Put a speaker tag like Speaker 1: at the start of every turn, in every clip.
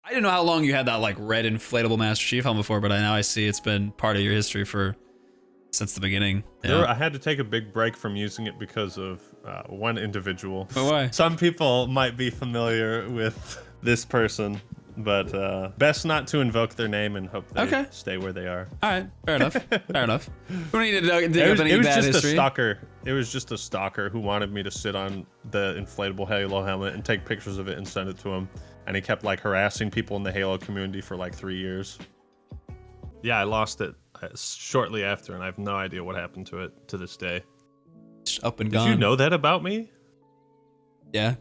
Speaker 1: I didn't know how long you had that like red inflatable Master Chief helmet before, but now I see it's been part of your history since the beginning. Yeah.
Speaker 2: I had to take a big break from using it because of one individual.
Speaker 1: But why?
Speaker 2: Some people might be familiar with this person, but best not to invoke their name and hope they stay where they are.
Speaker 1: All right, fair enough. Fair enough. We don't need to dig up any
Speaker 2: It was
Speaker 1: bad
Speaker 2: just
Speaker 1: history.
Speaker 2: a stalker. It was just a stalker who wanted me to sit on the inflatable Halo helmet and take pictures of it and send it to him. And he kept like harassing people in the Halo community for like 3 years. Yeah, I lost it shortly after, and I have no idea what happened to it to this day.
Speaker 1: Just up and gone.
Speaker 2: Did you know that about me?
Speaker 1: Yeah.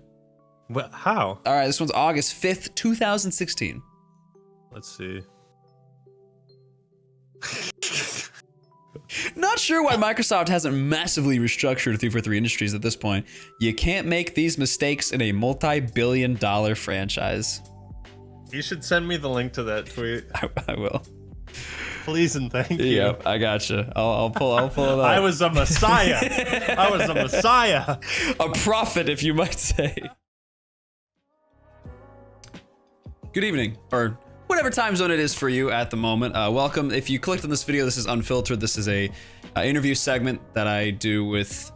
Speaker 2: What? How?
Speaker 1: All right, this one's August 5th, 2016.
Speaker 2: Let's see.
Speaker 1: Not sure why Microsoft hasn't massively restructured 343 Industries at this point. You can't make these mistakes in a multi-billion-dollar franchise.
Speaker 2: You should send me the link to that tweet.
Speaker 1: I will.
Speaker 2: Please and thank you.
Speaker 1: Yep, I gotcha. I'll pull it up.
Speaker 2: I was a messiah. I was a messiah.
Speaker 1: A prophet, if you might say. Good evening, or whatever time zone it is for you at the moment. Welcome. If you clicked on this video, this is Unfiltered. This is a interview segment that I do with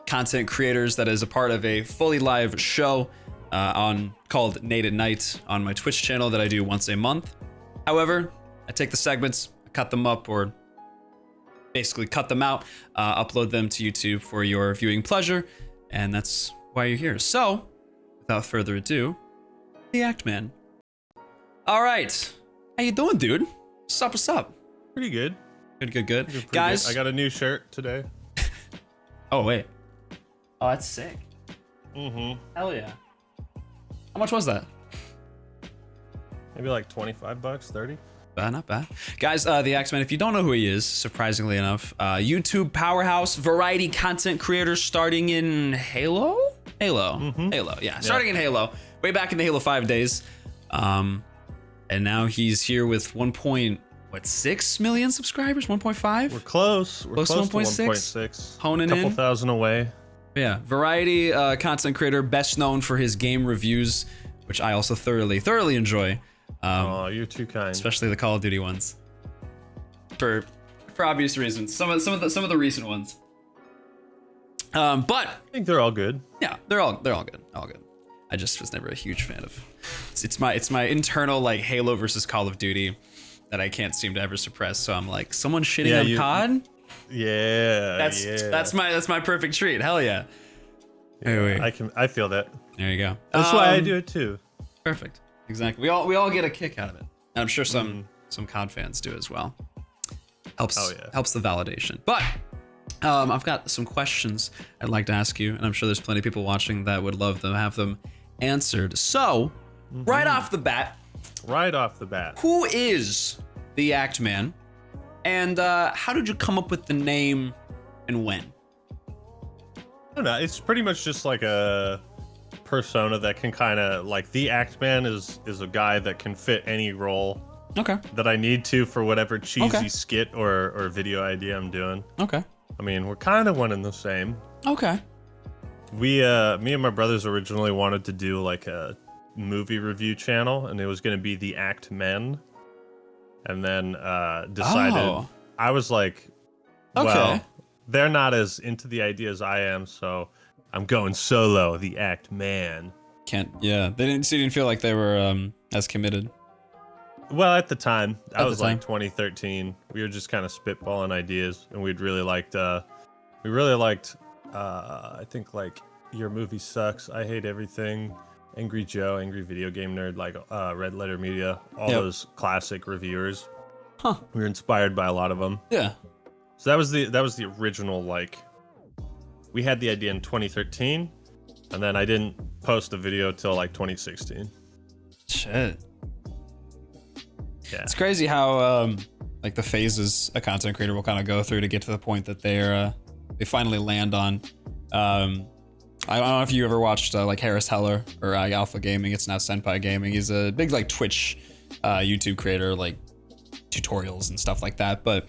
Speaker 1: content creators that is a part of a fully live show called Nade at Night on my Twitch channel that I do once a month. However, I take the segments, cut them up, or basically cut them out, upload them to YouTube for your viewing pleasure, and that's why you're here. So, without further ado, the ActMan. All right, how you doing, dude? What's up? What's up?
Speaker 2: Pretty good.
Speaker 1: Good. Guys,
Speaker 2: good. I got a new shirt today.
Speaker 1: Oh wait. Oh, that's sick.
Speaker 2: Mm-hmm.
Speaker 1: Hell yeah. How much was that?
Speaker 2: Maybe like 25 bucks, 30.
Speaker 1: Not bad. Guys, the ActMan, if you don't know who he is, surprisingly enough, YouTube powerhouse, variety content creator starting in Halo? Halo, yeah. Starting in Halo, way back in the Halo 5 days. And now he's here with 1.6 million subscribers? 1.5?
Speaker 2: We're close. We're close to
Speaker 1: 1.6. Honing in.
Speaker 2: Couple thousand away.
Speaker 1: Yeah, variety content creator, best known for his game reviews, which I also thoroughly enjoy.
Speaker 2: Oh, you're too kind.
Speaker 1: Especially the Call of Duty ones. For obvious reasons. Some of the recent ones. But
Speaker 2: I think they're all good.
Speaker 1: Yeah, they're all good. All good. I just was never a huge fan of. It's my internal like Halo versus Call of Duty that I can't seem to ever suppress. So I'm like, someone shitting on COD?
Speaker 2: Yeah.
Speaker 1: That's my perfect treat. Hell yeah. Anyway.
Speaker 2: I feel that.
Speaker 1: There you go.
Speaker 2: That's why I do it too.
Speaker 1: Perfect. Exactly. We all get a kick out of it. And I'm sure some COD fans do as well. Helps the validation. But I've got some questions I'd like to ask you, and I'm sure there's plenty of people watching that would love to have them answered. So, right off the bat, who is the ActMan, and how did you come up with the name, and when?
Speaker 2: I don't know. It's pretty much just like a persona that can kind of like TheActMan is a guy that can fit any role that I need to for whatever cheesy skit or video idea I'm doing. I mean, we're kind of one and the same. Me and my brothers originally wanted to do like a movie review channel, and it was going to be TheActMan, and then decided I was like, well, they're not as into the idea as I am, so I'm going solo, TheActMan.
Speaker 1: They didn't feel like they were as committed.
Speaker 2: Well, at the time, I was like 2013. We were just kind of spitballing ideas, and we really liked, I think like Your Movie Sucks, I Hate Everything, Angry Joe, Angry Video Game Nerd, like Red Letter Media, all those classic reviewers. We were inspired by a lot of them. Yeah. So that was the original, like, we had the idea in 2013, and then I didn't post a video till like 2016.
Speaker 1: Shit.
Speaker 2: Yeah.
Speaker 1: It's crazy how like the phases a content creator will kind of go through to get to the point that they finally land on. I don't know if you ever watched like Harris Heller or Alpha Gaming. It's now Senpai Gaming. He's a big like Twitch YouTube creator, like tutorials and stuff like that. But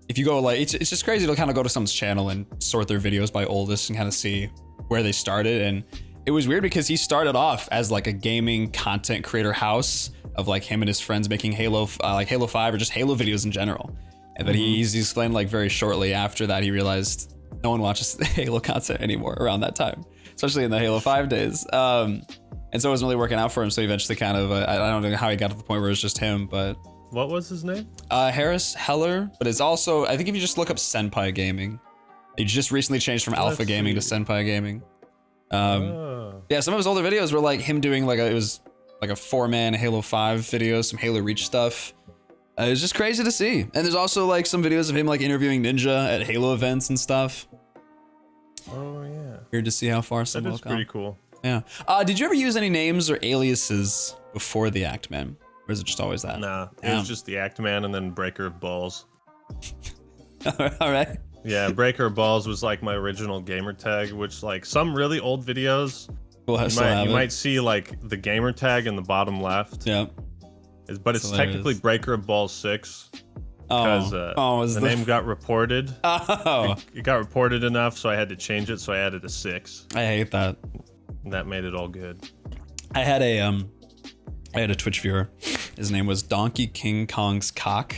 Speaker 1: if you go like, it's just crazy to kind of go to someone's channel and sort their videos by oldest and kind of see where they started. And it was weird because he started off as like a gaming content creator house of like him and his friends making Halo, like Halo 5 or just Halo videos in general. And then he's explained like very shortly after that, he realized no one watches Halo content anymore around that time, especially in the Halo 5 days. And so it wasn't really working out for him. So he eventually kind of, I don't know how he got to the point where it's just him, but.
Speaker 2: What was his name?
Speaker 1: Harris Heller, but it's also, I think if you just look up Senpai Gaming, he just recently changed from Alpha Gaming to Senpai Gaming. Yeah, some of his older videos were like him doing like it was like a 4-man Halo 5 video, some Halo Reach stuff. It was just crazy to see. And there's also like some videos of him like interviewing Ninja at Halo events and stuff.
Speaker 2: Oh yeah.
Speaker 1: Weird to see how far some will
Speaker 2: come. That is pretty cool.
Speaker 1: Yeah. Did you ever use any names or aliases before the ActMan? Or is it just always that?
Speaker 2: Nah, it was just the ActMan and then Breaker of Balls.
Speaker 1: All right.
Speaker 2: Yeah, Breaker of Balls was like my original gamer tag, which like some really old videos, you might see like the gamer tag in the bottom left.
Speaker 1: Yeah.
Speaker 2: But it's technically Breaker of Balls 6. Because the name got reported.
Speaker 1: Oh.
Speaker 2: It got reported enough, so I had to change it, so I added a 6.
Speaker 1: I hate that.
Speaker 2: And that made it all good.
Speaker 1: I had a Twitch viewer. His name was Donkey King Kong's Cock,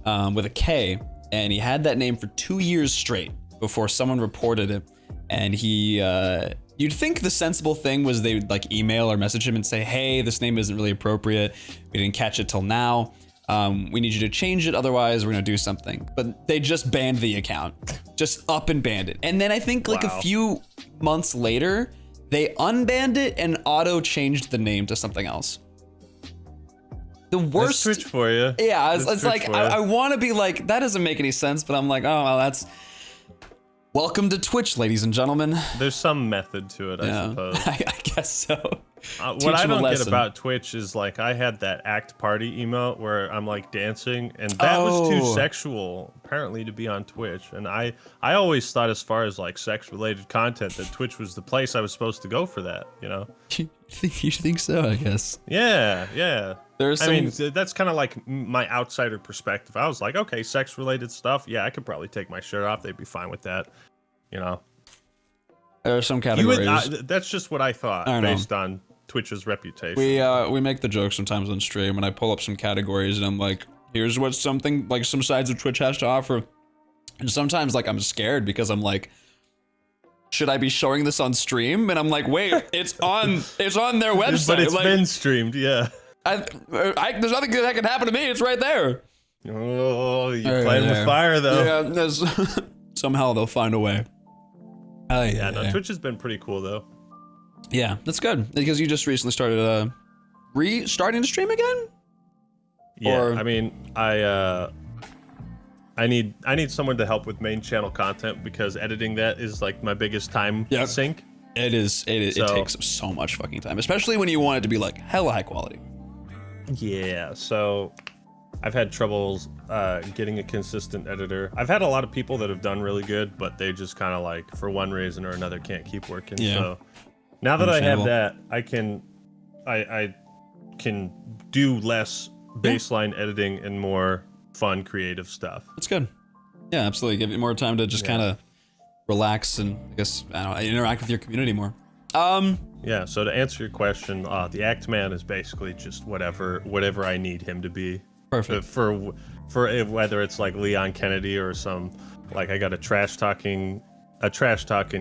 Speaker 1: with a K, and he had that name for 2 years straight before someone reported it. And he, you'd think the sensible thing was they would like email or message him and say, hey, this name isn't really appropriate. We didn't catch it till now. We need you to change it, otherwise we're gonna do something. But they just banned the account, just up and banned it. And then I think like a few months later, they unbanned it and auto changed the name to something else. The worst.
Speaker 2: That's Twitch for you.
Speaker 1: Yeah, it's like I want to be like that doesn't make any sense, but I'm like, oh well, that's. Welcome to Twitch, ladies and gentlemen.
Speaker 2: There's some method to it, I suppose.
Speaker 1: I guess so.
Speaker 2: What I don't get about Twitch is like I had that act party emote where I'm like dancing, and that was too sexual apparently to be on Twitch. And I always thought, as far as like sex related content, that Twitch was the place I was supposed to go for that. You know?
Speaker 1: You think so? I guess.
Speaker 2: Yeah.
Speaker 1: There's
Speaker 2: I mean, that's kind of like my outsider perspective. I was like, okay, sex related stuff. Yeah, I could probably take my shirt off. They'd be fine with that. You know.
Speaker 1: There are some categories.
Speaker 2: That's just what I thought based on Twitch's reputation.
Speaker 1: We make the joke sometimes on stream, and I pull up some categories, and I'm like, here's what something like some sides of Twitch has to offer. And sometimes like I'm scared because I'm like, should I be showing this on stream? And I'm like, wait, it's on their website.
Speaker 2: But it's been streamed, yeah.
Speaker 1: There's nothing that can happen to me. It's right there.
Speaker 2: Oh, you're playing with fire though.
Speaker 1: Yeah, somehow they'll find a way.
Speaker 2: No, Twitch has been pretty cool though.
Speaker 1: Yeah, that's good because you just recently started restarting to stream again.
Speaker 2: Yeah, I mean, I need someone to help with main channel content because editing that is like my biggest time sink.
Speaker 1: It is. It takes so much fucking time, especially when you want it to be like hella high quality.
Speaker 2: Yeah, so I've had troubles getting a consistent editor. I've had a lot of people that have done really good, but they just kind of like, for one reason or another, can't keep working. Yeah. So now that I have that, I can do less baseline editing and more fun, creative stuff.
Speaker 1: That's good. Yeah, absolutely. Give you more time to just kind of relax and I guess interact with your community more.
Speaker 2: Yeah, so to answer your question, the ActMan is basically just whatever I need him to be.
Speaker 1: Perfect.
Speaker 2: For whether it's like Leon Kennedy or some, like I got a trash talking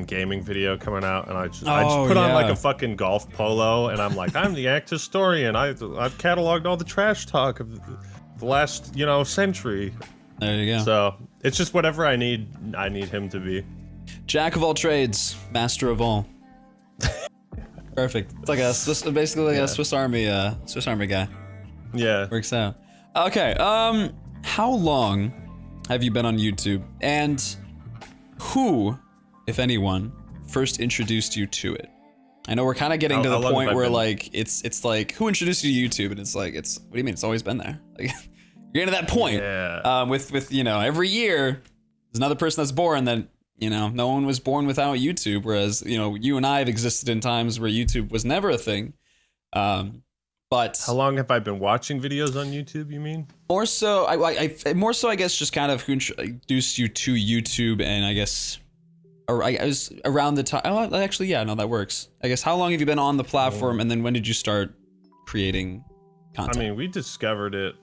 Speaker 2: gaming video coming out, and I just put on like a fucking golf polo, and I'm like, I'm the act historian. I've cataloged all the trash talk of the last century.
Speaker 1: There you go.
Speaker 2: So it's just whatever I need him to be.
Speaker 1: Jack of all trades, master of all. Perfect. It's like a Swiss Army guy.
Speaker 2: Yeah.
Speaker 1: Works out. Okay. How long have you been on YouTube, and who, if anyone, first introduced you to it? I know we're kind of getting to the point where like it's like, who introduced you to YouTube, and it's like, what do you mean? It's always been there. Like you're getting to that point.
Speaker 2: Yeah.
Speaker 1: With every year there's another person that's born that no one was born without YouTube, whereas you and I have existed in times where YouTube was never a thing. But
Speaker 2: how long have I been watching videos on YouTube, you mean?
Speaker 1: More so, I guess just kind of who introduced you to YouTube, and I guess I was around the time. Oh, actually, yeah, no, that works. I guess how long have you been on the platform, and then when did you start creating content?
Speaker 2: I mean, we discovered it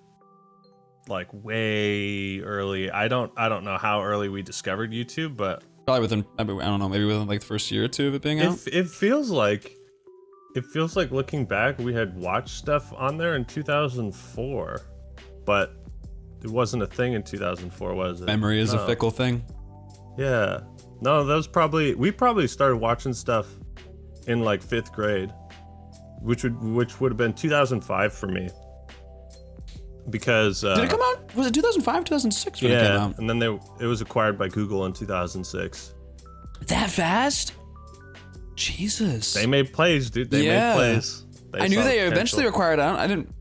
Speaker 2: like way early. I don't know how early we discovered YouTube, but
Speaker 1: probably within, I don't know, maybe within like the first year or two of it being out.
Speaker 2: It feels like looking back, we had watched stuff on there in 2004, but it wasn't a thing in 2004, was it?
Speaker 1: Memory is a fickle thing.
Speaker 2: Yeah. No, we probably started watching stuff in like 5th grade, which would have been 2005 for me. Because
Speaker 1: did it come out? Was it 2005, 2006 when it came out?
Speaker 2: And then it was acquired by Google in 2006.
Speaker 1: That fast? Jesus.
Speaker 2: They made plays, dude. They made plays.
Speaker 1: I knew they eventually acquired it. I didn't.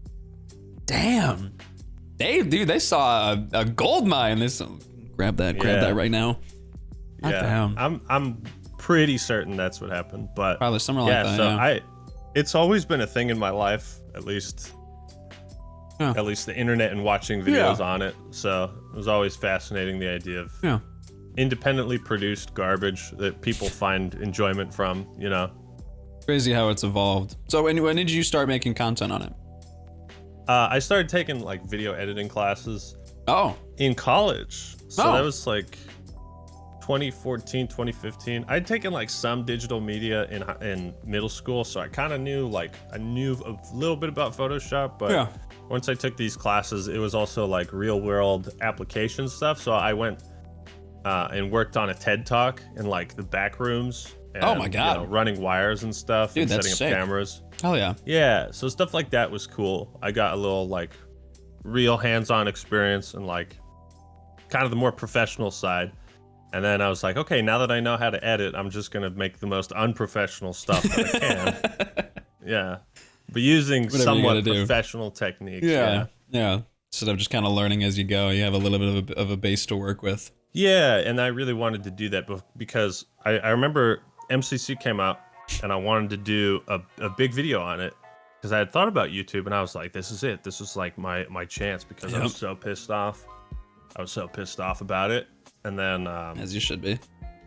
Speaker 1: Damn. They saw a gold mine. Grab that right now.
Speaker 2: Yeah. I'm pretty certain that's what happened, but
Speaker 1: probably somewhere like that.
Speaker 2: So it's always been a thing in my life, at least the internet and watching videos on it. So it was always fascinating, the idea of independently produced garbage that people find enjoyment from, you know.
Speaker 1: Crazy how it's evolved. So when did you start making content on it?
Speaker 2: I started taking like video editing classes in college. So that was like 2014, 2015. I'd taken like some digital media in middle school, so I kind of knew a little bit about Photoshop, but once I took these classes, it was also like real world application stuff. So I went and worked on a TED Talk in like the back rooms. And,
Speaker 1: oh my God.
Speaker 2: You know, running wires and stuff.
Speaker 1: Dude,
Speaker 2: and
Speaker 1: that's
Speaker 2: setting up
Speaker 1: sick.
Speaker 2: cameras.
Speaker 1: Hell yeah.
Speaker 2: Yeah, so stuff like that was cool. I got a little like real hands-on experience and like kind of the more professional side. And then I was like, okay, now that I know how to edit, I'm just gonna make the most unprofessional stuff that I can. Yeah, but using somewhat professional techniques.
Speaker 1: Yeah. Instead of just kind of learning as you go, you have a little bit of a base to work with.
Speaker 2: Yeah, and I really wanted to do that because I remember MCC came out and I wanted to do a big video on it because I had thought about YouTube and I was like, this is it. This was like my chance because I was so pissed off. I was so pissed off about it. And then
Speaker 1: as you should be.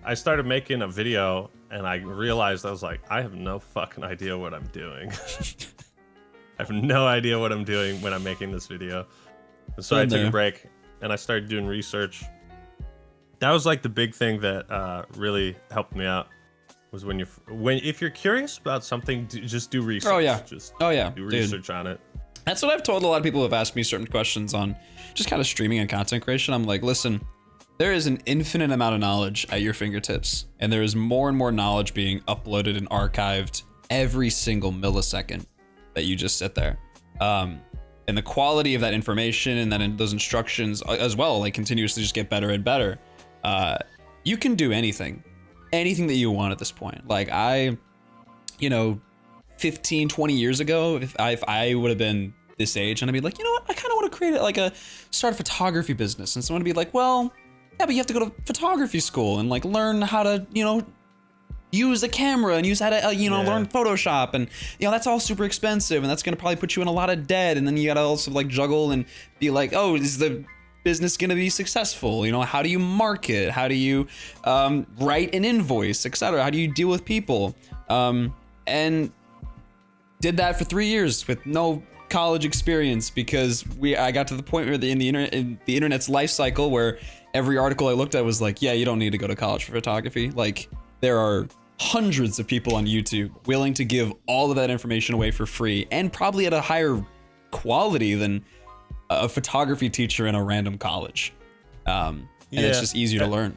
Speaker 2: I started making a video and I realized I was like, I have no fucking idea what I'm doing. I have no idea what I'm doing when I'm making this video. And so I took a break and I started doing research. That was like the big thing that really helped me out was if you're curious about something, just do research.
Speaker 1: Oh yeah.
Speaker 2: Do research on it.
Speaker 1: That's what I've told a lot of people who have asked me certain questions on just kind of streaming and content creation. I'm like, listen, there is an infinite amount of knowledge at your fingertips, and there is more and more knowledge being uploaded and archived every single millisecond that you just sit there. And the quality of that information and those instructions as well, like continuously just get better and better. You can do anything that you want at this point. Like 15, 20 years ago, if I would have been this age and I'd be like, you know what, I kind of want to create start a photography business. And someone would be like, well, yeah, but you have to go to photography school and like learn how to, use a camera and use how to, learn Photoshop. And, that's all super expensive and that's going to probably put you in a lot of debt. And then you got to also like juggle and be like, oh, is the business going to be successful? How do you market? How do you write an invoice, etc.? How do you deal with people? And did that for 3 years with no college experience because I got to the point where in the internet's life cycle where every article I looked at was like, yeah, you don't need to go to college for photography. Like there are hundreds of people on YouTube willing to give all of that information away for free and probably at a higher quality than a photography teacher in a random college. And it's just easier to learn.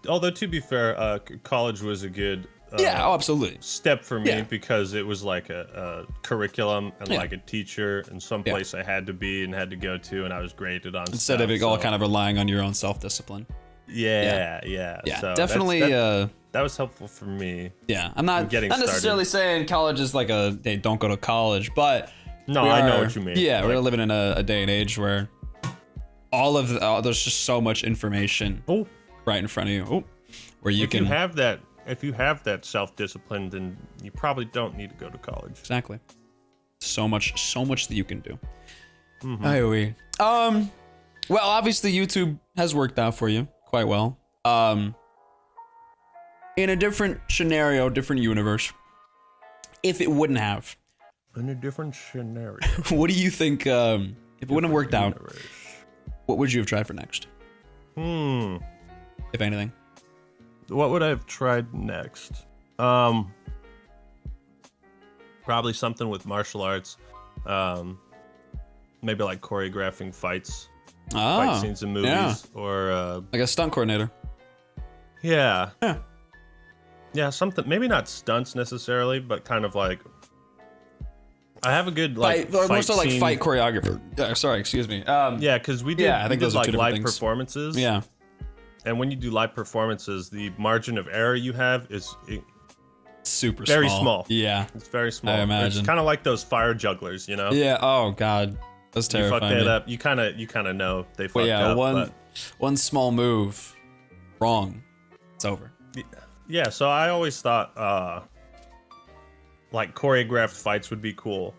Speaker 2: Although to be fair, college was a good
Speaker 1: absolutely
Speaker 2: step for me because it was like a curriculum and like a teacher and some place I had to be and had to go to, and I was graded on
Speaker 1: instead of it all kind of relying on your own self-discipline.
Speaker 2: Yeah. So
Speaker 1: definitely.
Speaker 2: That was helpful for me.
Speaker 1: Yeah, I'm not necessarily saying college is like hey, don't go to college, but
Speaker 2: no, I know what you mean.
Speaker 1: Yeah, we're living in a day and age where there's just so much information right in front of you. Where you can
Speaker 2: have that. If you have that self-discipline, then you probably don't need to go to college.
Speaker 1: Exactly. So much that you can do.
Speaker 2: Mm-hmm.
Speaker 1: Well, obviously YouTube has worked out for you quite well. in a different scenario, different universe, if it wouldn't have.
Speaker 2: In a different scenario.
Speaker 1: What do you think, if it wouldn't have worked out, what would you have tried for next? If anything.
Speaker 2: What would I have tried next? Probably something with martial arts. Maybe like choreographing fights. Fight scenes in movies. Or
Speaker 1: like a stunt coordinator.
Speaker 2: Yeah.
Speaker 1: Yeah.
Speaker 2: Yeah, something, maybe not stunts necessarily, but kind of like, I have a good like
Speaker 1: fight, more so like
Speaker 2: scene.
Speaker 1: fight choreographer. Sorry, excuse me.
Speaker 2: Yeah, because we did,
Speaker 1: I think those are
Speaker 2: like
Speaker 1: two different
Speaker 2: live
Speaker 1: things.
Speaker 2: performances.
Speaker 1: Yeah.
Speaker 2: And when you do live performances, the margin of error you have is
Speaker 1: Super
Speaker 2: very small.
Speaker 1: Yeah.
Speaker 2: It's very small.
Speaker 1: I imagine.
Speaker 2: It's kind of like those fire jugglers, you know?
Speaker 1: Yeah. Oh God, that's terrifying.
Speaker 2: You fuck that up. You kind of know they fucked up.
Speaker 1: One small move wrong, it's over.
Speaker 2: Yeah. So I always thought like choreographed fights would be cool.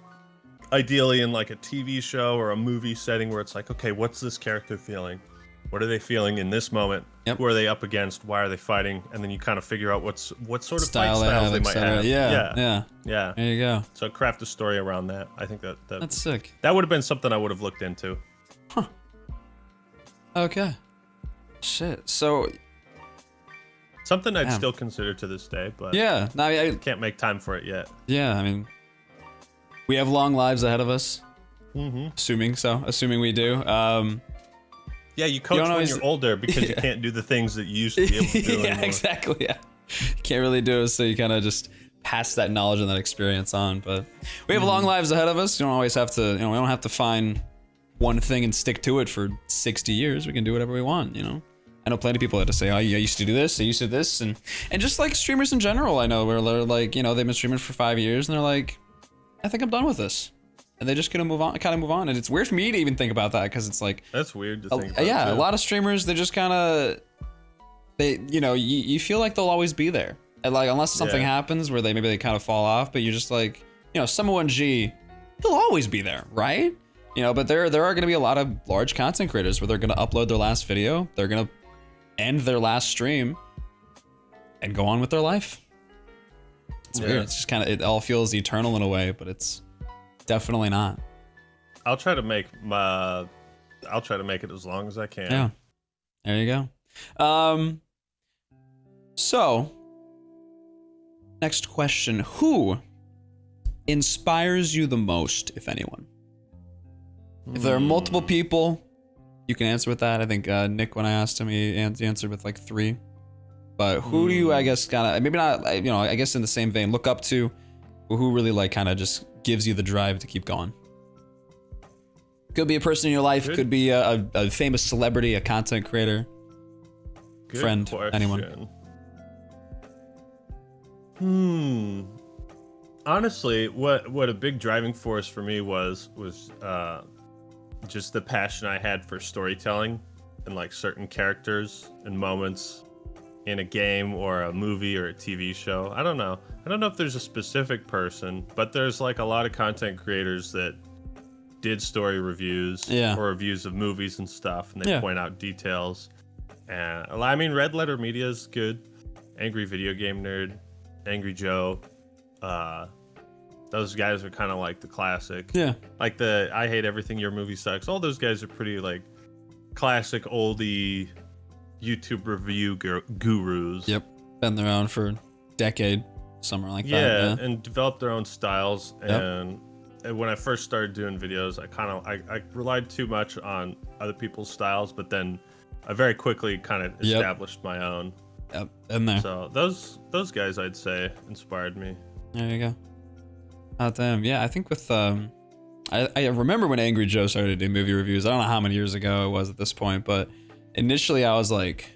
Speaker 2: Ideally in like a TV show or a movie setting where it's like, okay, what's this character feeling? What are they feeling in this moment?
Speaker 1: Yep.
Speaker 2: Who are they up against? Why are they fighting? And then you kind of figure out what sort of
Speaker 1: Style
Speaker 2: fight styles they might have.
Speaker 1: Yeah.
Speaker 2: Yeah.
Speaker 1: There you go.
Speaker 2: So craft a story around that. I think
Speaker 1: That's sick.
Speaker 2: That would have been something I would have looked into.
Speaker 1: Huh. Okay. Shit. So.
Speaker 2: Something I'd still consider to this day, but
Speaker 1: yeah, no, I
Speaker 2: can't make time for it yet.
Speaker 1: Yeah, I mean, we have long lives ahead of us.
Speaker 2: Mm-hmm.
Speaker 1: Assuming we do.
Speaker 2: Yeah, you coach when you're older because you can't do the things that you used to be able to do anymore.
Speaker 1: Yeah, exactly. Yeah, you can't really do it, so you kind of just pass that knowledge and that experience on. But we have long lives ahead of us. You don't always have to. We don't have to find one thing and stick to it for 60 years. We can do whatever we want. I know plenty of people that say, "Oh, I used to do this. I used to do this," and just like streamers in general, I know where they're like, they've been streaming for 5 years and they're like, "I think I'm done with this." And they just gonna move on, and it's weird for me to even think about that because it's like
Speaker 2: that's weird to think about.
Speaker 1: Yeah,
Speaker 2: too.
Speaker 1: A lot of streamers, they just kind of you feel like they'll always be there, and like unless something happens where they kind of fall off, but you're just like Summer 1G, he'll always be there, right? But there are gonna be a lot of large content creators where they're gonna upload their last video, they're gonna end their last stream, and go on with their life. It's weird. It's just kind of, it all feels eternal in a way, but it's definitely not.
Speaker 2: I'll try to make it as long as I can.
Speaker 1: Yeah. There you go. So next question, who inspires you the most, if anyone? If there are multiple people, you can answer with that. I think Nick, when I asked him, he answered with like 3. But who do you, I guess, kind of, maybe not, I guess in the same vein, look up to, or who really like kind of just gives you the drive to keep going? Could be a person in your life, could be a famous celebrity, a content creator, friend, anyone.
Speaker 2: Honestly, what a big driving force for me was just the passion I had for storytelling and like certain characters and moments in a game or a movie or a TV show. I don't know if there's a specific person, but there's like a lot of content creators that did story reviews or reviews of movies and stuff, and they point out details. And I mean, Red Letter Media is good. Angry Video Game Nerd, Angry Joe, those guys are kind of like the classic. Yeah. Like the I Hate Everything, Your Movie Sucks. All those guys are pretty like classic oldie YouTube review gurus.
Speaker 1: Yep. Been around for a decade, somewhere like that.
Speaker 2: Yeah, and developed their own styles. And when I first started doing videos, I relied too much on other people's styles, but then I very quickly kind of established my own.
Speaker 1: Yep. Been there.
Speaker 2: So those guys, I'd say, inspired me.
Speaker 1: There you go. Damn. Yeah, I think with I remember when Angry Joe started doing movie reviews. I don't know how many years ago it was at this point, but initially I was like,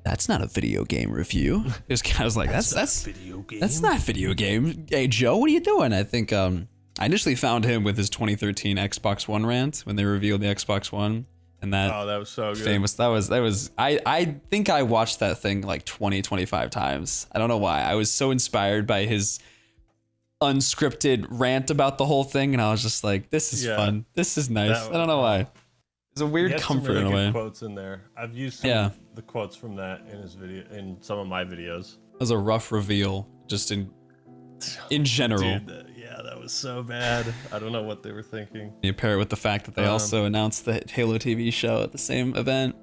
Speaker 1: that's not a video game review. It was kind of like, that's
Speaker 2: video game.
Speaker 1: That's not video game. Hey Joe, what are you doing? I think I initially found him with his 2013 Xbox One rant when they revealed the Xbox One, and that
Speaker 2: was so good.
Speaker 1: Famous. That was I think I watched that thing like 25 times. I don't know why. I was so inspired by his unscripted rant about the whole thing, and I was just like, this is fun. This is nice. I don't know why. There's a weird comfort in a way.
Speaker 2: Quotes in there. I've used some of the quotes from that in his video, in some of my videos.
Speaker 1: That was a rough reveal, just in general.
Speaker 2: Dude, that was so bad. I don't know what they were thinking.
Speaker 1: You pair it with the fact that they also announced the Halo TV show at the same event.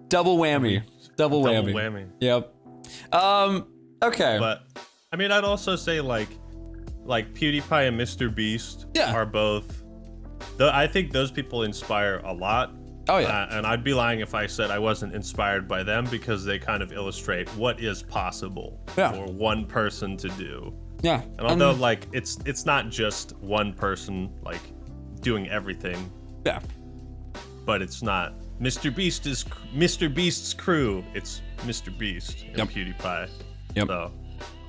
Speaker 1: Double whammy. Double whammy. Yep. Okay.
Speaker 2: But I mean, I'd also say like PewDiePie and Mr. Beast are both. I think those people inspire a lot.
Speaker 1: Oh yeah.
Speaker 2: And I'd be lying if I said I wasn't inspired by them, because they kind of illustrate what is possible for one person to do.
Speaker 1: Yeah.
Speaker 2: And although like it's not just one person like doing everything.
Speaker 1: Yeah.
Speaker 2: But it's not Mr. Beast's crew. It's Mr. Beast and PewDiePie.
Speaker 1: Yep.
Speaker 2: So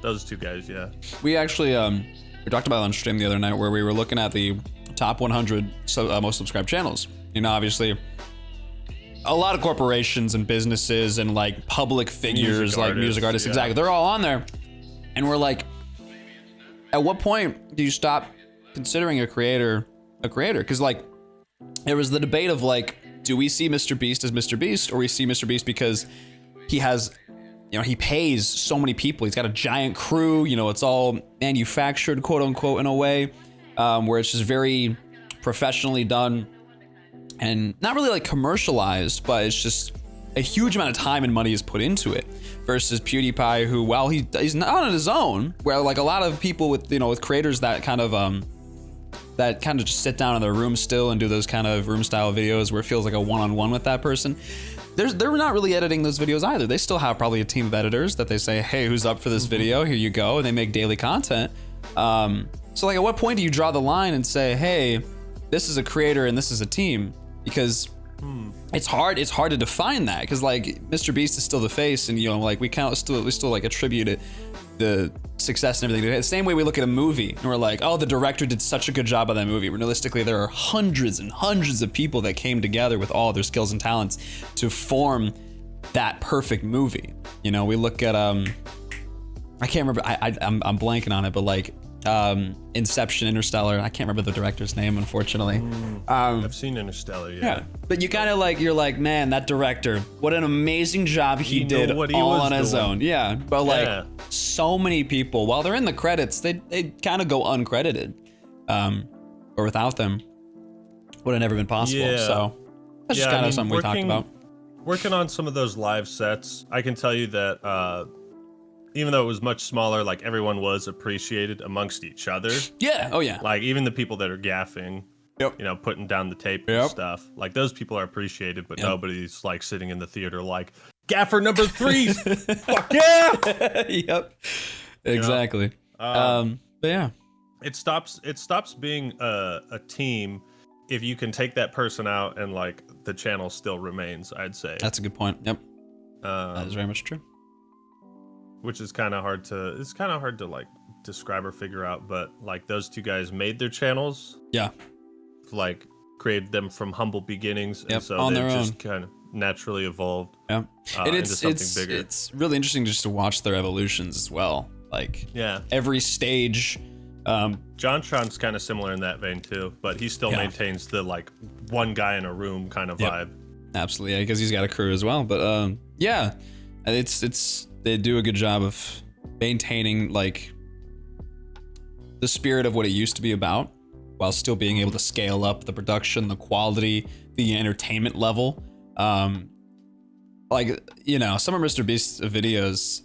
Speaker 2: those two guys, yeah.
Speaker 1: We actually we talked about it on stream the other night where we were looking at the top 100 most subscribed channels. You know, obviously, a lot of corporations and businesses and like public figures, music artists, exactly. They're all on there, and we're like, at what point do you stop considering a creator a creator? Because like, there was the debate of like, do we see Mr. Beast as Mr. Beast, or we see Mr. Beast because he has, you know, he pays so many people. He's got a giant crew. You know, it's all manufactured, quote unquote, in a way, where it's just very professionally done and not really like commercialized, but it's just a huge amount of time and money is put into it. Versus PewDiePie, who, while he's not on his own, where like a lot of people with, you know, with creators that kind of just sit down in their room still and do those kind of room style videos where it feels like a one-on-one with that person. They're not really editing those videos either. They still have probably a team of editors that they say, hey, who's up for this video? Here you go. And they make daily content. So like, at what point do you draw the line and say, hey, this is a creator and this is a team? Because it's hard to define that, because like Mr. Beast is still the face, and you know, like we still like attribute it, the success and everything. The same way we look at a movie and we're like, oh, the director did such a good job on that movie. Realistically, there are hundreds and hundreds of people that came together with all their skills and talents to form that perfect movie. You know, we look at I can't remember, I'm blanking on it, but like Inception, Interstellar, I can't remember the director's name, unfortunately.
Speaker 2: I've seen Interstellar, yeah.
Speaker 1: But you kind of like, you're like, man, that director, what an amazing job he did all on his own. Yeah, but like so many people, while they're in the credits, they kind of go uncredited, or without them would have never been possible. So that's just kind of something we talked about.
Speaker 2: Working on some of those live sets, I can tell you that even though it was much smaller, like everyone was appreciated amongst each other.
Speaker 1: Yeah. Oh yeah.
Speaker 2: Like even the people that are gaffing, you know, putting down the tape and stuff, like those people are appreciated, but nobody's like sitting in the theater like, gaffer number 3, fuck yeah.
Speaker 1: Yep. Exactly. But yeah,
Speaker 2: it stops being a team if you can take that person out and like the channel still remains, I'd say.
Speaker 1: That's a good point. Yep. That is very much true.
Speaker 2: Which is kind of hard to like describe or figure out, but like those two guys made their channels. Yeah. Like created them from humble beginnings, and so they just kind of naturally evolved. Yeah. And into something bigger.
Speaker 1: It's really interesting just to watch their evolutions as well. Like every stage.
Speaker 2: JonTron's kind of similar in that vein too, but he still maintains the like one guy in a room kind of vibe.
Speaker 1: Absolutely, because he's got a crew as well. But yeah, it's they do a good job of maintaining like the spirit of what it used to be about, while still being able to scale up the production, the quality, the entertainment level. Like, you know, some of Mr. Beast's videos,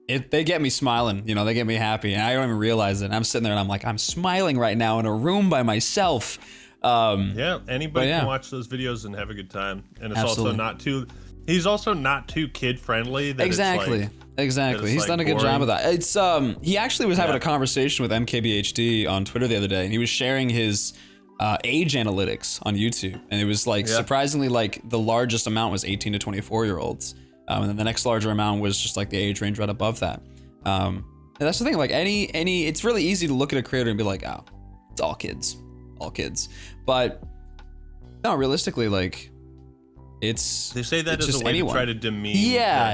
Speaker 1: they get me smiling, you know, they get me happy, and I don't even realize it. I'm sitting there and I'm like, I'm smiling right now in a room by myself.
Speaker 2: Anybody can watch those videos and have a good time. And it's also not too, he's also not too kid friendly.
Speaker 1: Exactly. He's like done a good job of that. It's he actually was having a conversation with MKBHD on Twitter the other day, and he was sharing his age analytics on YouTube, and it was like surprisingly, like the largest amount was 18 to 24 year olds, and then the next larger amount was just like the age range right above that. And that's the thing, like any it's really easy to look at a creator and be like, oh, it's all kids, but no, realistically, like they say that as a way to try to demean,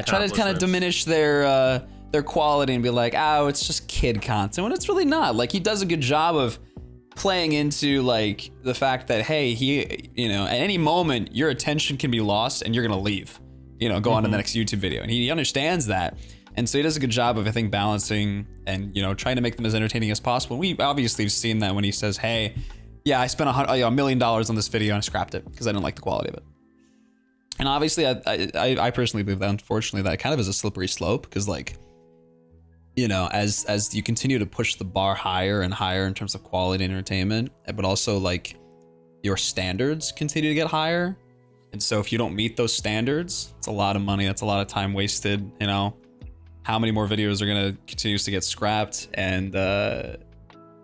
Speaker 1: try to kind of diminish their quality and be like, oh, it's just kid content, when it's really not. Like, he does a good job of playing into like the fact that, hey, he, you know, at any moment your attention can be lost and you're gonna leave, you know, go on to the next YouTube video, and he understands that, and so he does a good job of, I think, balancing and, you know, trying to make them as entertaining as possible. We obviously have seen that when he says, hey, yeah, I spent $1 million on this video and I scrapped it because I didn't like the quality of it. And obviously I personally believe that, unfortunately, that kind of is a slippery slope, because like, you know, as you continue to push the bar higher and higher in terms of quality and entertainment, but also like your standards continue to get higher. And so if you don't meet those standards, it's a lot of money. That's a lot of time wasted. You know, how many more videos are going to continue to get scrapped? And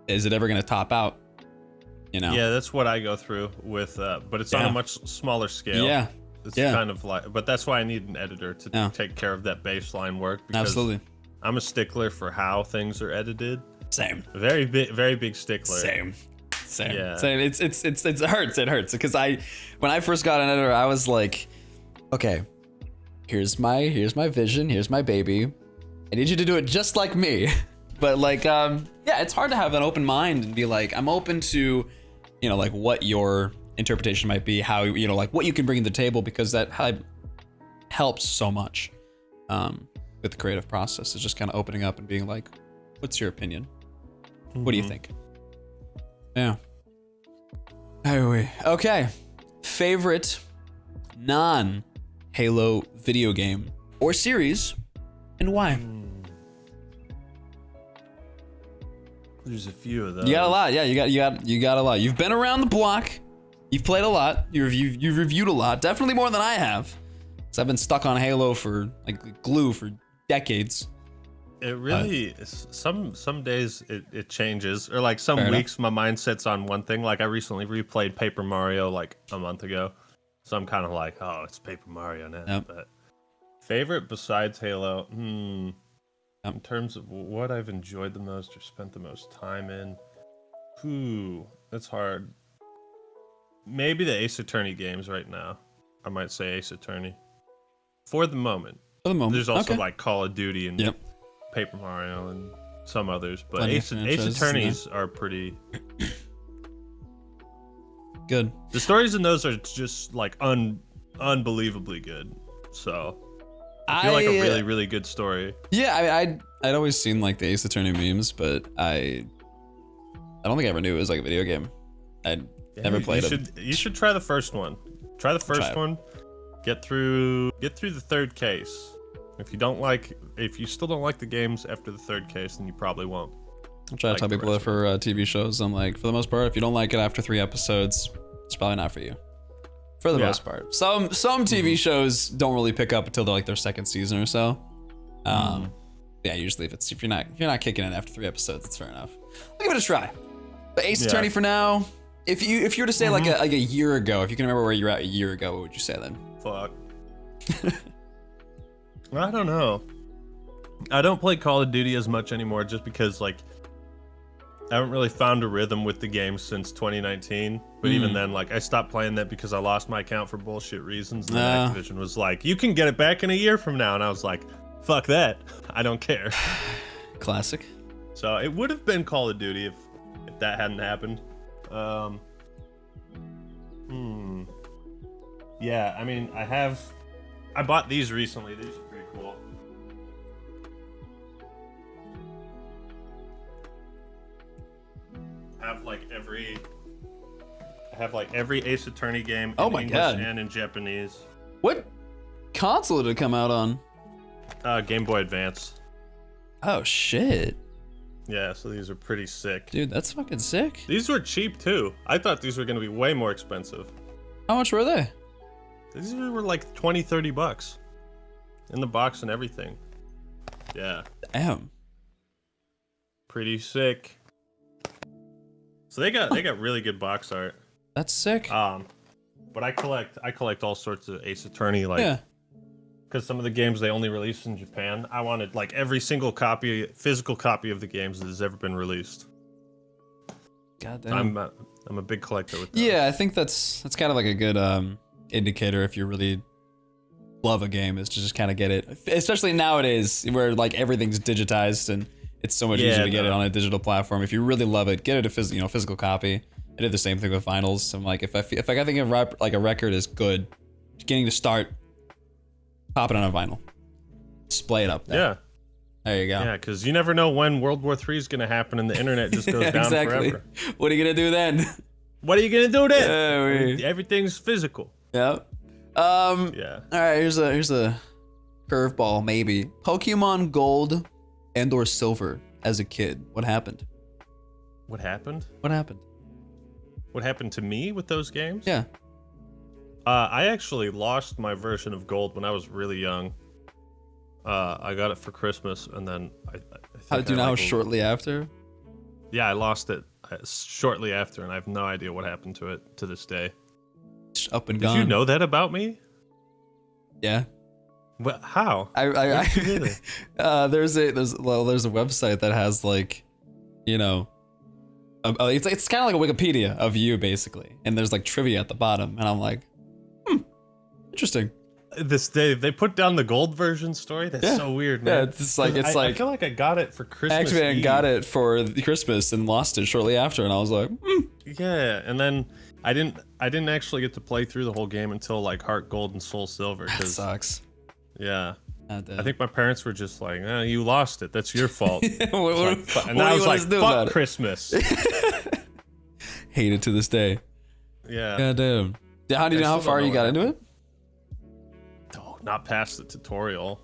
Speaker 1: is it ever going to top out? You know?
Speaker 2: Yeah, that's what I go through with, but it's on a much smaller scale.
Speaker 1: Yeah.
Speaker 2: It's kind of like, but that's why I need an editor to take care of that baseline work. Because
Speaker 1: absolutely.
Speaker 2: I'm a stickler for how things are edited.
Speaker 1: Same.
Speaker 2: Very big stickler.
Speaker 1: Same.
Speaker 2: Yeah.
Speaker 1: Same. It hurts because when I first got an editor, I was like, okay, here's my vision, here's my baby. I need you to do it just like me. But like, yeah, it's hard to have an open mind and be like, I'm open to, you know, like what your interpretation might be, how, you know, like what you can bring to the table, because that helps so much. With the creative process is just kind of opening up and being like, what's your opinion? What do you think? Yeah. Anyway, okay. Favorite non-Halo video game or series, and why?
Speaker 2: There's a few of those.
Speaker 1: You got a lot. Yeah, you got a lot. You've been around the block. You've played a lot. You've reviewed a lot. Definitely more than I have. So I've been stuck on Halo for like glue for decades.
Speaker 2: It really some days it changes, or like some weeks my mindset's on one thing. Like I recently replayed Paper Mario like a month ago, so I'm kind of like, oh, it's Paper Mario now.
Speaker 1: Yep.
Speaker 2: But favorite besides Halo, in terms of what I've enjoyed the most or spent the most time in, that's hard. Maybe the Ace Attorney games right now. I might say Ace Attorney for the moment. There's also like Call of Duty and Paper Mario and some others, but Ace Attorneys are pretty
Speaker 1: good.
Speaker 2: The stories in those are just like unbelievably good. So I feel like a really, really good story.
Speaker 1: Yeah, I'd always seen like the Ace Attorney memes, but I don't think I ever knew it was like a video game. I'd never played it.
Speaker 2: You should try the first one. Try the first one. Get through the third case. If you still don't like the games after the third case, then you probably won't.
Speaker 1: I'm trying to tell people that for TV shows, I'm like, for the most part, if you don't like it after 3 episodes, it's probably not for you. For the most part. Some TV shows don't really pick up until they're like their second season or so. Yeah, usually if you're not kicking in after 3 episodes, it's fair enough. I'll give it a try. But Ace Attorney for now. If you were to say like a year ago, if you can remember where you're at a year ago, what would you say then?
Speaker 2: Fuck. I don't know. I don't play Call of Duty as much anymore just because like I haven't really found a rhythm with the game since 2019. But even then, like I stopped playing that because I lost my account for bullshit reasons. And then Activision was like, you can get it back in a year from now. And I was like, fuck that. I don't care.
Speaker 1: Classic.
Speaker 2: So it would have been Call of Duty if that hadn't happened. Yeah, I mean, I bought these recently. These are pretty cool. I have like every Ace Attorney game in English and in Japanese.
Speaker 1: What console did it come out on?
Speaker 2: Game Boy Advance.
Speaker 1: Oh shit.
Speaker 2: Yeah, so these are pretty sick.
Speaker 1: Dude, that's fucking sick.
Speaker 2: These were cheap too. I thought these were gonna be way more expensive.
Speaker 1: How much were they?
Speaker 2: These were like $20-$30 in the box and everything. Yeah.
Speaker 1: Damn.
Speaker 2: Pretty sick. So they got really good box art.
Speaker 1: That's sick.
Speaker 2: But I collect all sorts of Ace Attorney, like because some of the games they only release in Japan. I wanted like every single physical copy of the games that has ever been released.
Speaker 1: God damn.
Speaker 2: I'm a big collector with that.
Speaker 1: Yeah, I think that's kind of like a good indicator if you really love a game, is to just kind of get it, especially nowadays where like everything's digitized and It's so much easier to get it on a digital platform. If you really love it, get it a physical copy. I did the same thing with vinyls. I'm like, if I think a record is good, beginning to start, pop it on a vinyl, display it up there.
Speaker 2: Yeah.
Speaker 1: There you go.
Speaker 2: Yeah, because you never know when World War III is going to happen and the internet just goes down forever.
Speaker 1: What are you going to do then?
Speaker 2: What are you going to do then? Everything's physical.
Speaker 1: Yep.
Speaker 2: Yeah.
Speaker 1: All right, here's a curveball maybe. Pokemon Gold and or Silver as a kid. What happened?
Speaker 2: What happened?
Speaker 1: What happened?
Speaker 2: What happened to me with those games?
Speaker 1: Yeah.
Speaker 2: I actually lost my version of Gold when I was really young. I got it for Christmas, and then I think
Speaker 1: How did you know? Shortly after?
Speaker 2: Yeah, I lost it shortly after, and I have no idea what happened to it to this day.
Speaker 1: Just up and gone.
Speaker 2: Did you know that about me?
Speaker 1: Yeah.
Speaker 2: Well, how?
Speaker 1: There's a website that has like, you know, it's kind of like a Wikipedia of you basically, and there's like trivia at the bottom, and I'm like, interesting.
Speaker 2: This day they put down the Gold version story. That's so weird, man.
Speaker 1: Yeah, it's like
Speaker 2: I feel like I got it for Christmas.
Speaker 1: ActMan got it for Christmas and lost it shortly after, and I was like,
Speaker 2: yeah. And then I didn't actually get to play through the whole game until like Heart Gold and Soul Silver.
Speaker 1: That sucks.
Speaker 2: Yeah. I think my parents were just like, you lost it. That's your fault. And I was like, fuck Christmas.
Speaker 1: Hate it to this day.
Speaker 2: Yeah.
Speaker 1: God damn. How do you know how far you got into it?
Speaker 2: Oh, not past the tutorial.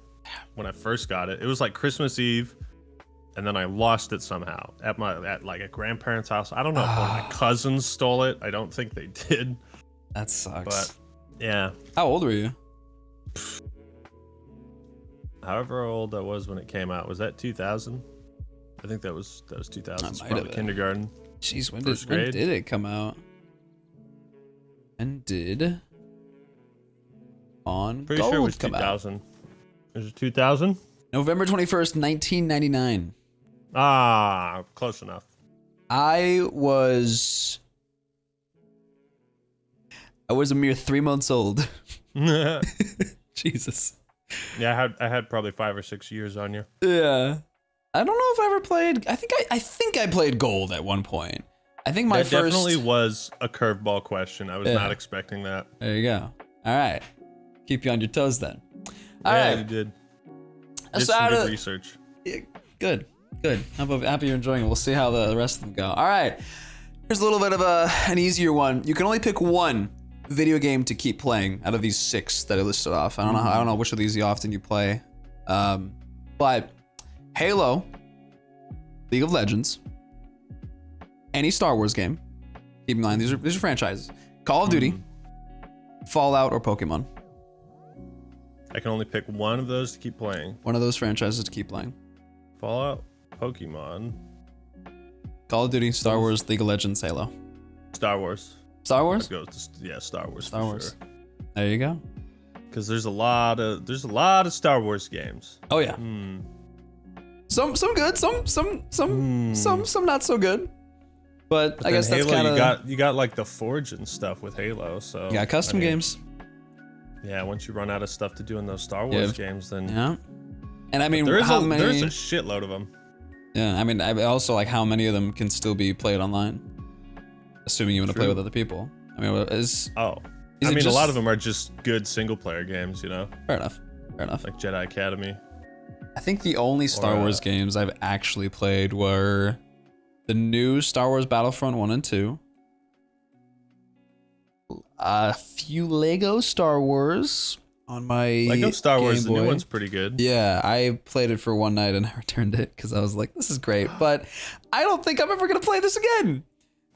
Speaker 2: When I first got it, it was like Christmas Eve, and then I lost it somehow at like a grandparents' house. I don't know if one of my cousins stole it. I don't think they did.
Speaker 1: That sucks.
Speaker 2: But yeah.
Speaker 1: How old were you?
Speaker 2: However old I was when it came out. Was that 2000? I think that was 2000. It's probably kindergarten.
Speaker 1: Jeez, when did it come out? And did on
Speaker 2: Pretty
Speaker 1: Gold
Speaker 2: sure it was
Speaker 1: come
Speaker 2: 2000.
Speaker 1: out?
Speaker 2: Was it 2000?
Speaker 1: November 21st, 1999.
Speaker 2: Ah, close enough.
Speaker 1: I was a mere 3 months old. Jesus.
Speaker 2: Yeah, I had probably 5 or 6 years on you.
Speaker 1: Yeah. I don't know if I ever played. I think I played Gold at one point. I think my
Speaker 2: that definitely was a curveball question. I was not expecting that.
Speaker 1: There you go. All right. Keep you on your toes then. All
Speaker 2: right.
Speaker 1: right.
Speaker 2: You did. Did some good research.
Speaker 1: Yeah, good. Happy you're enjoying it. We'll see how the rest of them go. All right. Here's a little bit of an easier one. You can only pick one video game to keep playing out of these 6 that I listed off. I don't know which of these you often you play. But Halo, League of Legends, any Star Wars game. Keep in mind these are franchises. Call of Duty, Fallout, or Pokemon.
Speaker 2: I can only pick one of those to keep playing.
Speaker 1: One of those franchises to keep playing.
Speaker 2: Fallout, Pokemon,
Speaker 1: Call of Duty, Star Wars, League of Legends, Halo.
Speaker 2: Star Wars.
Speaker 1: Star Wars?
Speaker 2: Star Wars.
Speaker 1: Star Wars. Sure. There you go.
Speaker 2: Because there's a lot of Star Wars games.
Speaker 1: Oh yeah. Some good, some not so good. But I guess
Speaker 2: Halo,
Speaker 1: that's kind of
Speaker 2: you got like the Forge and stuff with Halo. So
Speaker 1: you got custom games.
Speaker 2: Yeah, once you run out of stuff to do in those Star Wars games, then
Speaker 1: And I mean,
Speaker 2: there's
Speaker 1: how many?
Speaker 2: There's a shitload of them.
Speaker 1: Yeah, I mean, I also like how many of them can still be played online, assuming you want to play with other people. I mean,
Speaker 2: a lot of them are just good single player games, you know.
Speaker 1: Fair enough.
Speaker 2: Like Jedi Academy.
Speaker 1: I think the only Star Wars games I've actually played were the new Star Wars Battlefront 1 and 2. A few Lego Star Wars on my
Speaker 2: Lego Star Wars,
Speaker 1: Game Boy.
Speaker 2: The new one's pretty good.
Speaker 1: Yeah, I played it for one night and I returned it because I was like, this is great, but I don't think I'm ever gonna play this again.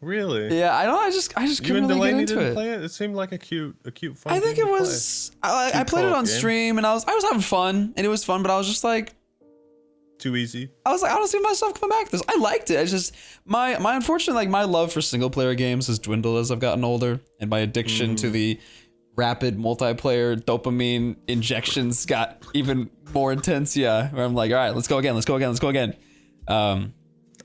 Speaker 2: Really?
Speaker 1: Yeah, I know. I just couldn't really get into it.
Speaker 2: Play it. It seemed like a cute, fun.
Speaker 1: I think it was. I played it on stream and I was having fun and it was fun, but I was just like,
Speaker 2: too easy.
Speaker 1: I was like, I don't see myself coming back to this. I liked it. It's just my unfortunately, like my love for single player games has dwindled as I've gotten older, and my addiction to the rapid multiplayer dopamine injections got even more intense. Yeah, where I'm like, all right, let's go again.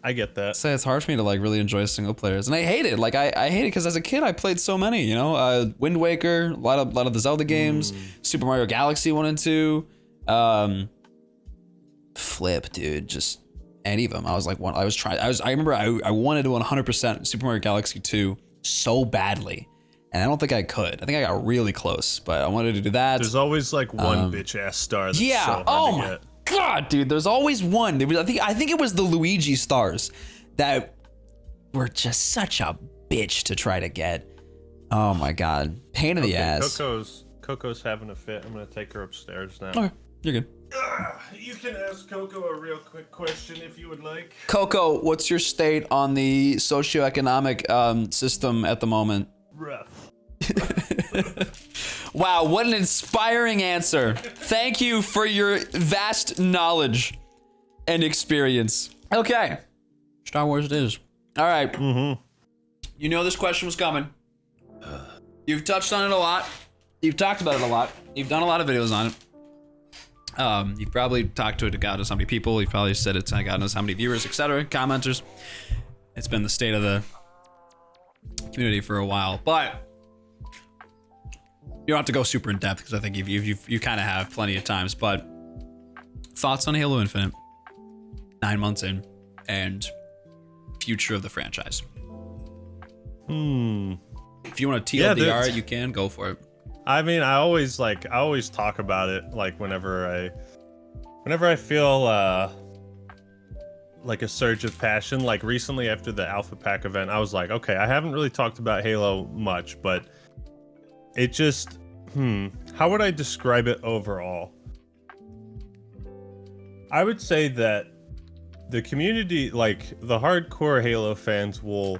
Speaker 2: I get that.
Speaker 1: So it's hard for me to like really enjoy single players, and I hate it. Like I hate it because as a kid I played so many. You know, Wind Waker, a lot of the Zelda games, Super Mario Galaxy 1 and 2. Flip, dude, just any of them. I was like, I remember I wanted to 100% Super Mario Galaxy 2 so badly. And I don't think I could. I think I got really close, but I wanted to do that.
Speaker 2: There's always like one bitch ass star that's so hard
Speaker 1: oh
Speaker 2: to
Speaker 1: my
Speaker 2: get.
Speaker 1: God, dude, there's always one. I think it was the Luigi stars that were just such a bitch to try to get. Oh my God, pain in the ass.
Speaker 2: Coco's having a fit. I'm gonna take her upstairs now.
Speaker 1: Okay, you're good.
Speaker 2: You can ask Coco a real quick question if you would like.
Speaker 1: Coco, what's your state on the socioeconomic system at the moment?
Speaker 2: Rough.
Speaker 1: Wow, what an inspiring answer. Thank you for your vast knowledge and experience. Okay, Star Wars it is. All right.
Speaker 2: Mm-hmm.
Speaker 1: You know this question was coming. You've touched on it a lot. You've talked about it a lot. You've done a lot of videos on it. You've probably talked to it to God knows how many people. You've probably said it to God knows how many viewers, etc., commenters. It's been the state of the community for a while, but you don't have to go super in depth because I think you kind of have plenty of times. But thoughts on Halo Infinite, 9 months in, and future of the franchise. If you want to TLDR it, you can go for it.
Speaker 2: I mean, I always talk about it like whenever I feel like a surge of passion. Like recently after the Alpha Pack event, I was like, okay, I haven't really talked about Halo much, but it just how would I describe it overall? I would say that the community, like the hardcore Halo fans, will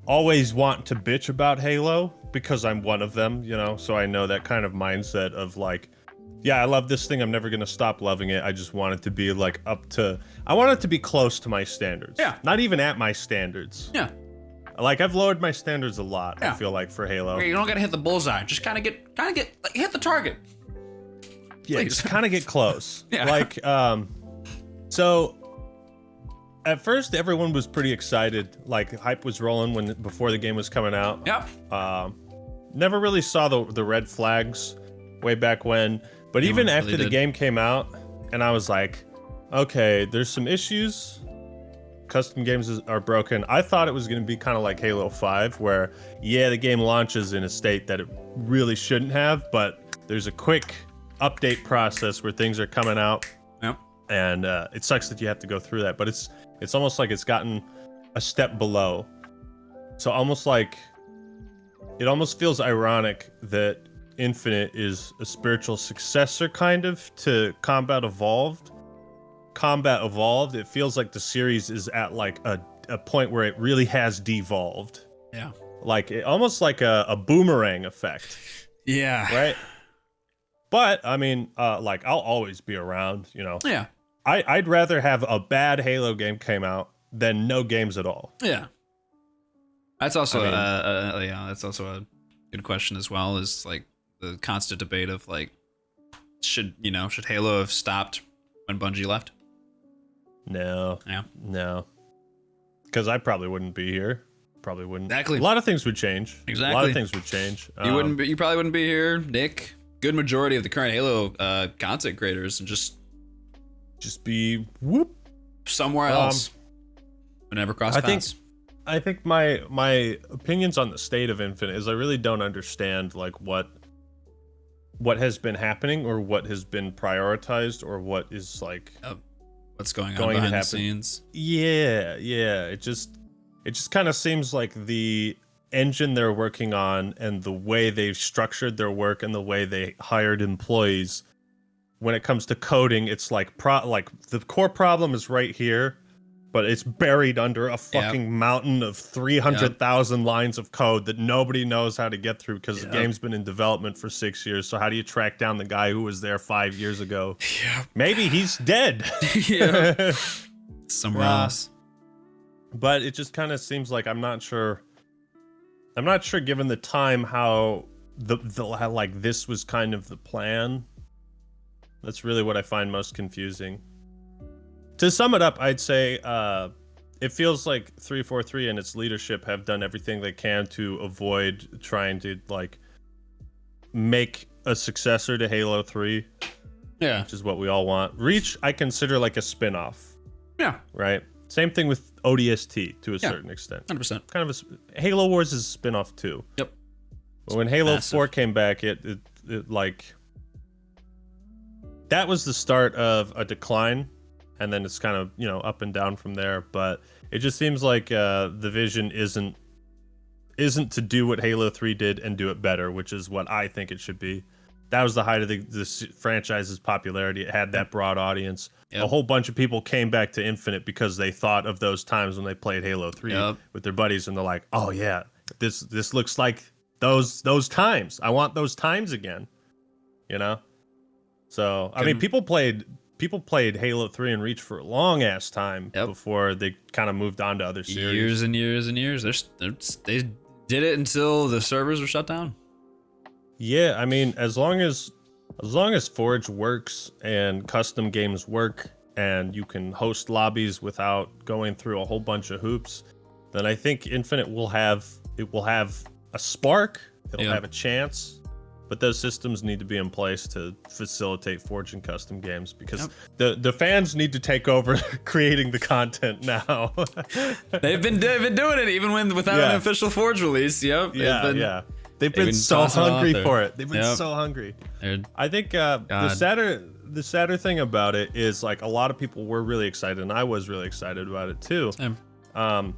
Speaker 2: always want to bitch about Halo because I'm one of them, you know, so I know that kind of mindset of like, yeah, I love this thing, I'm never gonna stop loving it, I just want it to be like I want it to be close to my standards.
Speaker 1: Yeah.
Speaker 2: Not even at my standards.
Speaker 1: Yeah.
Speaker 2: Like I've lowered my standards a lot, I feel like, for Halo.
Speaker 1: You don't gotta hit the bullseye, just kind of get like, hit the target.
Speaker 2: Yeah,
Speaker 1: Please.
Speaker 2: just kind of get close.
Speaker 1: Yeah.
Speaker 2: Like, so at first everyone was pretty excited, like hype was rolling before the game was coming out.
Speaker 1: Yep.
Speaker 2: Never really saw the red flags way back when, but even after
Speaker 1: really
Speaker 2: the game came out, and I was like, okay, there's some issues. Custom games are broken. I thought it was going to be kind of like Halo 5, where yeah, the game launches in a state that it really shouldn't have, but there's a quick update process where things are coming out.
Speaker 1: Yep.
Speaker 2: And it sucks that you have to go through that, but it's almost like it's gotten a step below. So it almost feels ironic that Infinite is a spiritual successor kind of to Combat Evolved. Combat Evolved, it feels like the series is at like a point where it really has devolved.
Speaker 1: Yeah.
Speaker 2: Like almost like a boomerang effect.
Speaker 1: Yeah.
Speaker 2: Right? But I mean, like I'll always be around, you know.
Speaker 1: Yeah.
Speaker 2: I'd rather have a bad Halo game came out than no games at all.
Speaker 1: Yeah. That's also that's also a good question as well, is like the constant debate of like, should Halo have stopped when Bungie left?
Speaker 2: No.
Speaker 1: Yeah.
Speaker 2: No. Because I probably wouldn't be here. Probably wouldn't.
Speaker 1: Exactly.
Speaker 2: A lot of things would change.
Speaker 1: Exactly.
Speaker 2: A lot of things would change.
Speaker 1: You probably wouldn't be here, Nick. Good majority of the current Halo content creators and just
Speaker 2: be whoop
Speaker 1: somewhere else. Would never cross paths.
Speaker 2: I think my opinions on the state of Infinite is I really don't understand like what has been happening or what has been prioritized or what is like
Speaker 1: what's going on behind the scenes.
Speaker 2: Yeah. It just kind of seems like the engine they're working on and the way they've structured their work and the way they hired employees, when it comes to coding, it's like the core problem is right here, but it's buried under a fucking mountain of 300,000 lines of code that nobody knows how to get through because the game's been in development for 6 years. So how do you track down the guy who was there 5 years ago? Yeah. Maybe he's dead.
Speaker 1: Yeah. Somewhere else.
Speaker 2: But it just kind of seems like I'm not sure given the time how how like this was kind of the plan. That's really what I find most confusing. To sum it up, I'd say it feels like 343 and its leadership have done everything they can to avoid trying to like make a successor to Halo 3.
Speaker 1: Yeah.
Speaker 2: Which is what we all want. Reach, I consider like a spin-off.
Speaker 1: Yeah.
Speaker 2: Right. Same thing with ODST to a certain extent.
Speaker 1: 100%.
Speaker 2: Kind of Halo Wars is a spin-off too.
Speaker 1: Yep.
Speaker 2: But when Halo 4 came back, it like that was the start of a decline, and then it's kind of, you know, up and down from there. But it just seems like the vision isn't to do what Halo 3 did and do it better, which is what I think it should be. That was the height of the franchise's popularity. It had that broad audience. Yep. A whole bunch of people came back to Infinite because they thought of those times when they played Halo 3 with their buddies, and they're like, "Oh yeah, this looks like those times. I want those times again." You know? So, I mean, people played Halo 3 and Reach for a long ass time before they kind of moved on to other series.
Speaker 1: Years and years and years. They did it until the servers were shut down.
Speaker 2: Yeah, I mean, as long as Forge works and custom games work and you can host lobbies without going through a whole bunch of hoops, then I think Infinite will have a spark, it'll have a chance. But those systems need to be in place to facilitate Forge and custom games, because the fans need to take over creating the content now.
Speaker 1: They've been doing it even without an official Forge release. Yep.
Speaker 2: They've been so hungry for it. They've been so hungry. I think the sadder thing about it is, like, a lot of people were really excited, and I was really excited about it too. And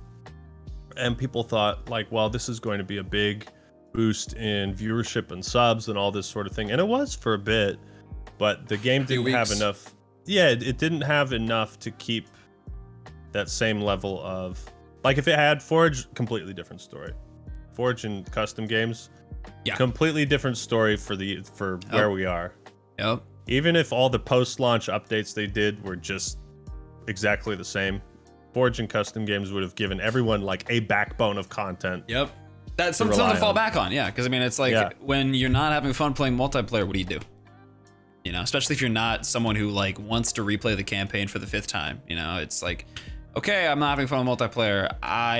Speaker 2: people thought, like, well, this is going to be a big boost in viewership and subs and all this sort of thing, and it was for a bit, but the game didn't have enough. Yeah, it didn't have enough to keep that same level of, like, if it had Forge, completely different story. Forge and custom games, completely different story for where we are.
Speaker 1: Yep.
Speaker 2: Even if all the post-launch updates they did were just exactly the same, Forge and custom games would have given everyone, like, a backbone of content.
Speaker 1: Yep. That's something to fall back on, because I mean, it's like when you're not having fun playing multiplayer, what do you do? You know, especially if you're not someone who, like, wants to replay the campaign for the 5th time. You know, it's like, okay, I'm not having fun with multiplayer. I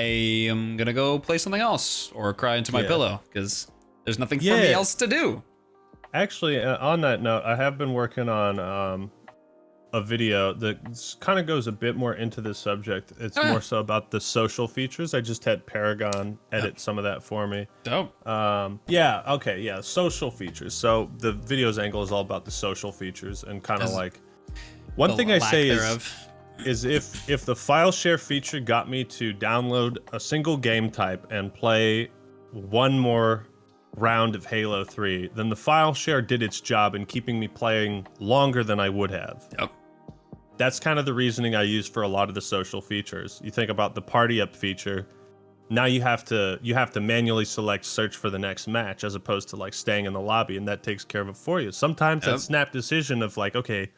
Speaker 1: am gonna go play something else or cry into my pillow because there's nothing for me else to do.
Speaker 2: Actually, on that note, I have been working on a video that kind of goes a bit more into this subject. It's more so about the social features. I just had Paragon edit some of that for me.
Speaker 1: Dope.
Speaker 2: Social features. So the video's angle is all about the social features, and kind of like, one thing I say is if the file share feature got me to download a single game type and play one more round of Halo 3, then the file share did its job in keeping me playing longer than I would have.
Speaker 1: Yep.
Speaker 2: That's kind of the reasoning I use for a lot of the social features. You think about the party up feature. Now you have to manually select search for the next match, as opposed to, like, staying in the lobby, and that takes care of it for you. Sometimes that snap decision of, like, okay,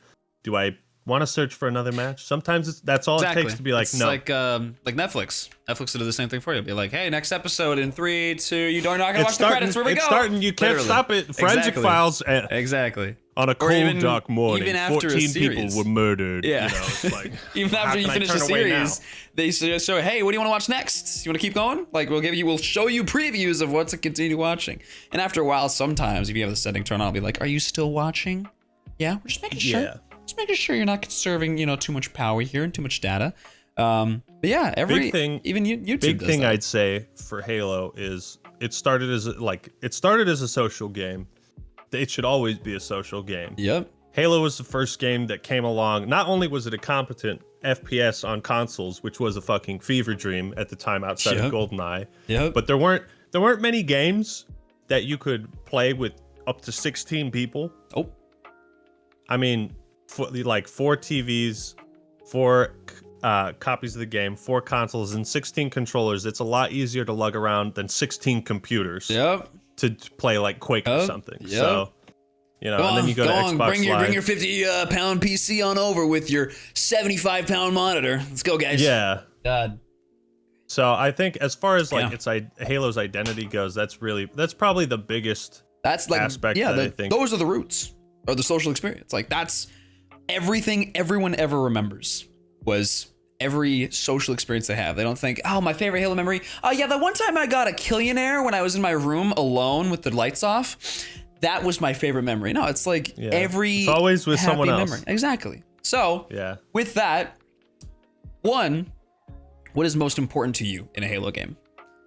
Speaker 2: do I want to search for another match? Sometimes that's all it takes to be like,
Speaker 1: it's
Speaker 2: no.
Speaker 1: like Netflix. Netflix will do the same thing for you. Be like, hey, next episode in 3, 2, you're not gonna watch the credits. Where we go?
Speaker 2: It's starting. You can't stop it. Forensic Files.
Speaker 1: Exactly.
Speaker 2: On a cold, dark morning,
Speaker 1: even after
Speaker 2: 14 people were murdered.
Speaker 1: Yeah.
Speaker 2: You know, it's like,
Speaker 1: even after you finish the series, they show, hey, what do you want to watch next? You want to keep going? Like, we'll show you previews of what to continue watching. And after a while, sometimes if you have the setting turned on, I'll be like, are you still watching? Yeah, we're just making sure. Just making sure you're not conserving, too much power here and too much data. But yeah,
Speaker 2: big thing,
Speaker 1: even YouTube.
Speaker 2: Big
Speaker 1: does
Speaker 2: thing
Speaker 1: that.
Speaker 2: I'd say for Halo is it started as a social game. It should always be a social game.
Speaker 1: Yep.
Speaker 2: Halo was the first game that came along. Not only was it a competent FPS on consoles, which was a fucking fever dream at the time outside of GoldenEye.
Speaker 1: Yep.
Speaker 2: But there weren't many games that you could play with up to 16 people.
Speaker 1: Oh.
Speaker 2: I mean, four TVs, 4 copies of the game, 4 consoles, and 16 controllers. It's a lot easier to lug around than 16 computers.
Speaker 1: Yep.
Speaker 2: To play like Quake or something. Yep. So, and then you go to Xbox Live.
Speaker 1: Bring your 50-pound PC on over with your 75-pound monitor. Let's go, guys.
Speaker 2: Yeah.
Speaker 1: God.
Speaker 2: So I think as far as Halo's identity goes, that's probably the biggest aspect that I think.
Speaker 1: Those are the roots of the social experience. Like, that's everything everyone ever remembers was every social experience they have. They don't think, oh, my favorite Halo memory. Oh, yeah, the one time I got a Killionaire when I was in my room alone with the lights off. That was my favorite memory. No, it's like it's
Speaker 2: always with someone else.
Speaker 1: Memory. Exactly. So with that, One, what is most important to you in a Halo game?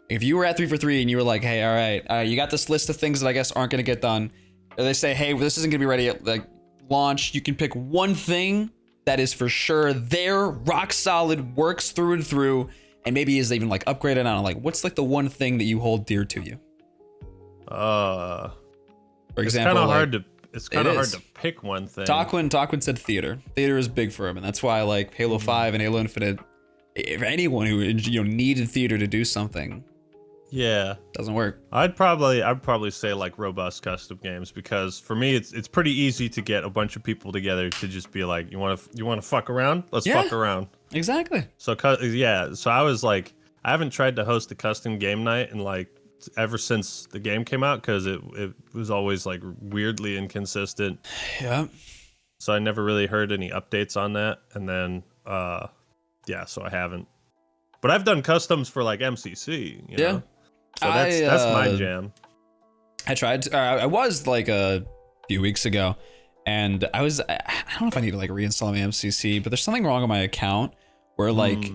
Speaker 1: If you were at 3 for 3 and you were like, hey, all right, you got this list of things that I guess aren't going to get done. Or they say, hey, this isn't going to be ready at like launch. You can pick one thing that is for sure there, rock solid, works through and through, and maybe is even like upgraded. I don't know, like what's like the one thing that you hold dear to you?
Speaker 2: For
Speaker 1: example,
Speaker 2: it's kind of
Speaker 1: like,
Speaker 2: hard to. It's kind of hard to pick one thing.
Speaker 1: Tarquin said theater. Theater is big for him, and that's why like Halo 5 and Halo Infinite. For anyone who needed theater to do something, doesn't work.
Speaker 2: I'd probably say like robust custom games, because for me it's pretty easy to get a bunch of people together to just be like, you want to fuck around? Let's fuck around.
Speaker 1: Exactly.
Speaker 2: So so I was like, I haven't tried to host a custom game night in like ever since the game came out, because it was always like weirdly inconsistent.
Speaker 1: Yeah.
Speaker 2: So I never really heard any updates on that, and then so I haven't. But I've done customs for like MCC, you know? So that's my jam.
Speaker 1: I tried. I was like a few weeks ago, and I don't know if I need to like reinstall my MCC, but there's something wrong with my account where like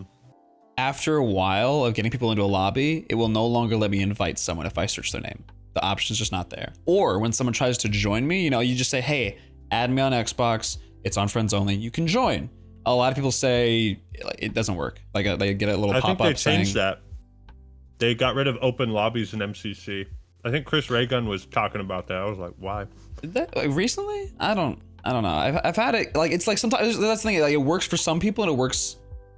Speaker 1: after a while of getting people into a lobby, it will no longer let me invite someone if I search their name. The option's just not there. Or when someone tries to join me, you just say, hey, add me on Xbox. It's on friends only. You can join. A lot of people say it doesn't work. Like they get a little pop-up saying. I think
Speaker 2: they changed that. They got rid of open lobbies in MCC. I think Chris Raygun was talking about that. I was like, why?
Speaker 1: Like, recently? I don't know. I've had it. Like it's like sometimes that's the thing. Like it works for some people and it works.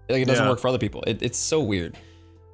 Speaker 1: Like it doesn't work for other people. It's so weird.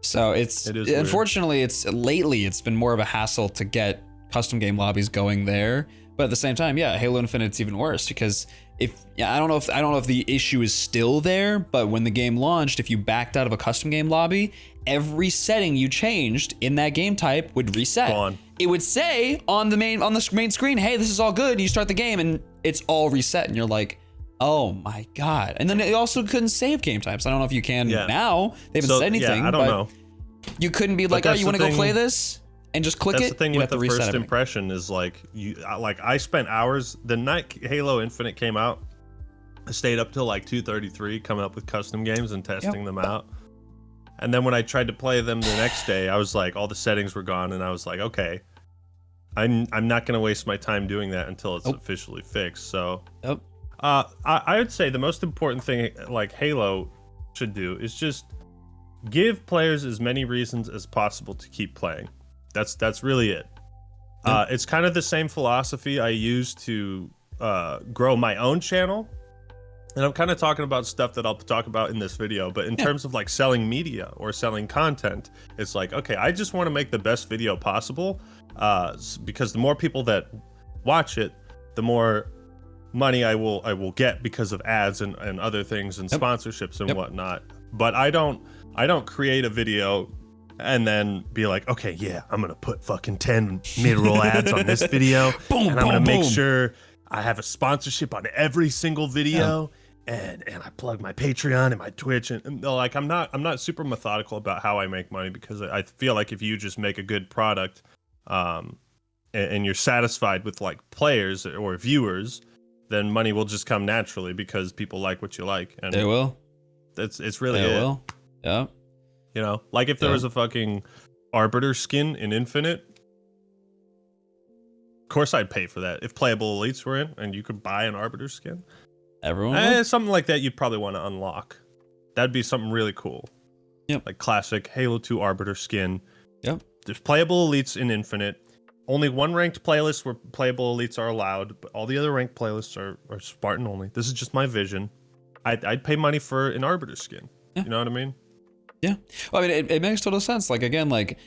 Speaker 1: So it is unfortunately lately it's been more of a hassle to get custom game lobbies going there. But at the same time, Halo Infinite's even worse, because I don't know if the issue is still there, but when the game launched, if you backed out of a custom game lobby, every setting you changed in that game type would reset.
Speaker 2: Gone.
Speaker 1: It would say on the main screen, hey, this is all good. And you start the game and it's all reset, and you're like, oh my god. And then they also couldn't save game types. I don't know if you can now. They haven't said anything.
Speaker 2: I don't know.
Speaker 1: You couldn't be like, oh, you want to go play this? And just click it.
Speaker 2: That's the thing with the first impression is like I spent hours the night Halo Infinite came out. I stayed up till like 2:33 coming up with custom games and testing them out. And then when I tried to play them the next day, I was like, all the settings were gone, and I was like, okay, I'm not gonna waste my time doing that until it's officially fixed. So I would say the most important thing like Halo should do is just give players as many reasons as possible to keep playing. That's really it. It's kind of the same philosophy I use to grow my own channel. And I'm kind of talking about stuff that I'll talk about in this video, but in terms of like selling media or selling content, it's like, okay, I just want to make the best video possible, because the more people that watch it, the more money I will get because of ads and other things and sponsorships and whatnot. But I don't create a video and then be like, okay, yeah, I'm gonna put fucking 10 mid-roll ads on this video, and I'm gonna make sure I have a sponsorship on every single video, and I plug my Patreon and my Twitch, and like I'm not super methodical about how I make money, because I feel like if you just make a good product, and you're satisfied with like players or viewers, then money will just come naturally, because people like what you like, and
Speaker 1: they will.
Speaker 2: It's really
Speaker 1: they will. Yeah.
Speaker 2: You know, like if there was a fucking Arbiter skin in Infinite, of course I'd pay for that. If playable elites were in and you could buy an Arbiter skin,
Speaker 1: everyone
Speaker 2: something like that you'd probably want to unlock. That'd be something really cool.
Speaker 1: Yep.
Speaker 2: Like classic Halo 2 Arbiter skin.
Speaker 1: Yep.
Speaker 2: There's playable elites in Infinite. Only one ranked playlist where playable elites are allowed, but all the other ranked playlists are Spartan only. This is just my vision. I'd pay money for an Arbiter skin. Yeah. You know what I mean?
Speaker 1: Yeah. Well, I mean, it makes total sense. Like, again, like,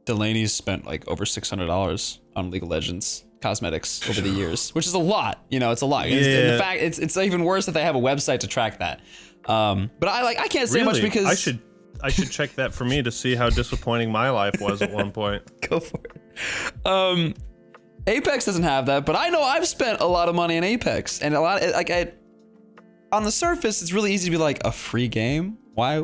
Speaker 1: Delaney's spent like over $600 on League of Legends cosmetics over the years, which is a lot. You know, it's a lot. Yeah. In fact, it's even worse that they have a website to track that. But I can't say much because
Speaker 2: I should check that for me to see how disappointing my life was at one point.
Speaker 1: Go for it. Apex doesn't have that, but I know I've spent a lot of money on Apex, and a lot on the surface, it's really easy to be like, a free game? Why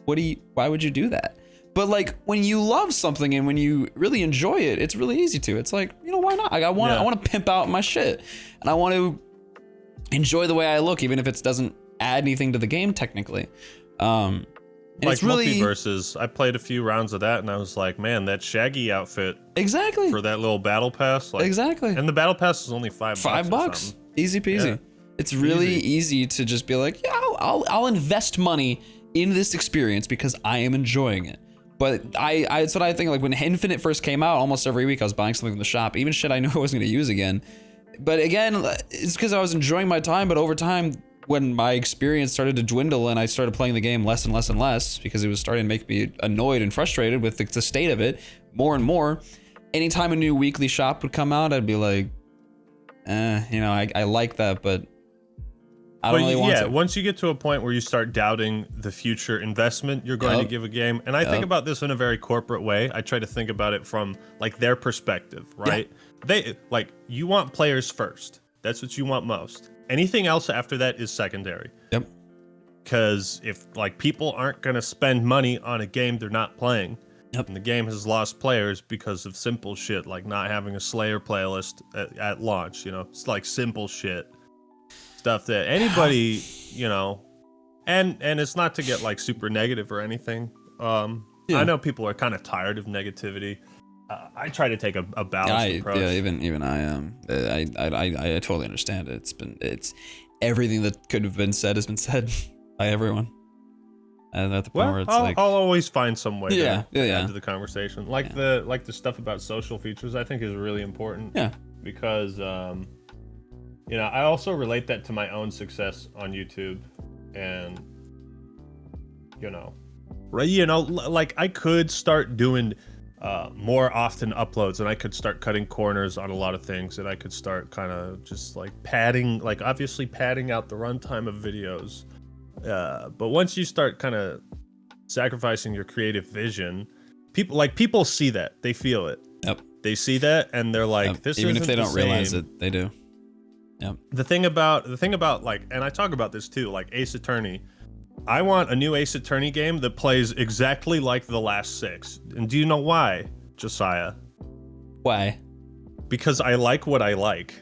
Speaker 1: would you do that? But like when you love something and when you really enjoy it, it's really easy to. It's like, you know, why not? Like I want to pimp out my shit, and I want to enjoy the way I look, even if it doesn't add anything to the game technically. And
Speaker 2: like
Speaker 1: it's really
Speaker 2: multiverses. I played a few rounds of that, and I was like, man, that Shaggy outfit
Speaker 1: exactly
Speaker 2: for that little battle pass, like,
Speaker 1: exactly.
Speaker 2: And the battle pass is only $5.
Speaker 1: Easy peasy. Yeah. It's really easy to just be like, yeah, I'll invest money in this experience because I am enjoying it. But it's what I think, like when Infinite first came out, almost every week I was buying something from the shop, even shit I knew I wasn't gonna use again. But again, it's because I was enjoying my time, but over time, when my experience started to dwindle and I started playing the game less and less and less because it was starting to make me annoyed and frustrated with the state of it more and more, anytime a new weekly shop would come out, I'd be like, you know, I like that, but I don't really want to.
Speaker 2: Once you get to a point where you start doubting the future investment you're going to give a game, and I think about this in a very corporate way. I try to think about it from like their perspective, right? They like, you want players first. That's what you want most. Anything else after that is secondary.
Speaker 1: Yep.
Speaker 2: Because if like people aren't going to spend money on a game they're not playing, and the game has lost players because of simple shit like not having a Slayer playlist at launch, you know, it's like simple shit. Stuff that anybody, you know, and it's not to get like super negative or anything. I know people are kind of tired of negativity. I try to take a balanced approach.
Speaker 1: Yeah, even I am. I totally understand it. It's everything that could have been said has been said by everyone. And at the point where it's
Speaker 2: I'll always find some way to add to the conversation. Like the stuff about social features, I think is really important.
Speaker 1: Yeah,
Speaker 2: because you know, I also relate that to my own success on YouTube, and you know, like I could start doing more often uploads, and I could start cutting corners on a lot of things, and I could start kind of just like obviously padding out the runtime of videos. But once you start kind of sacrificing your creative vision, people see that, they feel it.
Speaker 1: Yep.
Speaker 2: They see that, and they're like, "This
Speaker 1: even
Speaker 2: isn't
Speaker 1: if they
Speaker 2: the
Speaker 1: don't realize
Speaker 2: same."
Speaker 1: it, they do. Yep.
Speaker 2: The thing about like, and I talk about this too, like Ace Attorney. I want a new Ace Attorney game that plays exactly like the last 6. And do you know why, Josiah?
Speaker 1: Why?
Speaker 2: Because I like what I like.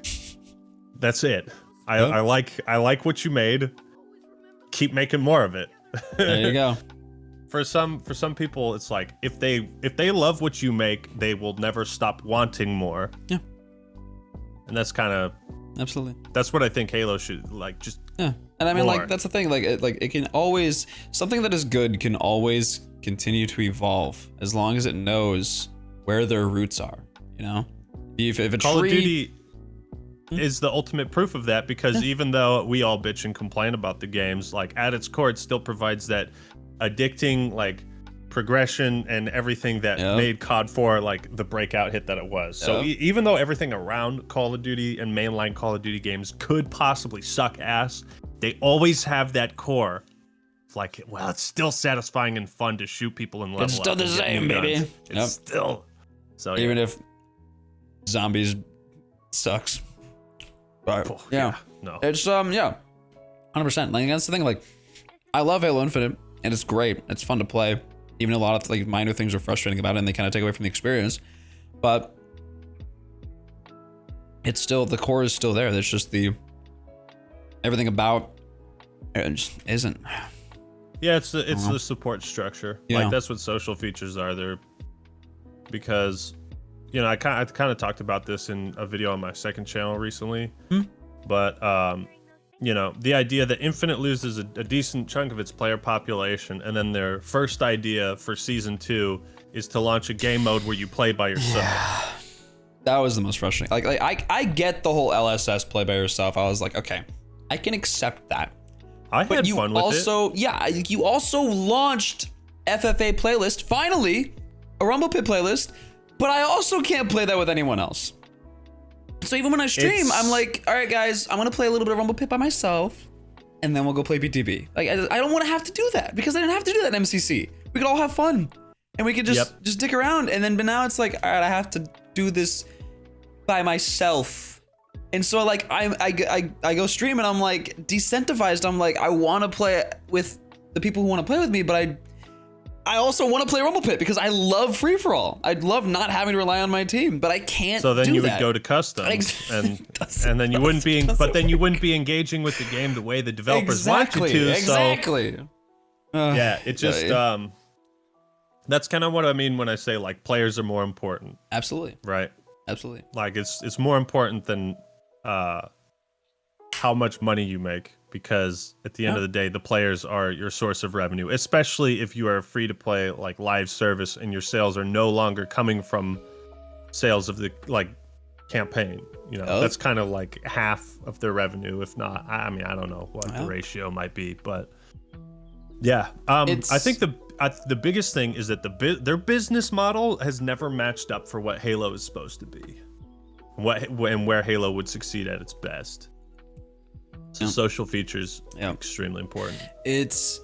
Speaker 2: That's it. I like what you made. Keep making more of it.
Speaker 1: There you go.
Speaker 2: For some people, it's like if they love what you make, they will never stop wanting more.
Speaker 1: Yeah.
Speaker 2: And that's kind of
Speaker 1: absolutely.
Speaker 2: That's what I think Halo should like. Just
Speaker 1: yeah. And I mean,
Speaker 2: more.
Speaker 1: like that's the thing. Like it can always, something that is good can always continue to evolve as long as it knows where their roots are. You know, if a
Speaker 2: Call
Speaker 1: tree.
Speaker 2: of Duty is the ultimate proof of that, because even though we all bitch and complain about the games, like at its core, it still provides that addicting like progression and everything that made COD 4 like the breakout hit that it was. So even though everything around Call of Duty and mainline Call of Duty games could possibly suck ass, they always have that core. It's like, well, it's still satisfying and fun to shoot people and level
Speaker 1: It's still
Speaker 2: up
Speaker 1: the
Speaker 2: and get
Speaker 1: same,
Speaker 2: new
Speaker 1: baby.
Speaker 2: guns. It's still so
Speaker 1: even if zombies sucks. But
Speaker 2: no,
Speaker 1: it's 100%. Like that's the thing. Like I love Halo Infinite and it's great. It's fun to play. Even a lot of like minor things are frustrating about it and they kind of take away from the experience, but it's still, the core is still there. There's just everything about it just isn't.
Speaker 2: Yeah, it's the support structure.
Speaker 1: Yeah.
Speaker 2: Like that's what social features are. They're because, you know, I kind of talked about this in a video on my second channel recently, but you know, the idea that Infinite loses a decent chunk of its player population, and then their first idea for season 2 is to launch a game mode where you play by yourself.
Speaker 1: Yeah. That was the most frustrating. Like I get the whole LSS play by yourself. I was like, okay, I can accept that.
Speaker 2: I had fun with it.
Speaker 1: Yeah, you also launched FFA playlist, finally, a Rumble Pit playlist, but I also can't play that with anyone else. So even when I stream, I'm like, all right, guys, I'm gonna play a little bit of Rumble Pit by myself, and then we'll go play PTB. Like, I don't want to have to do that because I didn't have to do that in MCC. We could all have fun, and we could just dick around. And then, but now it's like, all right, I have to do this by myself. And so like I go stream and I'm like decentivized. I'm like, I want to play with the people who want to play with me, but I also want to play Rumble Pit because I love free for all. I'd love not having to rely on my team, but I can't.
Speaker 2: So then
Speaker 1: do
Speaker 2: you
Speaker 1: that.
Speaker 2: would go to custom, and then you wouldn't be. But then you wouldn't be engaging with the game the way the developers want you to.
Speaker 1: Exactly.
Speaker 2: So, yeah, it just that's kind of what I mean when I say like players are more important.
Speaker 1: Absolutely.
Speaker 2: Right.
Speaker 1: Absolutely.
Speaker 2: Like it's more important than how much money you make, because at the end of the day, the players are your source of revenue, especially if you are free to play like live service and your sales are no longer coming from sales of the like campaign. You know, that's kind of like half of their revenue, if not. I mean, I don't know what the ratio might be, but yeah. I think the biggest thing is that their business model has never matched up for what Halo is supposed to be, and where Halo would succeed at its best. So social features extremely important. It's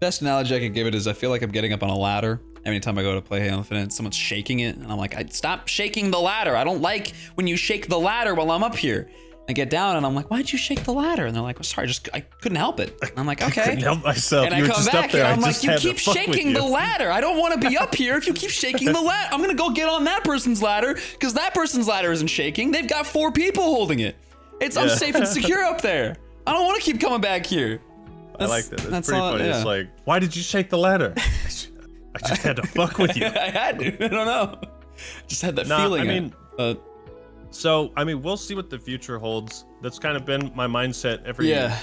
Speaker 1: best analogy I can give it is I feel like I'm getting up on a ladder every time I go to play Halo Infinite. Someone's shaking it, and I'm like, stop shaking the ladder. I don't like when you shake the ladder while I'm up here. I get down and I'm like, why'd you shake the ladder? And they're like, well, sorry, I couldn't help it. And I'm like, okay. I
Speaker 2: couldn't help myself.
Speaker 1: And I come back and I'm like, you keep shaking the ladder. I don't want to be up here if you keep shaking the ladder. I'm gonna go get on that person's ladder because that person's ladder isn't shaking. They've got 4 people holding it. I'm safe and secure up there. I don't want to keep coming back here.
Speaker 2: I like that. That's pretty funny. Yeah. It's like, why did you shake the ladder? I just had to fuck with you.
Speaker 1: I had to. I don't know. Just had that feeling.
Speaker 2: I mean, so I mean, we'll see what the future holds. That's kind of been my mindset every year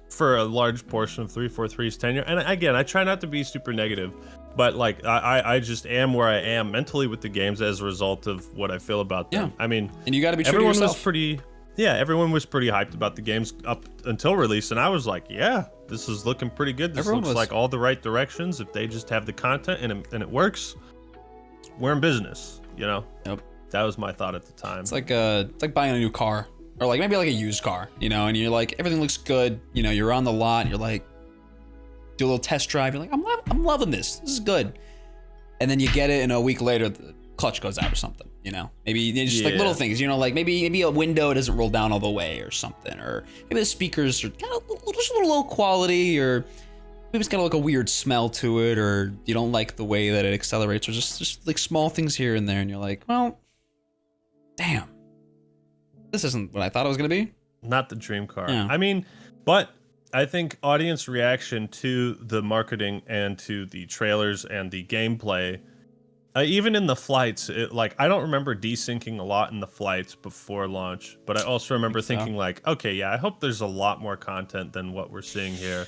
Speaker 2: for a large portion of 343's tenure. And again, I try not to be super negative, but like I just am where I am mentally with the games as a result of what I feel about them. I mean,
Speaker 1: and you got to be true to yourself.
Speaker 2: Everyone was pretty hyped about the games up until release, and I was like, yeah, this is looking pretty good. This looks like all the right directions. If they just have the content and it works, we're in business, you know?
Speaker 1: Yep.
Speaker 2: That was my thought at the time.
Speaker 1: It's like buying a new car, or like maybe like a used car, you know, and you're like, everything looks good, you know, you're on the lot, and you're like, do a little test drive, you're like, I'm loving this. This is good. And then you get it, and a week later, the clutch goes out or something, you know, maybe just like little things, you know, like maybe a window doesn't roll down all the way or something, or maybe the speakers are kind of just a little low quality, or maybe it's got like a weird smell to it, or you don't like the way that it accelerates, or just like small things here and there, and you're like, well, damn, this isn't what I thought it was gonna be.
Speaker 2: Not the dream car. I mean, but I think audience reaction to the marketing and to the trailers and the gameplay, even in the flights, I don't remember desyncing a lot in the flights before launch, but I also remember thinking like, okay, yeah, I hope there's a lot more content than what we're seeing here.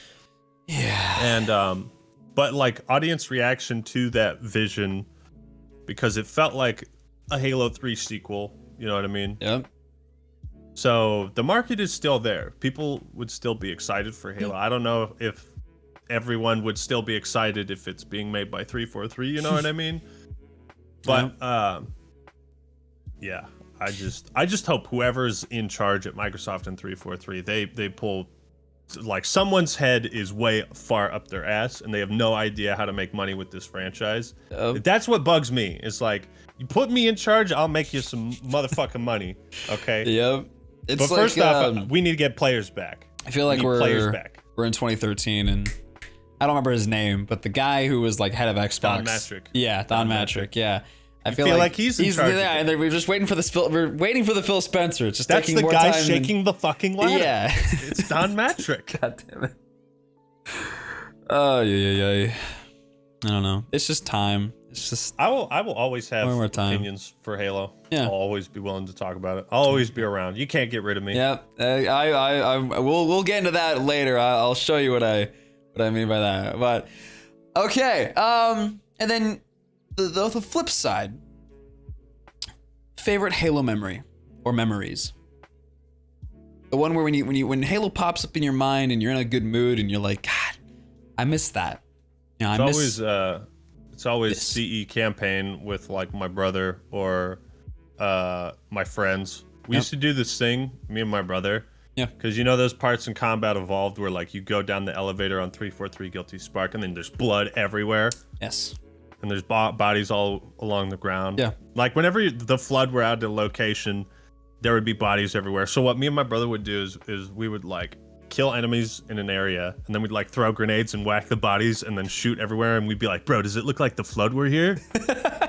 Speaker 1: Yeah.
Speaker 2: And but like audience reaction to that vision, because it felt like a Halo 3 sequel, you know what I mean?
Speaker 1: Yep.
Speaker 2: So the market is still there. People would still be excited for Halo. I don't know if everyone would still be excited if it's being made by 343, you know what I mean? But yeah, I just hope whoever's in charge at Microsoft and 343, they pull, like, someone's head is way far up their ass and they have no idea how to make money with this franchise. That's what bugs me. It's like, you put me in charge, I'll make you some motherfucking money. Okay.
Speaker 1: Yep.
Speaker 2: But first off, we need to get players back.
Speaker 1: I feel like we're in 2013, and I don't remember his name, but the guy who was like head of Xbox.
Speaker 2: Don Matrick.
Speaker 1: Yeah, Don Matrick. Yeah.
Speaker 2: I feel like he's in charge.
Speaker 1: Yeah, and we're just waiting for the Phil Spencer. It's just
Speaker 2: that's
Speaker 1: taking more
Speaker 2: time.
Speaker 1: That's
Speaker 2: the guy shaking the fucking ladder.
Speaker 1: Yeah.
Speaker 2: It's Don Matrick.
Speaker 1: God damn it. Oh yeah. I don't know. It's just time. It's just.
Speaker 2: I will always have opinions for Halo.
Speaker 1: Yeah.
Speaker 2: I'll always be willing to talk about it. I'll always be around. You can't get rid of me.
Speaker 1: Yep. We'll get into that later. I'll show you what I mean by that. But okay. And then the flip side. Favorite Halo memory or memories. The one where when Halo pops up in your mind and you're in a good mood and you're like, God, I miss that. You know,
Speaker 2: it's always CE campaign with like my brother or my friends. We used to do this thing, me and my brother.
Speaker 1: Yeah.
Speaker 2: Because you know those parts in Combat Evolved where like you go down the elevator on 343 Guilty Spark and then there's blood everywhere.
Speaker 1: Yes.
Speaker 2: And there's bodies all along the ground.
Speaker 1: Yeah.
Speaker 2: Like whenever the Flood were out at a location, there would be bodies everywhere. So what me and my brother would do is we would like kill enemies in an area, and then we'd like throw grenades and whack the bodies and then shoot everywhere, and we'd be like, bro, does it look like the flood we're here?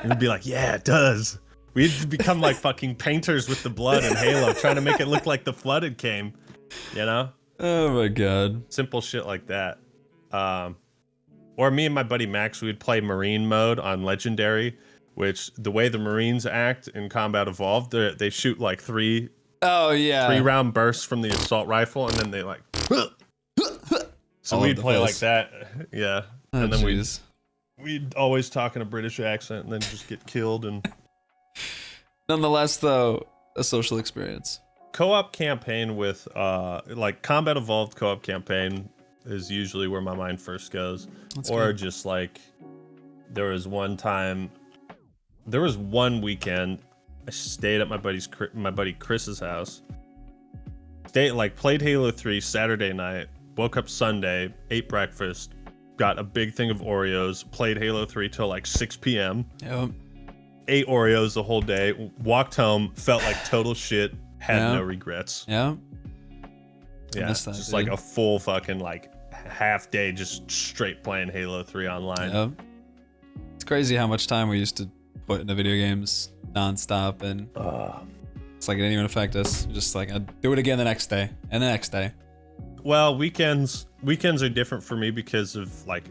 Speaker 2: And we'd be like, yeah, it does. We'd become like fucking painters with the blood in Halo, trying to make it look like the flood had came, you know?
Speaker 1: Oh my god.
Speaker 2: Simple shit like that. Or me and my buddy Max, we'd play Marine mode on Legendary, which the way the Marines act in Combat Evolved, they shoot like 3 round bursts from the assault rifle, and then they like so we'd play like that. Yeah.
Speaker 1: Oh,
Speaker 2: and then we'd always talk in a British accent and then just get killed. And
Speaker 1: nonetheless, though, a social experience.
Speaker 2: Co-op campaign with like Combat Evolved co-op campaign is usually where my mind first goes.
Speaker 1: That's
Speaker 2: or
Speaker 1: good.
Speaker 2: just like there was one weekend I stayed at my buddy Chris's house. Played Halo 3 Saturday night, woke up Sunday, ate breakfast, got a big thing of Oreos, played Halo 3 till like 6 p.m.
Speaker 1: Yep.
Speaker 2: Ate Oreos the whole day, walked home, felt like total shit, had no regrets.
Speaker 1: Yeah.
Speaker 2: Yeah, just like a full fucking like half day just straight playing Halo 3 online.
Speaker 1: Yep. It's crazy how much time we used to put into video games nonstop, and it's like it didn't even affect us. Just like I'd do it again the next day and the next day.
Speaker 2: Well, weekends are different for me because of like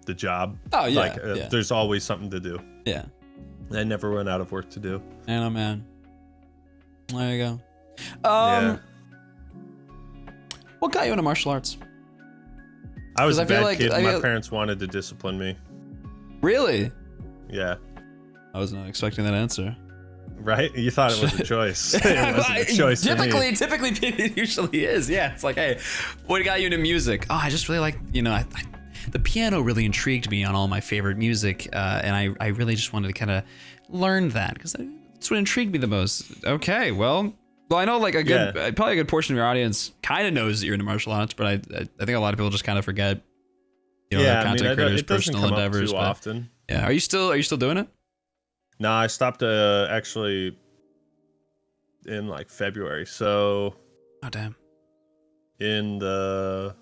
Speaker 2: the job.
Speaker 1: Oh yeah,
Speaker 2: there's always something to do.
Speaker 1: Yeah.
Speaker 2: I never run out of work to do.
Speaker 1: I know, man. There you go.
Speaker 2: Yeah.
Speaker 1: What got you into martial arts?
Speaker 2: I was a bad kid. My parents wanted to discipline me.
Speaker 1: Really?
Speaker 2: Yeah.
Speaker 1: I was not expecting that answer.
Speaker 2: Right? You thought it was a choice. It wasn't a choice
Speaker 1: typically,
Speaker 2: for me.
Speaker 1: it usually is. Yeah. It's like, hey, what got you into music? Oh, I just really like, the piano really intrigued me on all my favorite music, and I really just wanted to kind of learn that because that's what intrigued me the most. Okay, well, I know like probably a good portion of your audience kind of knows that you're into martial arts, but I think a lot of people just kind of forget. Their content creators' personal endeavors.
Speaker 2: Too often.
Speaker 1: Yeah, are you still doing it?
Speaker 2: No, I stopped actually in like February. So,
Speaker 1: oh damn,
Speaker 2: in the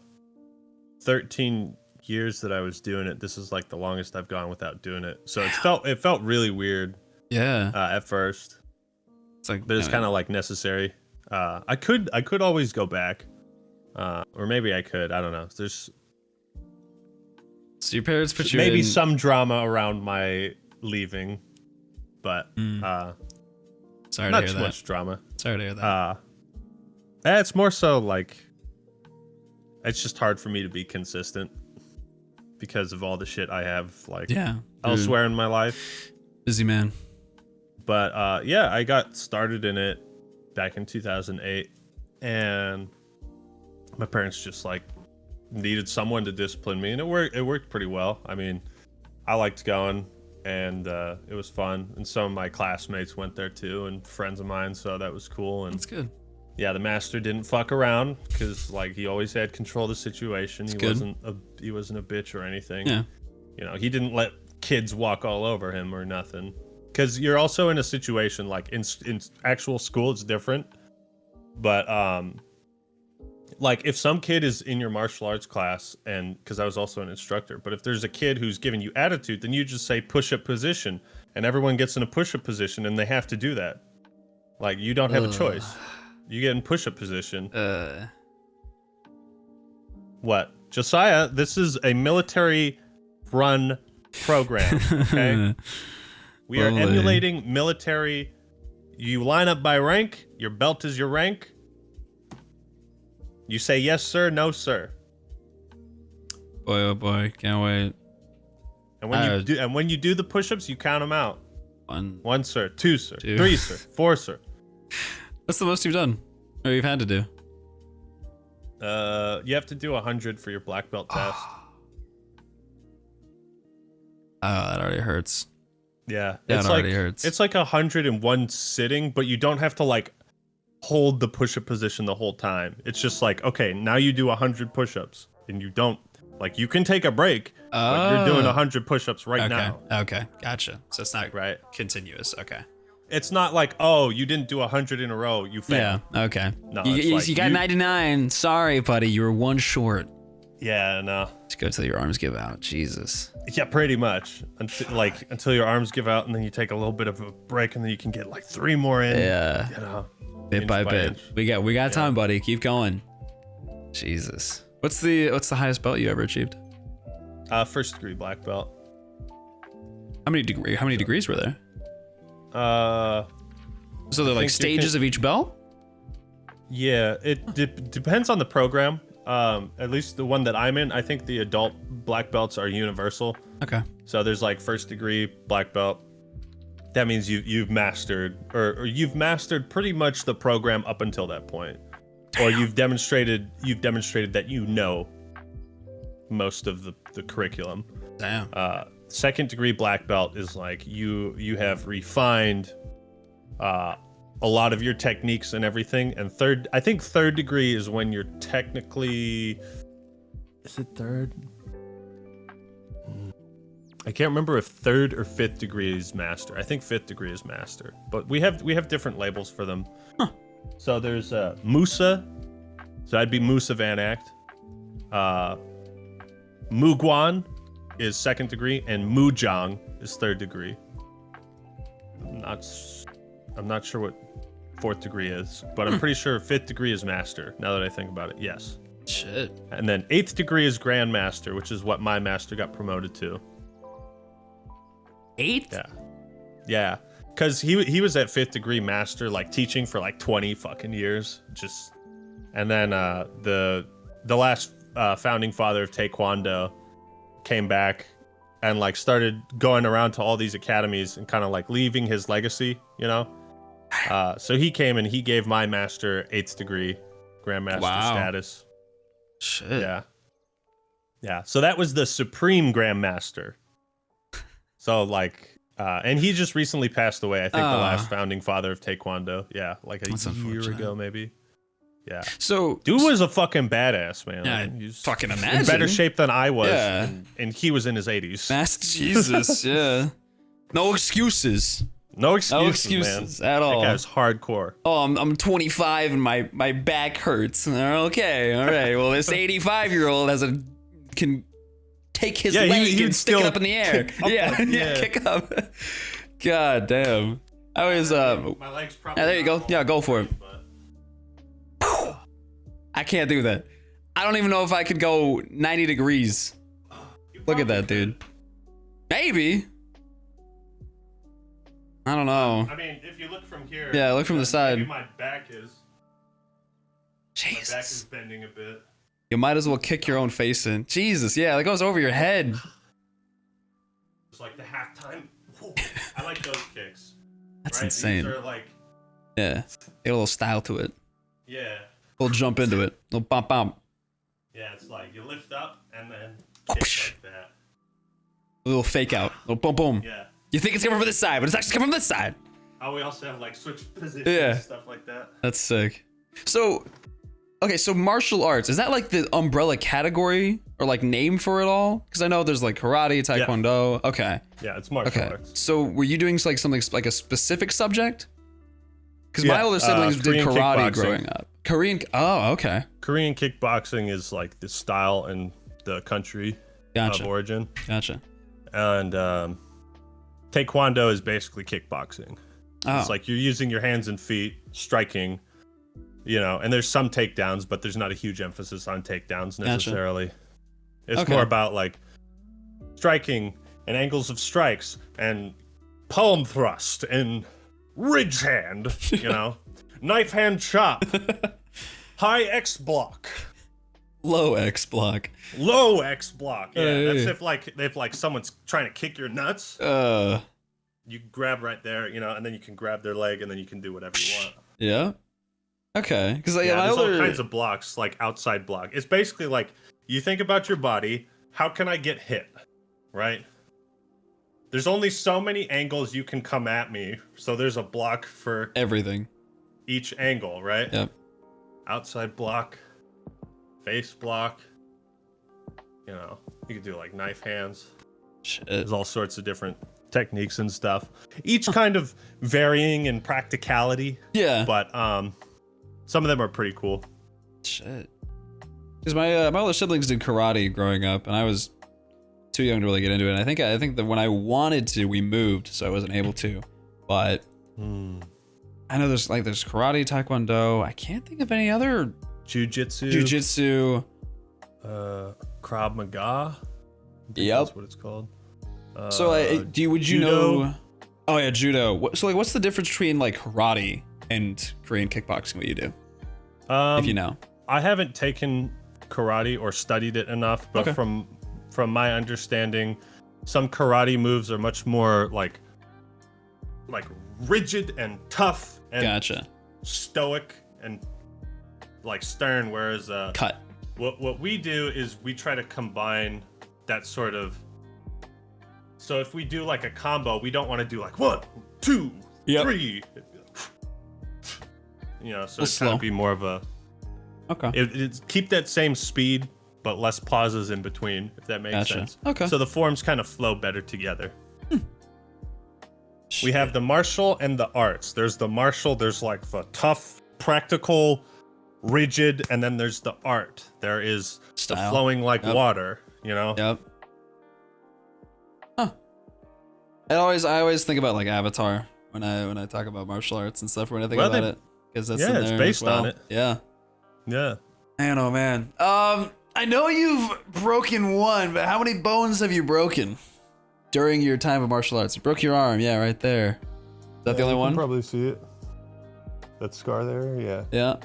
Speaker 2: 13 years that I was doing it, this is like the longest I've gone without doing it. So it felt really weird.
Speaker 1: Yeah.
Speaker 2: At first,
Speaker 1: it's like,
Speaker 2: but it's kind of like necessary. I could always go back, or maybe I could. I don't know. There's
Speaker 1: so your parents put you
Speaker 2: maybe
Speaker 1: in...
Speaker 2: some drama around my leaving, but
Speaker 1: sorry
Speaker 2: not
Speaker 1: to hear
Speaker 2: too much drama.
Speaker 1: Sorry to hear that.
Speaker 2: It's more so like it's just hard for me to be consistent because of all the shit I have like elsewhere in my life.
Speaker 1: Busy man.
Speaker 2: But I got started in it back in 2008, and my parents just like needed someone to discipline me, and it worked pretty well. I mean, I liked going, and it was fun, and some of my classmates went there too, and friends of mine, so that was cool. And
Speaker 1: that's good.
Speaker 2: Yeah, the master didn't fuck around because like he always had control of the situation. He wasn't a bitch or anything.
Speaker 1: Yeah.
Speaker 2: He didn't let kids walk all over him or nothing. Because you're also in a situation like in actual school, it's different. But like if some kid is in your martial arts class, and because I was also an instructor, but if there's a kid who's giving you attitude, then you just say push-up position, and everyone gets in a push-up position, and they have to do that. Like you don't have a choice. You get in push-up position. What? Josiah, this is a military-run program, okay? We are emulating military. You line up by rank. Your belt is your rank. You say yes, sir, no, sir.
Speaker 1: Boy, oh boy, can't wait.
Speaker 2: And when you do the push-ups, you count them out. 1, sir. 2, sir.
Speaker 1: 2.
Speaker 2: 3, sir. 4, sir.
Speaker 1: What's the most you've done, or you've had to do?
Speaker 2: You have to do 100 for your black belt test.
Speaker 1: Oh, that already hurts.
Speaker 2: Yeah,
Speaker 1: that already hurts.
Speaker 2: It's like 101 sitting, but you don't have to like hold the push-up position the whole time. It's just like, okay, now you do 100 push-ups, and you don't like you can take a break, but you're doing 100 push-ups right now.
Speaker 1: Okay, gotcha. So it's not
Speaker 2: right
Speaker 1: continuous. Okay.
Speaker 2: it's not like, oh, you didn't do 100 in a row, you failed.
Speaker 1: Yeah, okay.
Speaker 2: No,
Speaker 1: you got 99. Sorry, buddy, you were one short.
Speaker 2: Yeah, no.
Speaker 1: Just go till your arms give out. Jesus.
Speaker 2: Yeah, pretty much. Until your arms give out, and then you take a little bit of a break, and then you can get like 3 more in.
Speaker 1: Yeah.
Speaker 2: You know,
Speaker 1: bit by bit. We got time, buddy. Keep going. Jesus. What's the highest belt you ever achieved?
Speaker 2: First degree black belt.
Speaker 1: How many degrees were there? So they're like stages of each belt?
Speaker 2: Yeah, it depends on the program. At least the one that I'm in, I think the adult black belts are universal.
Speaker 1: Okay.
Speaker 2: So there's like first degree black belt. That means you've mastered or you've mastered pretty much the program up until that point. Damn. Or you've demonstrated that you know most of the curriculum.
Speaker 1: Damn.
Speaker 2: Second degree black belt is like you have refined a lot of your techniques and everything. And I think third degree is when you're technically, is it third? I can't remember if third or fifth degree is master. I think fifth degree is master, but we have different labels for them. Huh. So there's Musa, so I'd be Musa Van Act. Muguan is second degree, and Mujang is third degree. I'm not sure what fourth degree is, but I'm pretty sure fifth degree is master. Now that I think about it, yes.
Speaker 1: Shit.
Speaker 2: And then eighth degree is grandmaster, which is what my master got promoted to.
Speaker 1: Eighth?
Speaker 2: Yeah. Because he was at fifth degree master, like teaching for like 20 fucking years. And then the last founding father of Taekwondo came back and like started going around to all these academies and kind of like leaving his legacy, you know? So he came and he gave my master 8th degree grandmaster status.
Speaker 1: Shit.
Speaker 2: Yeah. So that was the supreme grandmaster. So like, and he just recently passed away. I think the last founding father of Taekwondo. Yeah, like a year ago maybe. Yeah.
Speaker 1: So
Speaker 2: dude was a fucking badass, man.
Speaker 1: Yeah,
Speaker 2: He's
Speaker 1: fucking imagine.
Speaker 2: in better shape than I was.
Speaker 1: Yeah.
Speaker 2: And he was in his 80s.
Speaker 1: Master Jesus, yeah. No excuses.
Speaker 2: No excuses, man.
Speaker 1: At all.
Speaker 2: That guy's hardcore.
Speaker 1: Oh, I'm 25 and my back hurts. Okay, all right. Well, this 85-year-old can take his leg and stick it up in the air. Kick up. God damn. I was
Speaker 2: my leg's probably
Speaker 1: there you go. Yeah, go for it. I can't do that. I don't even know if I could go 90 degrees. Look at that, dude. Maybe. I don't know.
Speaker 2: I mean, if you look from here.
Speaker 1: Yeah, look from the side.
Speaker 2: Maybe my back is.
Speaker 1: Jesus.
Speaker 2: My back is bending a bit.
Speaker 1: You might as well kick your own face in. Jesus, yeah, that goes over your head.
Speaker 2: It's like the halftime. I like those kicks.
Speaker 1: That's insane.
Speaker 2: These are like.
Speaker 1: Yeah, get a little style to it.
Speaker 2: Yeah.
Speaker 1: We'll jump into it. A little bump bump.
Speaker 2: Yeah, it's like you lift up and then kick like that.
Speaker 1: A little fake out. A little boom boom.
Speaker 2: Yeah.
Speaker 1: You think it's coming from this side, but it's actually coming from this side.
Speaker 2: Oh, we also have like switch positions, stuff like that.
Speaker 1: That's sick. So, okay, so martial arts, is that like the umbrella category or like name for it all? Because I know there's like karate, taekwondo. Yeah. Okay.
Speaker 2: Yeah, it's martial arts.
Speaker 1: So were you doing like something like a specific subject? Because my older siblings did karate growing up. Oh, okay.
Speaker 2: Korean kickboxing is like the style and the country of origin.
Speaker 1: Gotcha.
Speaker 2: And Taekwondo is basically kickboxing. Oh. It's like you're using your hands and feet, striking, you know, and there's some takedowns, but there's not a huge emphasis on takedowns necessarily. Gotcha. It's more about like striking and angles of strikes and palm thrust and ridge hand, you know, knife hand chop, high X block.
Speaker 1: Low X block.
Speaker 2: Low X block. Yeah, that's if like someone's trying to kick your nuts. You grab right there, you know, and then you can grab their leg, and then you can do whatever you want.
Speaker 1: Yeah. Okay. Because
Speaker 2: there's all kinds of blocks, like outside block. It's basically like you think about your body. How can I get hit? Right. There's only so many angles you can come at me, so there's a block for
Speaker 1: everything.
Speaker 2: Each angle, right?
Speaker 1: Yep.
Speaker 2: Outside block. Face block, you know, you could do like knife hands.
Speaker 1: Shit.
Speaker 2: There's all sorts of different techniques and stuff. Each kind of varying in practicality.
Speaker 1: Yeah.
Speaker 2: But some of them are pretty cool.
Speaker 1: Shit. Because my older siblings did karate growing up, and I was too young to really get into it. And I think that when I wanted to, we moved, so I wasn't able to. But I know there's karate, taekwondo. I can't think of any other. Jiu-jitsu.
Speaker 2: Krav Maga.
Speaker 1: Yep.
Speaker 2: That's what it's called.
Speaker 1: So would you know? Oh yeah, judo. So like, what's the difference between like karate and Korean kickboxing? What you do? If you know.
Speaker 2: I haven't taken karate or studied it enough, but from my understanding, some karate moves are much more like rigid and tough and stoic and like stern, whereas
Speaker 1: cut.
Speaker 2: What we do is we try to combine that sort of. So if we do like a combo, we don't want to do like 1, 2, 3. You know, so it's kind of be more of a. It keep that same speed, but less pauses in between, if that makes sense. Okay. So the forms kind of flow better together. We have the martial and the arts. There's the martial, there's like the tough, practical, rigid, and then there's the art. There is the flowing like water, you know?
Speaker 1: Yep. Huh. I always think about like Avatar when I talk about martial arts and stuff, when I think about it. Because that's in there
Speaker 2: it's based on it.
Speaker 1: Yeah.
Speaker 2: Yeah.
Speaker 1: Man, oh man. I know you've broken one, but how many bones have you broken during your time of martial arts? You broke your arm, yeah, right there. Is that the only one?
Speaker 3: You can probably see it. That scar there, yeah.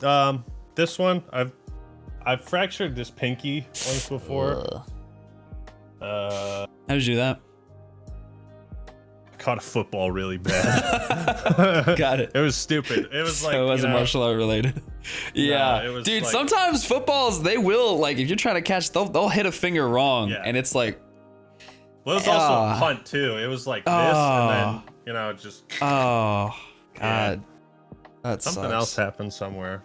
Speaker 2: Yeah. This one, I've fractured this pinky once before.
Speaker 1: How did you do that?
Speaker 2: Caught a football really bad.
Speaker 1: Got it.
Speaker 2: It was stupid. It was like
Speaker 1: it wasn't martial art related. Yeah,
Speaker 2: it was
Speaker 1: dude.
Speaker 2: like,
Speaker 1: sometimes footballs, they will like, if you're trying to catch, they'll hit a finger wrong, and it's like.
Speaker 2: Well, it was also a punt too. It was like this, and then just.
Speaker 1: Oh God, that
Speaker 2: something else happened somewhere.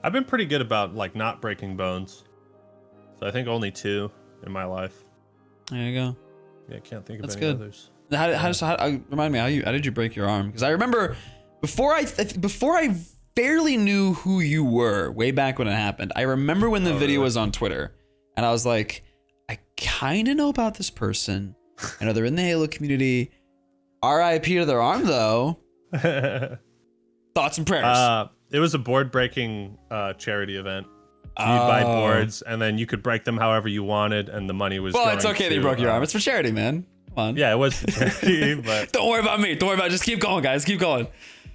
Speaker 2: I've been pretty good about like not breaking bones, so I think only 2 in my life.
Speaker 1: There you go.
Speaker 2: Yeah, I can't think of any
Speaker 1: good.
Speaker 2: others.
Speaker 1: How remind me how did you break your arm? Because I remember before I barely knew who you were way back when it happened. I remember when the video was on Twitter, and I was like, I kind of know about this person. I know they're in the Halo community. R.I.P. to their arm though. Thoughts and prayers.
Speaker 2: It was a board breaking charity event. So you'd buy boards, and then you could break them however you wanted, and the money was.
Speaker 1: Well, it's okay that you broke your arm. It's for charity, man. Come on.
Speaker 2: Yeah, it was for charity, but
Speaker 1: don't worry about me. Don't worry about it. Just keep going, guys. Keep going.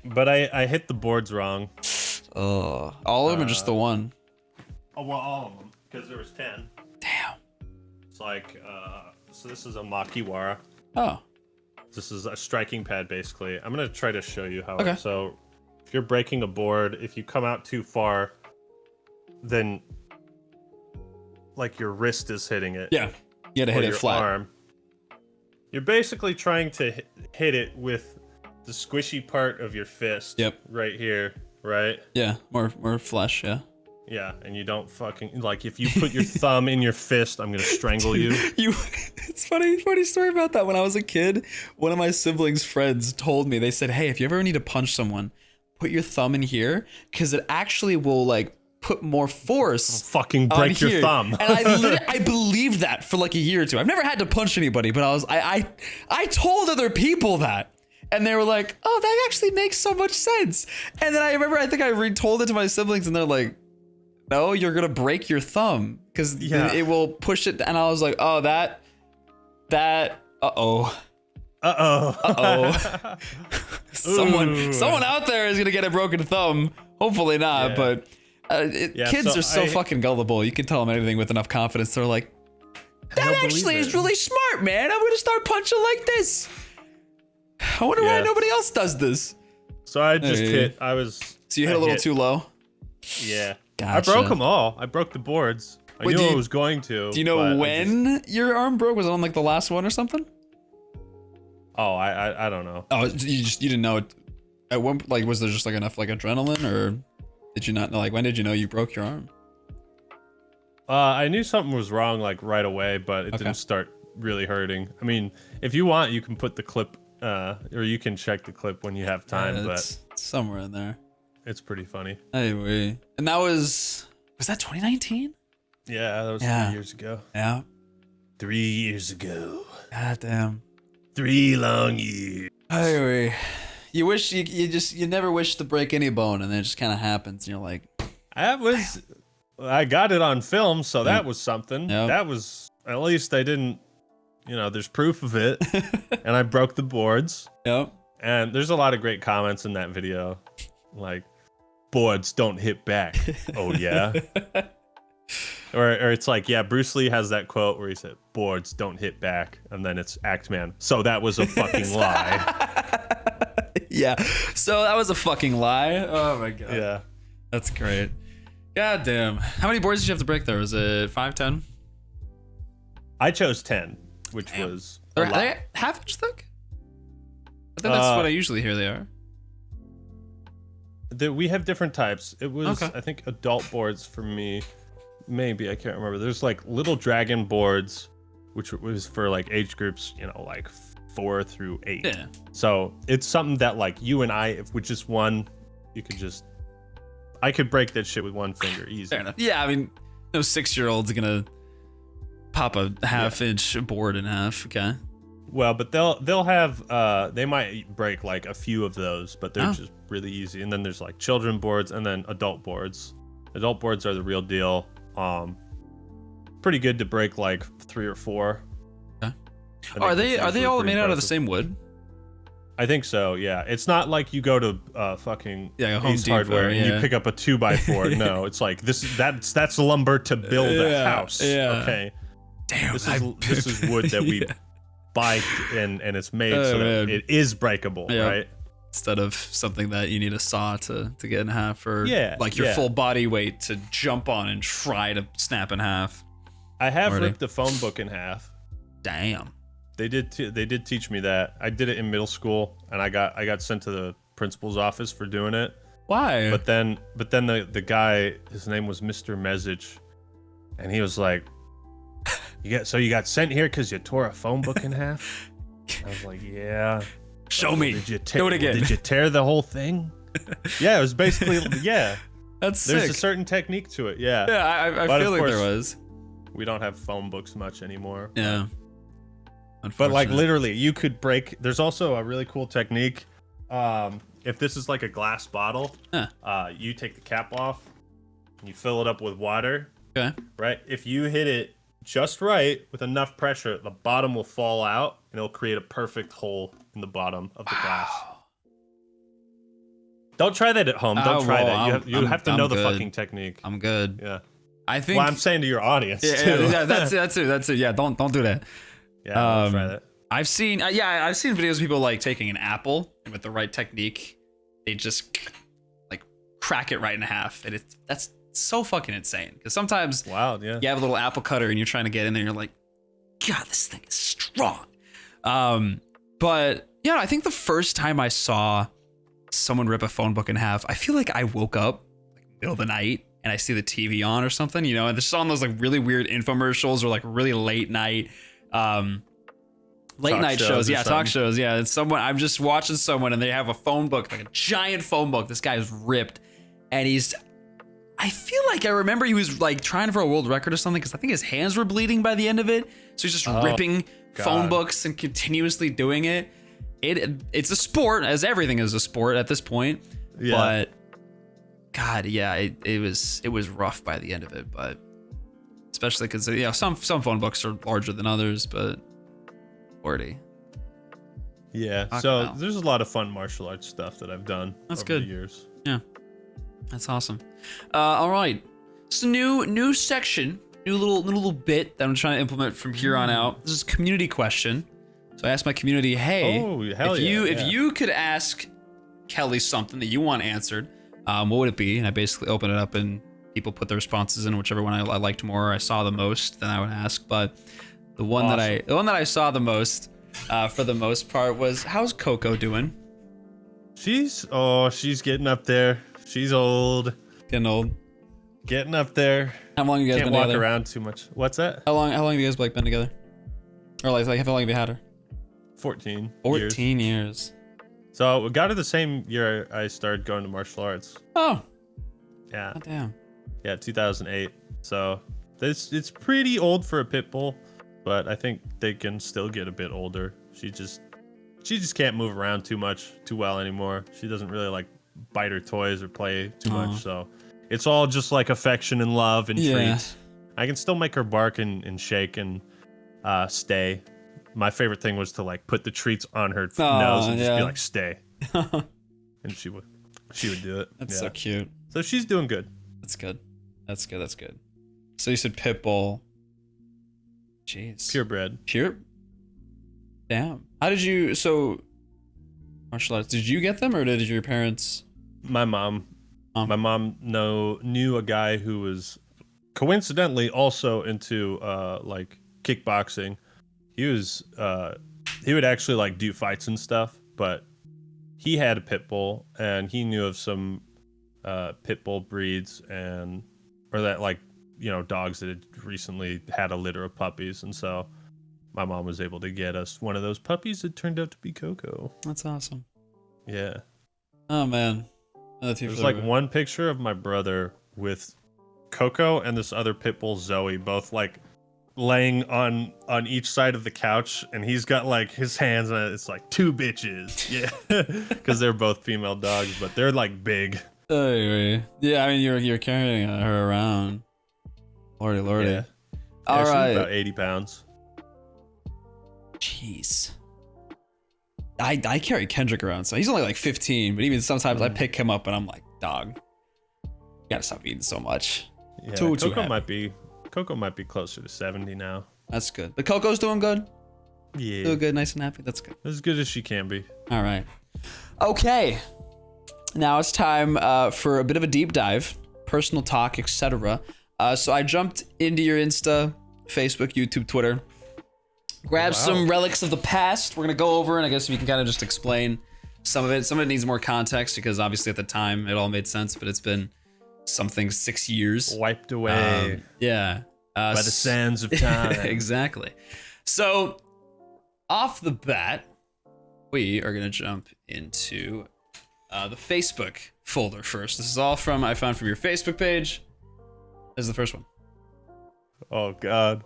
Speaker 2: But I hit the boards wrong.
Speaker 1: Oh, all of them or just the one?
Speaker 2: Oh, well, all of them, because there was 10.
Speaker 1: Damn.
Speaker 2: It's like, so this is a Makiwara.
Speaker 1: Oh.
Speaker 2: This is a striking pad, basically. I'm gonna try to show you how. So, if you're breaking a board, if you come out too far, then like your wrist is hitting it.
Speaker 1: Yeah. You gotta hit it flat.
Speaker 2: Arm. You're basically trying to hit it with the squishy part of your fist.
Speaker 1: Yep.
Speaker 2: Right here, right?
Speaker 1: Yeah, more flesh, yeah.
Speaker 2: Yeah, and you don't fucking like if you put your thumb in your fist, I'm gonna strangle you.
Speaker 1: It's funny story about that. When I was a kid, one of my siblings' friends told me, they said, hey, if you ever need to punch someone, put your thumb in here, because it actually will like put more force.
Speaker 2: Fucking break your thumb.
Speaker 1: And I believed that for like a year or two. I've never had to punch anybody, but I told other people that. And they were like, oh, that actually makes so much sense. And then I think I retold it to my siblings, and they're like, no, you're gonna break your thumb because it will push it. And I was like, oh, that someone out there is gonna get a broken thumb. Hopefully not, but kids are so fucking gullible. You can tell them anything with enough confidence. They're like, that actually is really smart, man. I'm gonna start punching like this. I wonder why nobody else does this.
Speaker 2: So I just hit.
Speaker 1: So you hit a little too low.
Speaker 2: Yeah.
Speaker 1: Gotcha.
Speaker 2: I broke them all. I broke the boards. I knew I was going to.
Speaker 1: Do you know when your arm broke? Was it on like the last one or something?
Speaker 2: Oh, I don't know.
Speaker 1: Oh, you didn't know it. At one, like, was there just like enough like adrenaline, or did you not know? Like, when did you know you broke your arm?
Speaker 2: I knew something was wrong like right away, but it didn't start really hurting. I mean, if you want, you can put the clip, or you can check the clip when you have time, but
Speaker 1: somewhere in there.
Speaker 2: It's pretty funny.
Speaker 1: Anyway, and that was that 2019?
Speaker 2: Yeah, that was 3 years ago.
Speaker 1: Yeah.
Speaker 2: 3 years ago.
Speaker 1: God damn.
Speaker 2: 3 long years.
Speaker 1: Anyway, you wish you never wish to break any bone, and then it just kind of happens, and you're like,
Speaker 2: I got it on film, so that was something.
Speaker 1: Yep.
Speaker 2: That was, at least I didn't, there's proof of it. And I broke the boards.
Speaker 1: Yep.
Speaker 2: And there's a lot of great comments in that video. Like, boards don't hit back. Oh, yeah? Or it's like, yeah, Bruce Lee has that quote where he said, boards don't hit back. And then it's ActMan. So that was a fucking lie.
Speaker 1: Yeah. So that was a fucking lie. Oh, my God.
Speaker 2: Yeah.
Speaker 1: That's great. God damn. How many boards did you have to break there? Was it 5, 10?
Speaker 2: I chose 10, which was a lot.
Speaker 1: Are they half inch thick? I think that's what I usually hear they are.
Speaker 2: We have different types. It was,
Speaker 1: Okay.
Speaker 2: I think, adult boards for me. Maybe, I can't remember. There's like little dragon boards, which was for like age groups, like 4 through 8.
Speaker 1: Yeah.
Speaker 2: So it's something that like you and I, if with just one, I could break that shit with one finger easy.
Speaker 1: Fair enough. Yeah, I mean, no 6-year-old's gonna pop a half-inch board in half. Okay.
Speaker 2: Well, but they'll have they might break like a few of those, but they're just really easy. And then there's like children boards and then adult boards. Adult boards are the real deal. Pretty good to break like 3 or 4.
Speaker 1: Okay. Are they all made out of the same wood?
Speaker 2: I think so. Yeah, it's not like you go to fucking
Speaker 1: Home
Speaker 2: Ace
Speaker 1: Depot,
Speaker 2: Hardware and you pick up a 2x4. No, it's like that's lumber to build a house.
Speaker 1: Yeah.
Speaker 2: Okay.
Speaker 1: Damn.
Speaker 2: This is wood that we buy and it's made so that it is breakable, right?
Speaker 1: Instead of something that you need a saw to get in half, or like your
Speaker 2: yeah.
Speaker 1: full body weight to jump on and try to snap in half.
Speaker 2: I have ripped a phone book in half.
Speaker 1: Damn.
Speaker 2: They did teach me that. I did it in middle school, and I got sent to the principal's office for doing it.
Speaker 1: Why?
Speaker 2: But then the guy, his name was Mr. Message, and he was like, you got sent here because you tore a phone book in half? I was like, yeah.
Speaker 1: Show me. Do it again.
Speaker 2: Did you tear the whole thing? Yeah, it was basically
Speaker 1: That's
Speaker 2: There's
Speaker 1: sick.
Speaker 2: a certain technique to it. Yeah.
Speaker 1: Yeah, I feel like there was.
Speaker 2: We don't have phone books much anymore.
Speaker 1: Yeah.
Speaker 2: But like literally, you could break. There's also a really cool technique. If this is like a glass bottle, you take the cap off, and you fill it up with water.
Speaker 1: Okay.
Speaker 2: Right. If you hit it just right with enough pressure, the bottom will fall out, and it'll create a perfect hole in the bottom of the glass. Don't try that at home. Don't try that. You have to know the fucking technique.
Speaker 1: I'm good.
Speaker 2: Yeah.
Speaker 1: I think.
Speaker 2: Well, I'm saying to your audience too.
Speaker 1: Yeah, that's it. Yeah, don't do that.
Speaker 2: Yeah, don't try that.
Speaker 1: I've seen videos of people like taking an apple and with the right technique, they just like crack it right in half, and that's so fucking insane. Because sometimes you have a little apple cutter and you're trying to get in there, and you're like, God, this thing is strong. But yeah, I think the first time I saw someone rip a phone book in half, I feel like I woke up like middle of the night and I see the TV on or something, and they're just on those like really weird infomercials or like really late night night shows, talk shows, it's someone, I'm just watching someone and they have a phone book, like a giant phone book. This guy is ripped, and I feel like I remember he was like trying for a world record or something, because I think his hands were bleeding by the end of it, so he's just ripping phone books and continuously doing it. It's a sport, as everything is a sport at this point, but God, it was rough by the end of it, but especially because some phone books are larger than others, but 40.
Speaker 2: Yeah, so there's a lot of fun martial arts stuff that I've done over the years.
Speaker 1: Yeah, that's awesome. All right, so new section, new little bit that I'm trying to implement from here on out. This is a community question. So I asked my community, hey, if you could ask Kelly something that you want answered, what would it be? And I basically open it up and people put their responses in, whichever one I liked more, I saw the most, then I would ask. But the one that I saw the most, for the most part, was, how's Coco doing?
Speaker 2: She's getting up there. She's old.
Speaker 1: Getting
Speaker 2: up there.
Speaker 1: How long you guys been together?
Speaker 2: Can't walk around too much. What's that?
Speaker 1: How long have you guys been together? Or like how long have you had her?
Speaker 2: 14
Speaker 1: 14 years.
Speaker 2: So we got her the same year I started going to martial arts.
Speaker 1: Oh.
Speaker 2: Yeah.
Speaker 1: Oh, damn.
Speaker 2: Yeah, 2008. So it's pretty old for a pit bull, but I think they can still get a bit older. She just can't move around too well anymore. She doesn't really like bite her toys or play too much. So it's all just like affection and love and treats. I can still make her bark and shake and stay. My favorite thing was to like put the treats on her nose and just be like, stay. And she would do it.
Speaker 1: That's so cute.
Speaker 2: So she's doing good.
Speaker 1: That's good. That's good. So you said pit bull. Jeez.
Speaker 2: Purebred.
Speaker 1: Pure. Damn. How did you? So martial arts. Did you get them or did your parents?
Speaker 2: My mom. My mom knew a guy who was coincidentally also into like kickboxing. He would actually like do fights and stuff, but he had a pit bull and he knew of some pit bull breeds or that like, you know, dogs that had recently had a litter of puppies. And so my mom was able to get us one of those puppies. It turned out to be Coco.
Speaker 1: That's awesome.
Speaker 2: Yeah.
Speaker 1: Oh man.
Speaker 2: There's like one picture of my brother with Coco and this other pit bull Zoe, both like laying on each side of the couch, and he's got like his hands on it. It's like two bitches. Yeah. Because they're both female dogs, but they're like big.
Speaker 1: Anyway. Yeah, I mean you're carrying her around. Lordy.
Speaker 2: Yeah.
Speaker 1: All right.
Speaker 2: She's about 80 pounds.
Speaker 1: Jeez. I carry Kendrick around, so he's only like 15, but even sometimes I pick him up and I'm like, dog, you gotta stop eating so much.
Speaker 2: Yeah,
Speaker 1: Too
Speaker 2: Coco might be closer to 70 now.
Speaker 1: That's good. The Coco's doing good?
Speaker 2: Yeah.
Speaker 1: Doing good, nice and happy? That's good.
Speaker 2: As good as she can be.
Speaker 1: All right. Okay. Now it's time for a bit of a deep dive, personal talk, etc. So I jumped into your Insta, Facebook, YouTube, Twitter. Grab some relics of the past. We're gonna go over, and I guess we can kind of just explain some of it. Some of it needs more context because obviously at the time it all made sense, but it's been something 6 years.
Speaker 2: Wiped away.
Speaker 1: Yeah.
Speaker 2: By the sands of time.
Speaker 1: Exactly. So off the bat, we are gonna jump into the Facebook folder first. This is all I found from your Facebook page. This is the first one.
Speaker 2: Oh God.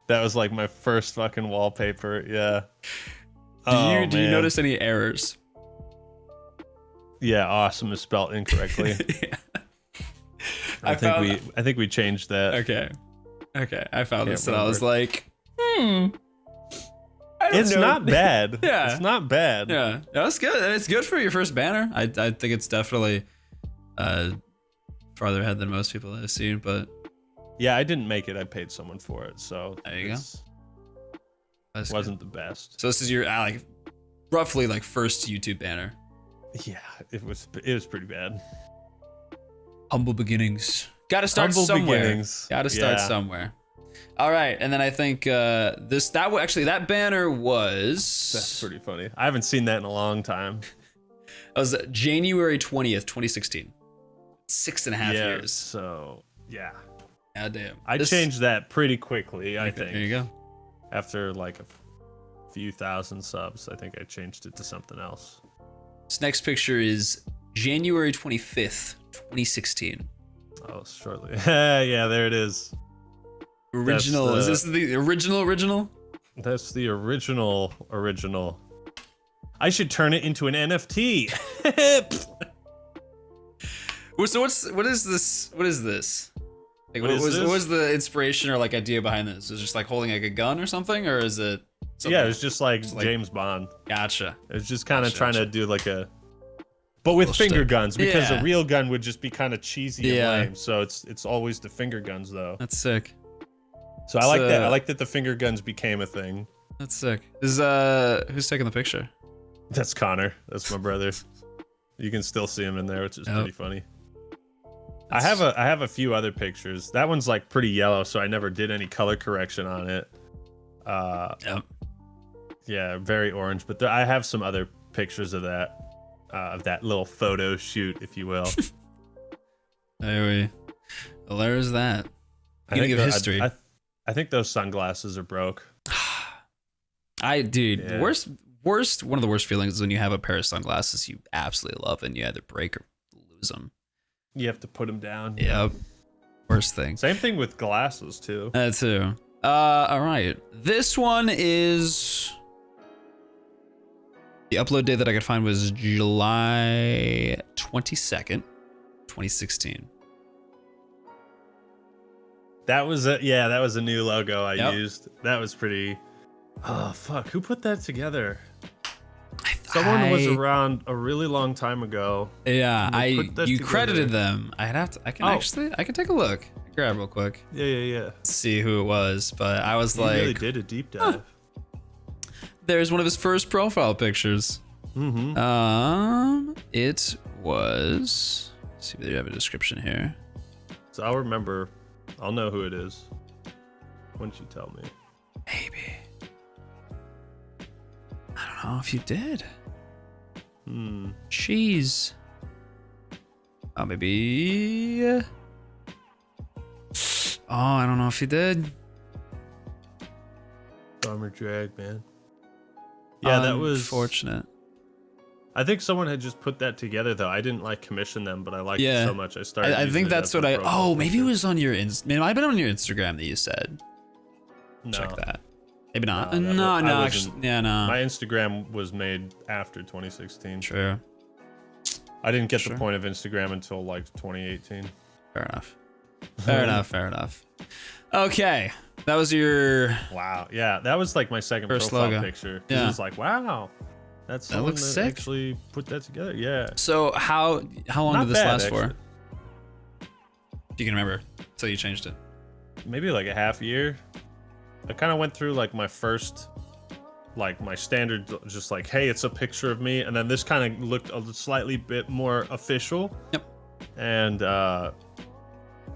Speaker 2: That was like my first fucking wallpaper. Yeah.
Speaker 1: Do you notice any errors?
Speaker 2: Yeah, awesome is spelled incorrectly.
Speaker 1: Yeah.
Speaker 2: I think we changed that.
Speaker 1: Okay. I found this and I was like,
Speaker 2: It's not bad.
Speaker 1: Yeah.
Speaker 2: It's not bad.
Speaker 1: Yeah. That's good. And it's good for your first banner. I think it's definitely farther ahead than most people I've seen, but
Speaker 2: yeah, I didn't make it. I paid someone for it, so
Speaker 1: there you go.
Speaker 2: It wasn't the best.
Speaker 1: So this is your like roughly like first YouTube banner.
Speaker 2: Yeah, it was pretty bad.
Speaker 1: Humble beginnings. Gotta start
Speaker 2: Humble
Speaker 1: somewhere.
Speaker 2: Beginnings.
Speaker 1: Gotta start somewhere. All right, and then I think that banner was.
Speaker 2: That's pretty funny. I haven't seen that in a long time.
Speaker 1: That was January 20th, 2016. 6.5 years.
Speaker 2: So yeah.
Speaker 1: God damn.
Speaker 2: I changed that pretty quickly, I think.
Speaker 1: There you go.
Speaker 2: After like a few thousand subs, I think I changed it to something else.
Speaker 1: This next picture is January 25th, 2016.
Speaker 2: Oh, shortly. Yeah, there it is.
Speaker 1: Original. Is this the original?
Speaker 2: That's the original. I should turn it into an NFT.
Speaker 1: So what is this? Like, what was the inspiration or like idea behind this? Is it just like holding like a gun or something, or is it?
Speaker 2: Yeah, it was just like James Bond.
Speaker 1: Gotcha.
Speaker 2: It was just kind of trying to do like but with finger guns, because a real gun would just be kind of cheesy and lame. So it's always the finger guns though.
Speaker 1: That's sick.
Speaker 2: So I like that. I like that the finger guns became a thing.
Speaker 1: That's sick. Who's taking the picture?
Speaker 2: That's Connor. That's my brother. You can still see him in there, which is pretty funny. I have a few other pictures. That one's like pretty yellow, so I never did any color correction on it. Yeah, very orange. But I have some other pictures of that little photo shoot, if you will.
Speaker 1: Well, there's that. Beginning of history.
Speaker 2: I think those sunglasses are broke.
Speaker 1: Dude,
Speaker 2: Yeah.
Speaker 1: one of the worst feelings is when you have a pair of sunglasses you absolutely love and you either break or lose them.
Speaker 2: You have to put them down.
Speaker 1: Yep. Worst thing.
Speaker 2: Same thing with glasses too.
Speaker 1: That too. All right. This one is the upload date that I could find was July 22nd, 2016.
Speaker 2: That was a new logo I used. That was pretty. Oh fuck! Who put that together? Someone was around a really long time ago.
Speaker 1: Yeah, you
Speaker 2: together.
Speaker 1: credited them. I can take a look. Grab real quick.
Speaker 2: Yeah.
Speaker 1: See who it was, but I was
Speaker 2: He
Speaker 1: like,
Speaker 2: really did a deep dive.
Speaker 1: there's one of his first profile pictures.
Speaker 2: Mm-hmm.
Speaker 1: It was. Let's see if they have a description here.
Speaker 2: So I'll remember. I'll know who it is once you tell me.
Speaker 1: Maybe. I don't know if you did. Cheese. Oh, maybe. Oh, I don't know if you did.
Speaker 2: Bummer drag, man. Yeah, that was
Speaker 1: fortunate.
Speaker 2: I think someone had just put that together though. I didn't like commission them, but I liked it so much I started.
Speaker 1: I think that's what maybe it was on your Maybe it might have been on your Instagram that you said.
Speaker 2: No.
Speaker 1: Check that. Maybe not.
Speaker 2: No,
Speaker 1: Actually, yeah, no.
Speaker 2: My Instagram was made after 2016.
Speaker 1: True.
Speaker 2: I didn't get the point of Instagram until like 2018.
Speaker 1: Fair enough. Fair enough. Okay, that was your.
Speaker 2: Wow. Yeah, that was like my second
Speaker 1: first
Speaker 2: profile
Speaker 1: logo.
Speaker 2: picture.
Speaker 1: Yeah.
Speaker 2: It was like, wow, that
Speaker 1: looks sick.
Speaker 2: Actually put that together. Yeah.
Speaker 1: So how long
Speaker 2: Not
Speaker 1: did this
Speaker 2: bad,
Speaker 1: last
Speaker 2: actually.
Speaker 1: for? If you can remember, until you changed it.
Speaker 2: Maybe like a half year. I kind of went through like my first, like my standard, just like, hey, it's a picture of me, and then this kind of looked a slightly bit more official.
Speaker 1: Yep.
Speaker 2: And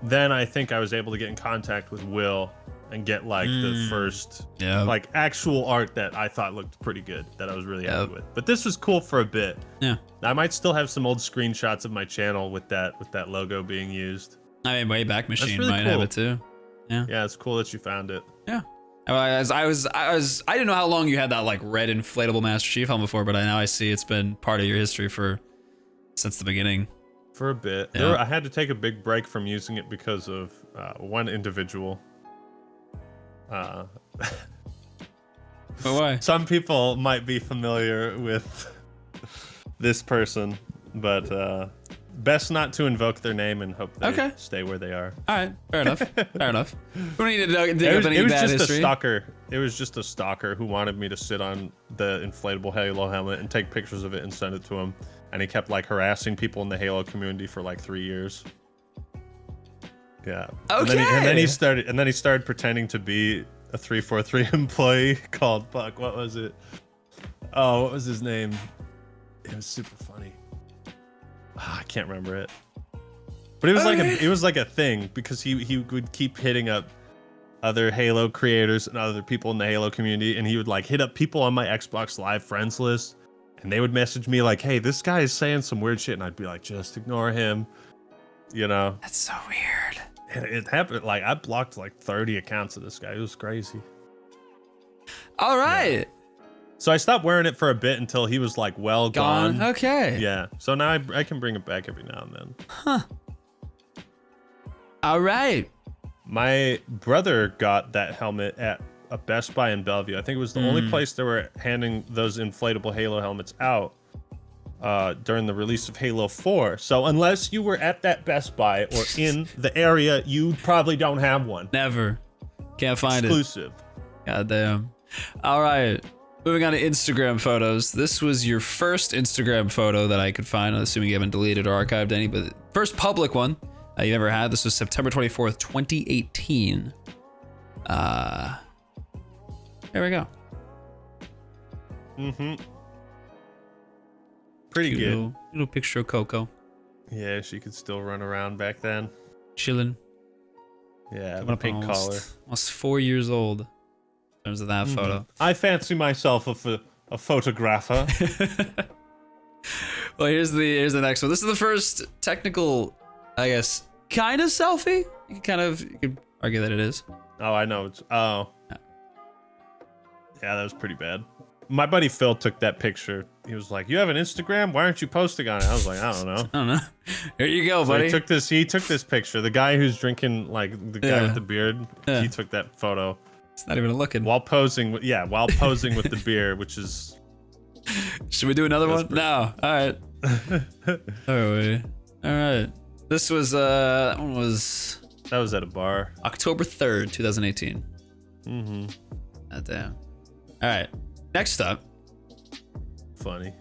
Speaker 2: then I think I was able to get in contact with Will and get like the first like actual art that I thought looked pretty good, that I was really happy with. But this was cool for a bit.
Speaker 1: Yeah.
Speaker 2: I might still have some old screenshots of my channel with that logo being used.
Speaker 1: I mean, Wayback Machine
Speaker 2: really
Speaker 1: might
Speaker 2: cool.
Speaker 1: have it too. Yeah.
Speaker 2: Yeah, it's cool that you found it.
Speaker 1: Yeah. I didn't know how long you had that like red inflatable Master Chief helmet before, but now I see it's been part of your history since the beginning.
Speaker 2: For a bit.
Speaker 1: Yeah.
Speaker 2: I had to take a big break from using it because of one individual.
Speaker 1: But why?
Speaker 2: Some people might be familiar with this person, but best not to invoke their name and hope they stay where they are.
Speaker 1: All right, fair enough. Fair enough. We don't need to dig
Speaker 2: It
Speaker 1: up any
Speaker 2: was
Speaker 1: bad
Speaker 2: just
Speaker 1: history.
Speaker 2: a stalker. It was just a stalker who wanted me to sit on the inflatable Halo helmet and take pictures of it and send it to him. And he kept like harassing people in the Halo community for like 3 years. Yeah.
Speaker 1: Okay.
Speaker 2: And then he started pretending to be a 343 employee called what was it? Oh, what was his name? It was super funny. I can't remember it. But it was like a thing because he would keep hitting up other Halo creators and other people in the Halo community, and he would like hit up people on my Xbox Live friends list, and they would message me like, "Hey, this guy is saying some weird shit," and I'd be like, "Just ignore him," you know.
Speaker 1: That's so weird.
Speaker 2: And it happened like I blocked like 30 accounts of this guy. It was crazy.
Speaker 1: All right.
Speaker 2: Yeah. So I stopped wearing it for a bit until he was like well gone.
Speaker 1: Okay.
Speaker 2: Yeah. So now I can bring it back every now and then.
Speaker 1: Huh. All right.
Speaker 2: My brother got that helmet at a Best Buy in Bellevue. I think it was the only place they were handing those inflatable Halo helmets out during the release of Halo 4. So unless you were at that Best Buy or in the area, you probably don't have one.
Speaker 1: Never. Can't find
Speaker 2: Exclusive.
Speaker 1: it. God damn. All right. Moving on to Instagram photos. This was your first Instagram photo that I could find. I'm assuming you haven't deleted or archived any, but first public one you ever had. This was September 24th, 2018. There we go.
Speaker 2: Mm-hmm. Pretty good.
Speaker 1: Little picture of Coco.
Speaker 2: Yeah, she could still run around back then.
Speaker 1: Chilling.
Speaker 2: Yeah, the pink collar.
Speaker 1: Almost 4 years old in terms of that photo.
Speaker 2: I fancy myself a photographer.
Speaker 1: Well, here's the next one. This is the first technical, I guess, kind of selfie. You could argue that it is.
Speaker 2: Oh, I know. Yeah, that was pretty bad. My buddy Phil took that picture. He was like, "You have an Instagram? Why aren't you posting on it?" I was like, "I don't know."
Speaker 1: I don't know. Here you go,
Speaker 2: So
Speaker 1: buddy.
Speaker 2: he took this picture. The guy who's drinking, like the guy with the beard, he took that photo.
Speaker 1: It's not even looking.
Speaker 2: While posing with the beer, which is.
Speaker 1: Should we do another one? No. All right. All right. This was that one was.
Speaker 2: That was at a bar.
Speaker 1: October 3rd, 2018.
Speaker 2: Mm-hmm.
Speaker 1: God damn. All right. Next up.
Speaker 2: Funny.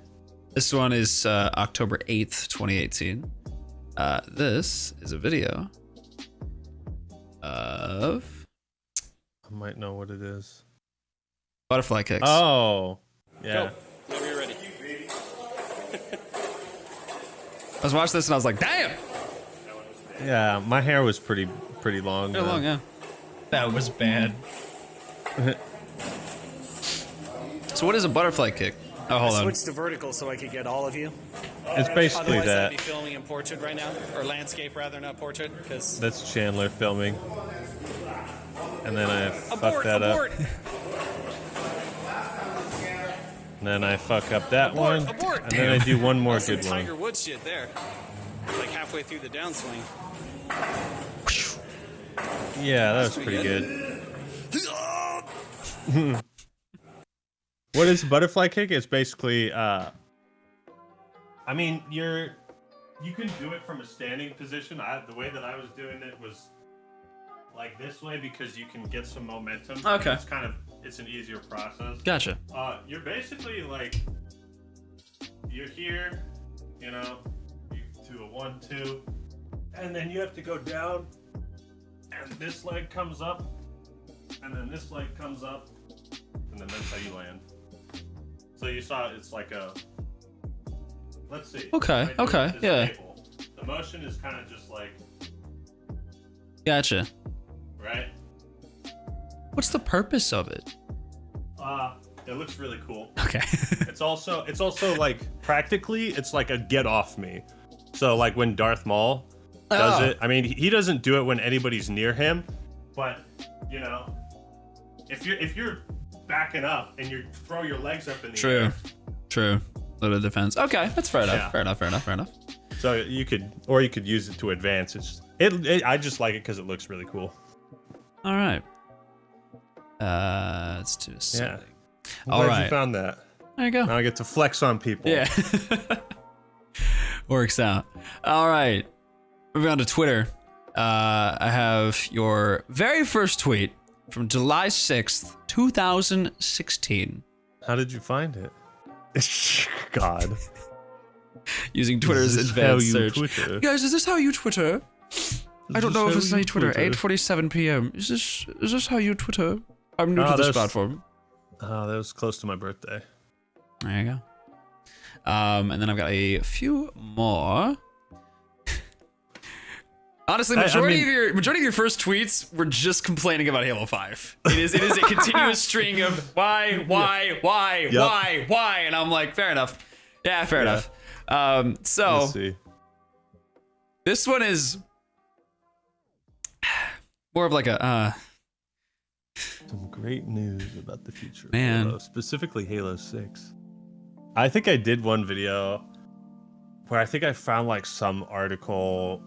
Speaker 1: This one is October 8th, 2018. This is a video of.
Speaker 2: I might know what it is.
Speaker 1: Butterfly kicks.
Speaker 2: Oh. Yeah.
Speaker 4: Go. Whenever you're ready.
Speaker 1: I was watching this and I was like, damn.
Speaker 2: Yeah, my hair was pretty long.
Speaker 1: Pretty long, yeah. That was bad. So what is a butterfly kick? Oh, hold on.
Speaker 4: Switch to vertical so I could get all of you.
Speaker 2: It's basically
Speaker 4: Otherwise,
Speaker 2: that.
Speaker 4: I'd be filming in portrait right now, or landscape rather, not portrait, because.
Speaker 2: That's Chandler filming. And then I fuck that up. And then I fuck up that one. And then I do one more good one.
Speaker 4: Tiger Woods shit there. Like halfway through the downswing.
Speaker 2: Yeah, that was pretty good. What is a butterfly kick? It's basically, I mean, you can do it from a standing position. The way that I was doing it was like this way because you can get some momentum.
Speaker 1: Okay.
Speaker 2: It's an easier process.
Speaker 1: Gotcha.
Speaker 2: You're basically like, you're here, you know, you do a 1-2, and then you have to go down, and this leg comes up, and then this leg comes up, and then that's how you land. So you saw it's like a, let's see.
Speaker 1: Okay, okay, yeah.
Speaker 2: Table. The motion is kind of just like,
Speaker 1: Gotcha.
Speaker 2: right?
Speaker 1: What's the purpose of it?
Speaker 2: It looks really cool.
Speaker 1: Okay.
Speaker 2: It's also like practically it's like a get off me. So like when Darth Maul does it, I mean he doesn't do it when anybody's near him, but you know, if you're backing up and you throw your legs up in the air.
Speaker 1: True. Little defense. Okay, that's fair enough.
Speaker 2: Yeah.
Speaker 1: Fair enough.
Speaker 2: So you could use it to advance. I just like it because it looks really cool.
Speaker 1: All right. Let's do a
Speaker 2: Yeah.
Speaker 1: All right.
Speaker 2: You found that.
Speaker 1: There you go.
Speaker 2: Now I get to flex on people.
Speaker 1: Yeah. Works out. All right. Moving on to Twitter. I have your very first tweet from July 6th, 2016.
Speaker 2: How did you find it? God.
Speaker 1: Using Twitter's
Speaker 2: Is this
Speaker 1: advanced
Speaker 2: how you
Speaker 1: search.
Speaker 2: Twitter?
Speaker 1: Guys, is this how you Twitter? I don't know if it's how you Twitter. 8:47 p.m. Is this how you Twitter? I'm new to this platform.
Speaker 2: Oh, that was close to my birthday.
Speaker 1: There you go. And then I've got a few more. Honestly, majority of your first tweets were just complaining about Halo 5. It is a continuous string of why, and I'm like, fair enough. Yeah, fair enough. So
Speaker 2: Let's see.
Speaker 1: This one is more of like a
Speaker 2: Some great news about the future of
Speaker 1: Man.
Speaker 2: Halo, specifically Halo 6. I think I did one video where I think I found like some article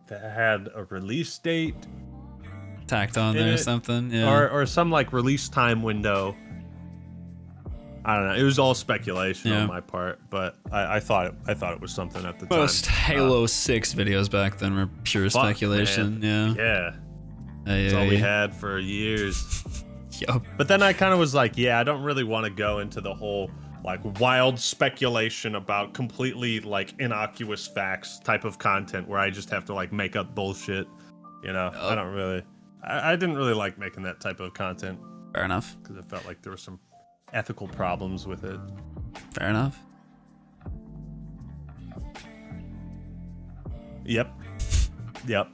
Speaker 2: that had a release date
Speaker 1: tacked on there or something. Yeah.
Speaker 2: or some like release time window. I don't know. It was all speculation on my part, but I thought it was something at the time.
Speaker 1: Most Halo 6 videos back then were pure speculation.
Speaker 2: Man.
Speaker 1: Yeah.
Speaker 2: Yeah. That's all we had for years.
Speaker 1: Yup.
Speaker 2: But then I kind of was like, yeah, I don't really want to go into the whole like wild speculation about completely like innocuous facts type of content where I just have to like make up bullshit. You know, I don't really, I didn't really like making that type of content.
Speaker 1: Fair enough.
Speaker 2: Because it felt like there were some ethical problems with it.
Speaker 1: Fair enough.
Speaker 2: Yep. Yep.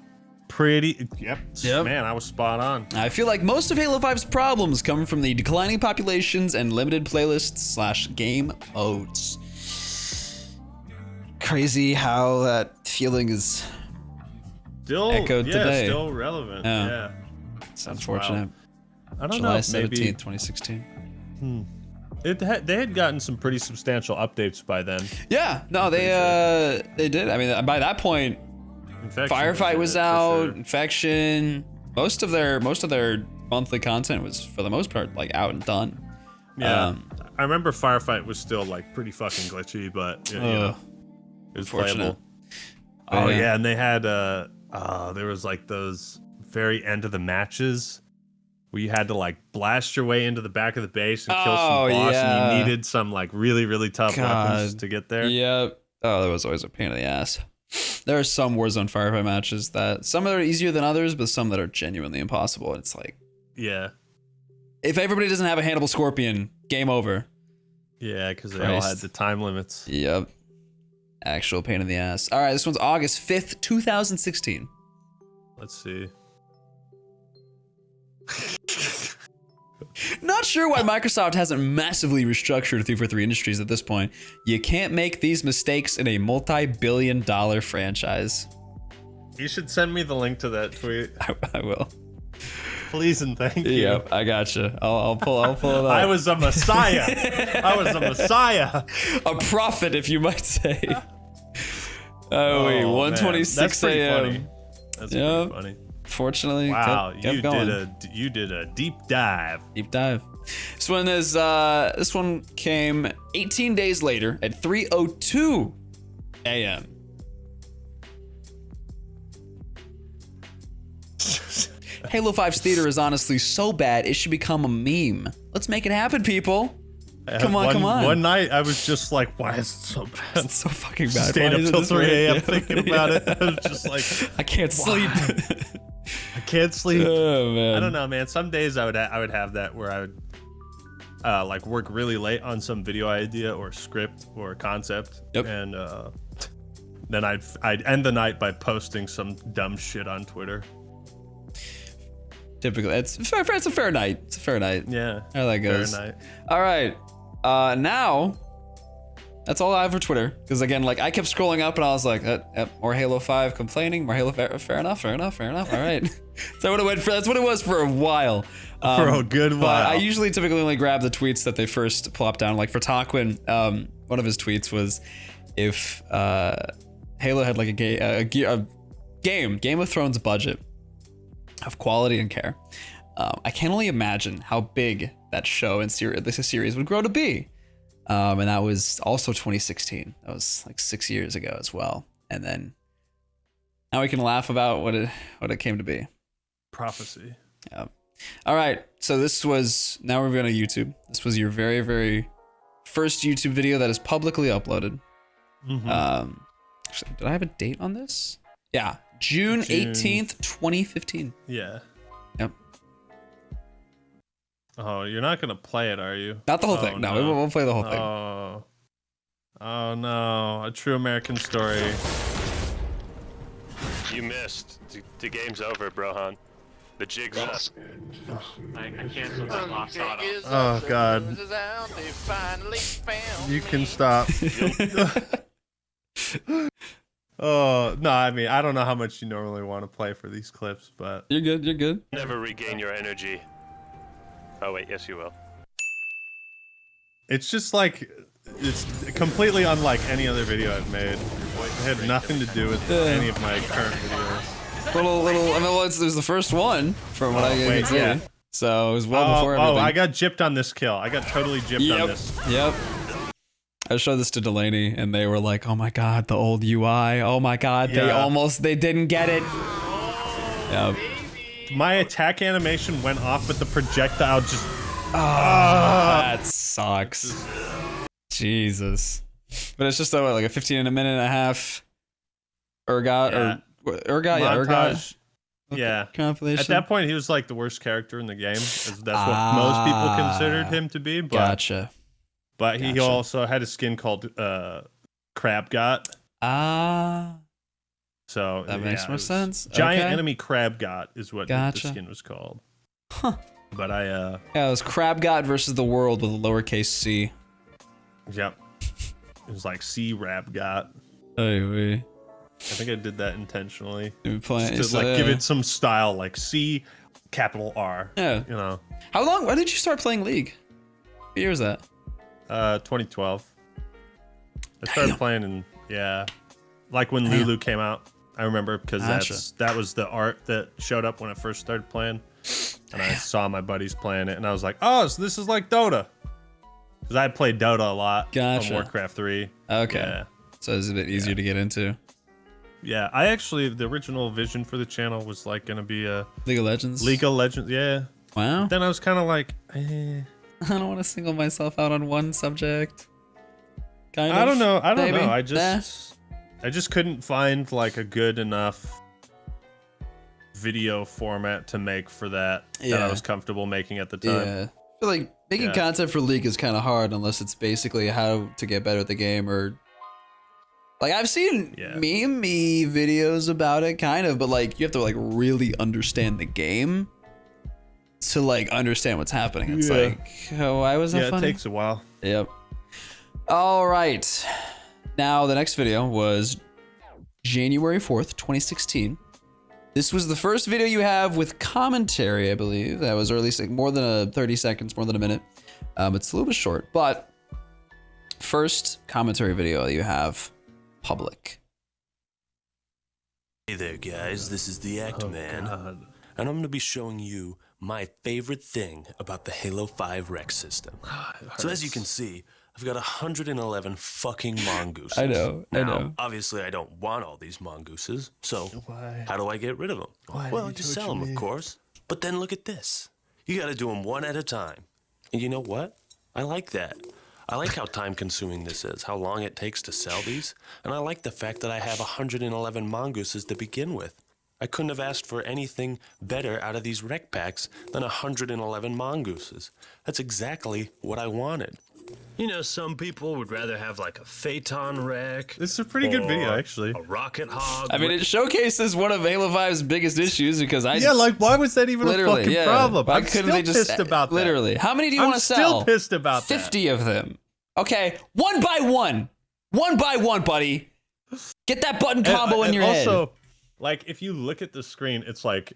Speaker 2: Yep. Man, I was spot on.
Speaker 1: I feel like most of Halo 5's problems come from the declining populations and limited playlists / game modes. Crazy how that feeling is
Speaker 2: Still
Speaker 1: echoed today.
Speaker 2: Still relevant. Yeah.
Speaker 1: It's unfortunate.
Speaker 2: I don't
Speaker 1: July
Speaker 2: know.
Speaker 1: 17th,
Speaker 2: Maybe
Speaker 1: 2016.
Speaker 2: They had gotten some pretty substantial updates by then.
Speaker 1: Yeah, no, they did. I mean, by that point,
Speaker 2: Infection
Speaker 1: Firefight was out,
Speaker 2: sure.
Speaker 1: Infection. Most of their monthly content was, for the most part, like out and done.
Speaker 2: Yeah, I remember Firefight was still like pretty fucking glitchy, but you know, it was playable. Oh yeah, and they had there was like those very end of the matches where you had to like blast your way into the back of the base and kill some boss, and you needed some like really, really tough weapons to get there.
Speaker 1: Yep. Oh, that was always a pain in the ass. There are some Warzone Firefight matches that some that are easier than others, but some that are genuinely impossible. It's like,
Speaker 2: yeah,
Speaker 1: if everybody doesn't have a Hannibal Scorpion, game over.
Speaker 2: Yeah, because they all had the time limits.
Speaker 1: Yep. Actual pain in the ass. All right, this one's August 5th, 2016.
Speaker 2: Let's see.
Speaker 1: Not sure why Microsoft hasn't massively restructured 343 Industries at this point. You can't make these mistakes in a multi-billion-dollar franchise.
Speaker 2: You should send me the link to that tweet.
Speaker 1: I will.
Speaker 2: Please and thank you.
Speaker 1: Yep, I gotcha. I'll pull it up.
Speaker 2: I was a messiah. I was a messiah.
Speaker 1: A prophet, if you might say. Oh wait, 1:26 a.m.
Speaker 2: That's pretty funny.
Speaker 1: Fortunately,
Speaker 2: wow,
Speaker 1: kept going.
Speaker 2: you did a deep dive.
Speaker 1: Deep dive. This one came 18 days later at 3:02 a.m. Halo 5's theater is honestly so bad it should become a meme. Let's make it happen, people. Come on.
Speaker 2: One night I was just like, why is it so bad?
Speaker 1: It's so fucking bad.
Speaker 2: Stayed up till 3 a.m. thinking about it. I was just like,
Speaker 1: I can't sleep.
Speaker 2: I can't sleep.
Speaker 1: Oh man.
Speaker 2: I don't know, man. Some days I would have that where I would like work really late on some video idea or script or concept, and then I'd end the night by posting some dumb shit on Twitter.
Speaker 1: Typically, it's a fair night. It's a fair night.
Speaker 2: Yeah.
Speaker 1: How that goes.
Speaker 2: Fair night.
Speaker 1: All right. Now, that's all I have for Twitter. Because again, like I kept scrolling up and I was like, more Halo 5 complaining, more Halo. Fair enough. All right. So that's what it was for a while.
Speaker 2: For a good while.
Speaker 1: But I typically only grab the tweets that they first plop down. Like for Tarquin, one of his tweets was, if Halo had like a Game of Thrones budget of quality and care, I can only imagine how big that show and series would grow to be. And that was also 2016. That was like 6 years ago as well. And then now we can laugh about what it came to be.
Speaker 2: Prophecy.
Speaker 1: Yeah. All right. So now we're going to YouTube. This was your very, very first YouTube video that is publicly uploaded.
Speaker 2: Mm-hmm.
Speaker 1: Actually, did I have a date on this? Yeah. June 18th, 2015.
Speaker 2: Yeah.
Speaker 1: Yep.
Speaker 2: Oh, you're not gonna play it, are you?
Speaker 1: Not the whole thing. No, we won't play the whole thing.
Speaker 2: Oh no, a true American story.
Speaker 5: You missed. The game's over, Brohan. The jig's up.
Speaker 6: I canceled that last auto.
Speaker 2: Oh god. You can stop. Oh no, I mean I don't know how much you normally want to play for these clips, but
Speaker 1: You're good.
Speaker 5: Never regain your energy. Oh wait, yes you will.
Speaker 2: it's just like it's completely unlike any other video I've made. It had nothing to do with any of my current videos.
Speaker 1: Little. I mean, it was the first one from what I can see.
Speaker 2: Yeah.
Speaker 1: So it was well before everything.
Speaker 2: I got gypped on this kill. I got totally gypped on this.
Speaker 1: Yep. I showed this to Delaney, and they were like, "Oh my god, the old UI! Oh my god, they didn't get it." Yep.
Speaker 2: My attack animation went off, but the projectile just.
Speaker 1: That sucks. Jesus. But it's just like a 15 and a minute and a half. Urgot.
Speaker 2: Montage. Yeah.
Speaker 1: Compilation.
Speaker 2: At that point, he was like the worst character in the game. That's what most people considered him to be. But,
Speaker 1: Gotcha.
Speaker 2: But he also had a skin called CrabGot. So
Speaker 1: that makes more sense.
Speaker 2: Giant enemy CrabGot is what the skin was called.
Speaker 1: Huh.
Speaker 2: But
Speaker 1: it was CrabGot versus the world with a lowercase c.
Speaker 2: Yep. It was like C-Rabgot.
Speaker 1: I
Speaker 2: think I did that intentionally.
Speaker 1: Just
Speaker 2: to give it some style, like C, capital R.
Speaker 1: Yeah.
Speaker 2: You know.
Speaker 1: How long? When did you start playing League? year was that?
Speaker 2: 2012. I started playing in, like when Lulu came out. I remember because that was the art that showed up when I first started playing. And I saw my buddies playing it, and I was like, oh, so this is like Dota. Because I played Dota a lot on Warcraft 3.
Speaker 1: Okay.
Speaker 2: Yeah.
Speaker 1: So it's a bit easier to get into.
Speaker 2: Yeah, I actually, the original vision for the channel was like going to be a...
Speaker 1: League of Legends?
Speaker 2: League of Legends, yeah.
Speaker 1: Wow.
Speaker 2: Then I was kind of like, eh.
Speaker 1: I don't want to single myself out on one subject. Kind of.
Speaker 2: I don't know.
Speaker 1: Maybe.
Speaker 2: I just couldn't find like a good enough video format to make for that I was comfortable making at the time.
Speaker 1: Yeah. I feel like making content for League is kind of hard unless it's basically how to get better at the game or... Like, I've seen meme videos about it, kind of, but, like, you have to, like, really understand the game to, like, understand what's happening. It's like, oh, why was that funny?
Speaker 2: It takes a while.
Speaker 1: Yep. All right. Now, the next video was January 4th, 2016. This was the first video you have with commentary, I believe. That was, or at least like more than 30 seconds, more than a minute. It's a little bit short, but first commentary video you have public.
Speaker 7: Hey there, guys. This is TheActMan, and I'm going to be showing you my favorite thing about the Halo 5 rec system. So as you can see, I've got 111 fucking mongooses.
Speaker 1: I know.
Speaker 7: Obviously, I don't want all these mongooses, so how do I get rid of them? Well, you sell them, of course. But then look at this. You got to do them one at a time. And you know what? I like that. I like how time-consuming this is, how long it takes to sell these, and I like the fact that I have 111 mongooses to begin with. I couldn't have asked for anything better out of these rec packs than 111 mongooses. That's exactly what I wanted. You know, some people would rather have like a Phaeton wreck.
Speaker 2: This is a pretty good video, actually.
Speaker 7: A rocket hog.
Speaker 1: I mean, it showcases one of Halo 5's biggest issues because
Speaker 2: like, why was that even a fucking problem?
Speaker 1: Why
Speaker 2: I'm
Speaker 1: couldn't
Speaker 2: still
Speaker 1: they just,
Speaker 2: pissed about that.
Speaker 1: Literally. How many do you want to sell?
Speaker 2: I'm still pissed about
Speaker 1: 50 of them. Okay, one by one. One by one, buddy. Get that button combo in your head.
Speaker 2: Also, like, if you look at the screen, it's like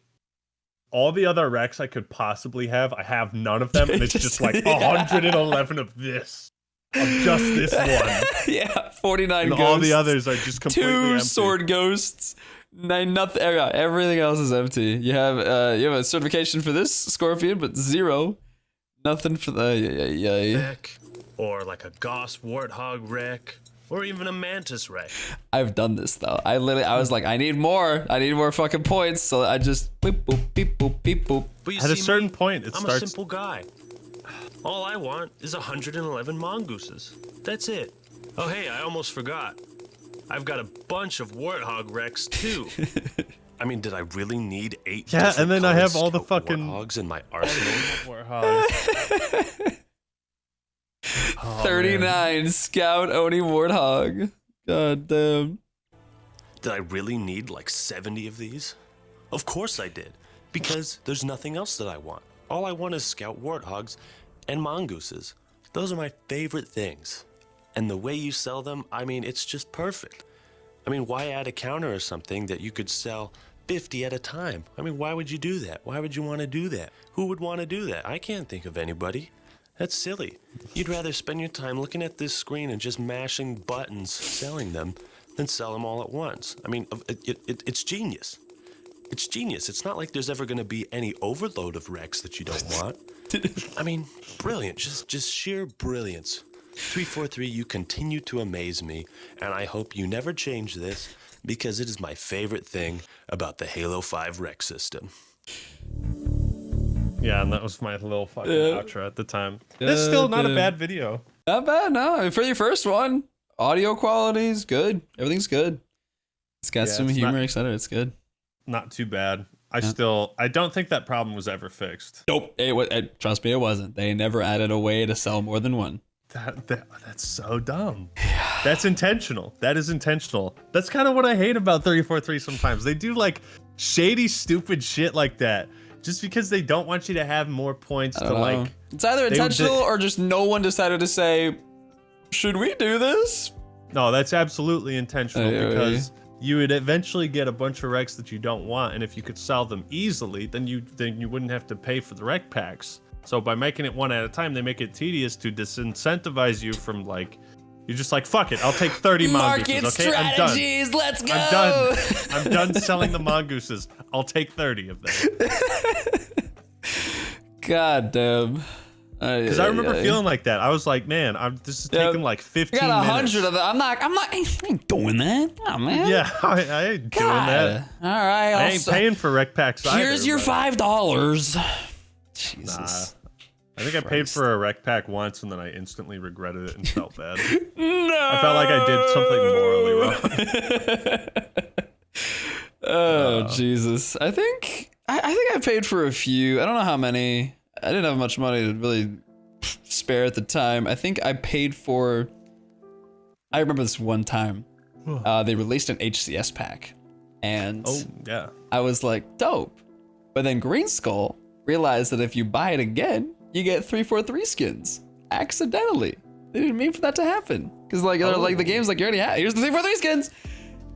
Speaker 2: all the other wrecks I could possibly have, I have none of them, and it's just like 111 of this. Of just this one.
Speaker 1: Yeah, 49
Speaker 2: and
Speaker 1: ghosts.
Speaker 2: All the others are just completely empty.
Speaker 1: 2 sword ghosts. 9 nothing. Everything else is empty. You have a certification for this Scorpion, but 0. Nothing for the
Speaker 7: wreck, or like a Gauss Warthog wreck, or even a Mantis wreck.
Speaker 1: I've done this though. I was like, I need more fucking points. So I just beep boop beep boop beep boop.
Speaker 2: At a certain point,
Speaker 7: I'm a simple guy. All I want is 111 mongooses. That's it. Oh hey, I almost forgot. I've got a bunch of Warthog wrecks too. I mean, did I really need 8?
Speaker 2: Yeah, and then I have all the fucking
Speaker 7: Warthogs in my arsenal.
Speaker 2: Warthogs.
Speaker 1: 39 Scout Oni Warthog. God damn.
Speaker 7: Did I really need like 70 of these? Of course I did, because there's nothing else that I want. All I want is Scout Warthogs and mongooses. Those are my favorite things. And the way you sell them, I mean, it's just perfect. I mean, why add a counter or something that you could sell 50 at a time? I mean, why would you do that? Why would you want to do that? Who would want to do that? I can't think of anybody. That's silly. You'd rather spend your time looking at this screen and just mashing buttons, selling them, than sell them all at once. I mean, it's genius. It's genius. It's not like there's ever going to be any overload of wrecks that you don't want. I mean, brilliant. Just sheer brilliance. 343, you continue to amaze me, and I hope you never change this, because it is my favorite thing about the Halo 5 rec system.
Speaker 2: Yeah, and that was my little fucking outro at the time. It's still not a bad video.
Speaker 1: Not bad, no. For your first one, audio quality is good. Everything's good. It's got some humor, etc. It's good.
Speaker 2: Not too bad. I don't think that problem was ever fixed.
Speaker 1: Nope. Trust me, it wasn't. They never added a way to sell more than one.
Speaker 2: That's so dumb. Yeah. That's intentional. That is intentional. That's kind of what I hate about 343 sometimes. They do like shady, stupid shit like that just because they don't want you to have more points to like.
Speaker 1: It's either intentional or just no one decided to say, should we do this?
Speaker 2: No, that's absolutely intentional because you would eventually get a bunch of wrecks that you don't want, and if you could sell them easily, then you wouldn't have to pay for the rec packs. So by making it one at a time, they make it tedious to disincentivize you from like, you're just like, fuck it, I'll take 30
Speaker 1: Market
Speaker 2: mongooses. Okay,
Speaker 1: strategies, let's go.
Speaker 2: I'm done. I'm done selling the mongooses. I'll take 30 of them.
Speaker 1: God damn.
Speaker 2: Because I remember feeling like that. I was like, man, this is taking like 15
Speaker 1: minutes. I got 100
Speaker 2: minutes.
Speaker 1: of them. I ain't doing that. Oh, man.
Speaker 2: Yeah, I ain't doing that.
Speaker 1: All right.
Speaker 2: I ain't paying for rec packs either.
Speaker 1: Here's your $5. Jesus.
Speaker 2: Nah. I think I paid for a rec pack once and then I instantly regretted it and felt bad. No. I felt like I did something morally wrong.
Speaker 1: Oh, Jesus. I think I paid for a few. I don't know how many. I didn't have much money to really spare at the time. I think I paid for, I remember this one time, they released an HCS pack. And I was like, dope. But then Green Skull realized that if you buy it again, you get 343 skins. Accidentally. They didn't mean for that to happen. Because like, like the game's like, you already have, here's the 343 skins.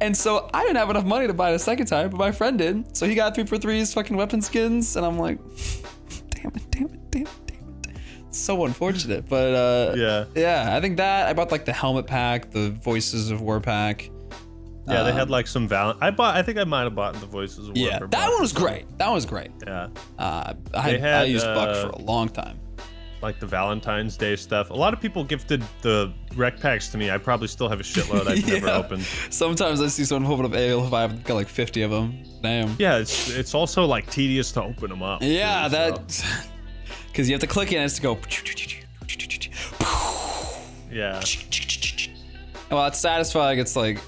Speaker 1: And so I didn't have enough money to buy it a second time, but my friend did. So he got 343's fucking weapon skins. And I'm like, damn it. So unfortunate, but yeah, I think that I bought like the helmet pack, the Voices of War pack.
Speaker 2: Yeah, they had like some I think I might have bought the Voices of War.
Speaker 1: Yeah, that one was great. That was great.
Speaker 2: Yeah.
Speaker 1: I used Buck for a long time.
Speaker 2: Like the Valentine's Day stuff. A lot of people gifted the rec packs to me. I probably still have a shitload I've never opened. Sometimes
Speaker 1: I see someone open up AL5, I've got like 50 of them. Damn.
Speaker 2: Yeah, it's also like tedious to open them up.
Speaker 1: Yeah, because you have to click it and it's to go.
Speaker 2: Yeah.
Speaker 1: Well, it's satisfying. It's like,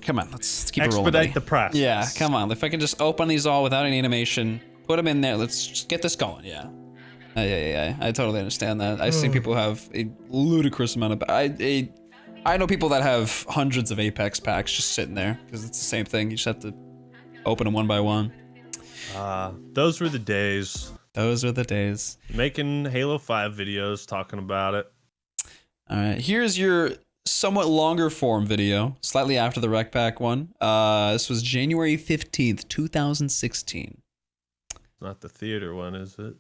Speaker 1: come on, let's keep it rolling.
Speaker 2: Expedite the process.
Speaker 1: Yeah, come on. If I can just open these all without any animation, put them in there. Let's just get this going. Yeah. Yeah. I totally understand that. I've seen people have a ludicrous amount of. I know people that have hundreds of Apex packs just sitting there because it's the same thing. You just have to open them one by one.
Speaker 2: Those were the days.
Speaker 1: Those were the days.
Speaker 2: Making Halo 5 videos, talking about it.
Speaker 1: All right, here's your somewhat longer form video, slightly after the rec pack one. This was January 15th, 2016.
Speaker 2: Not the theater one, is it?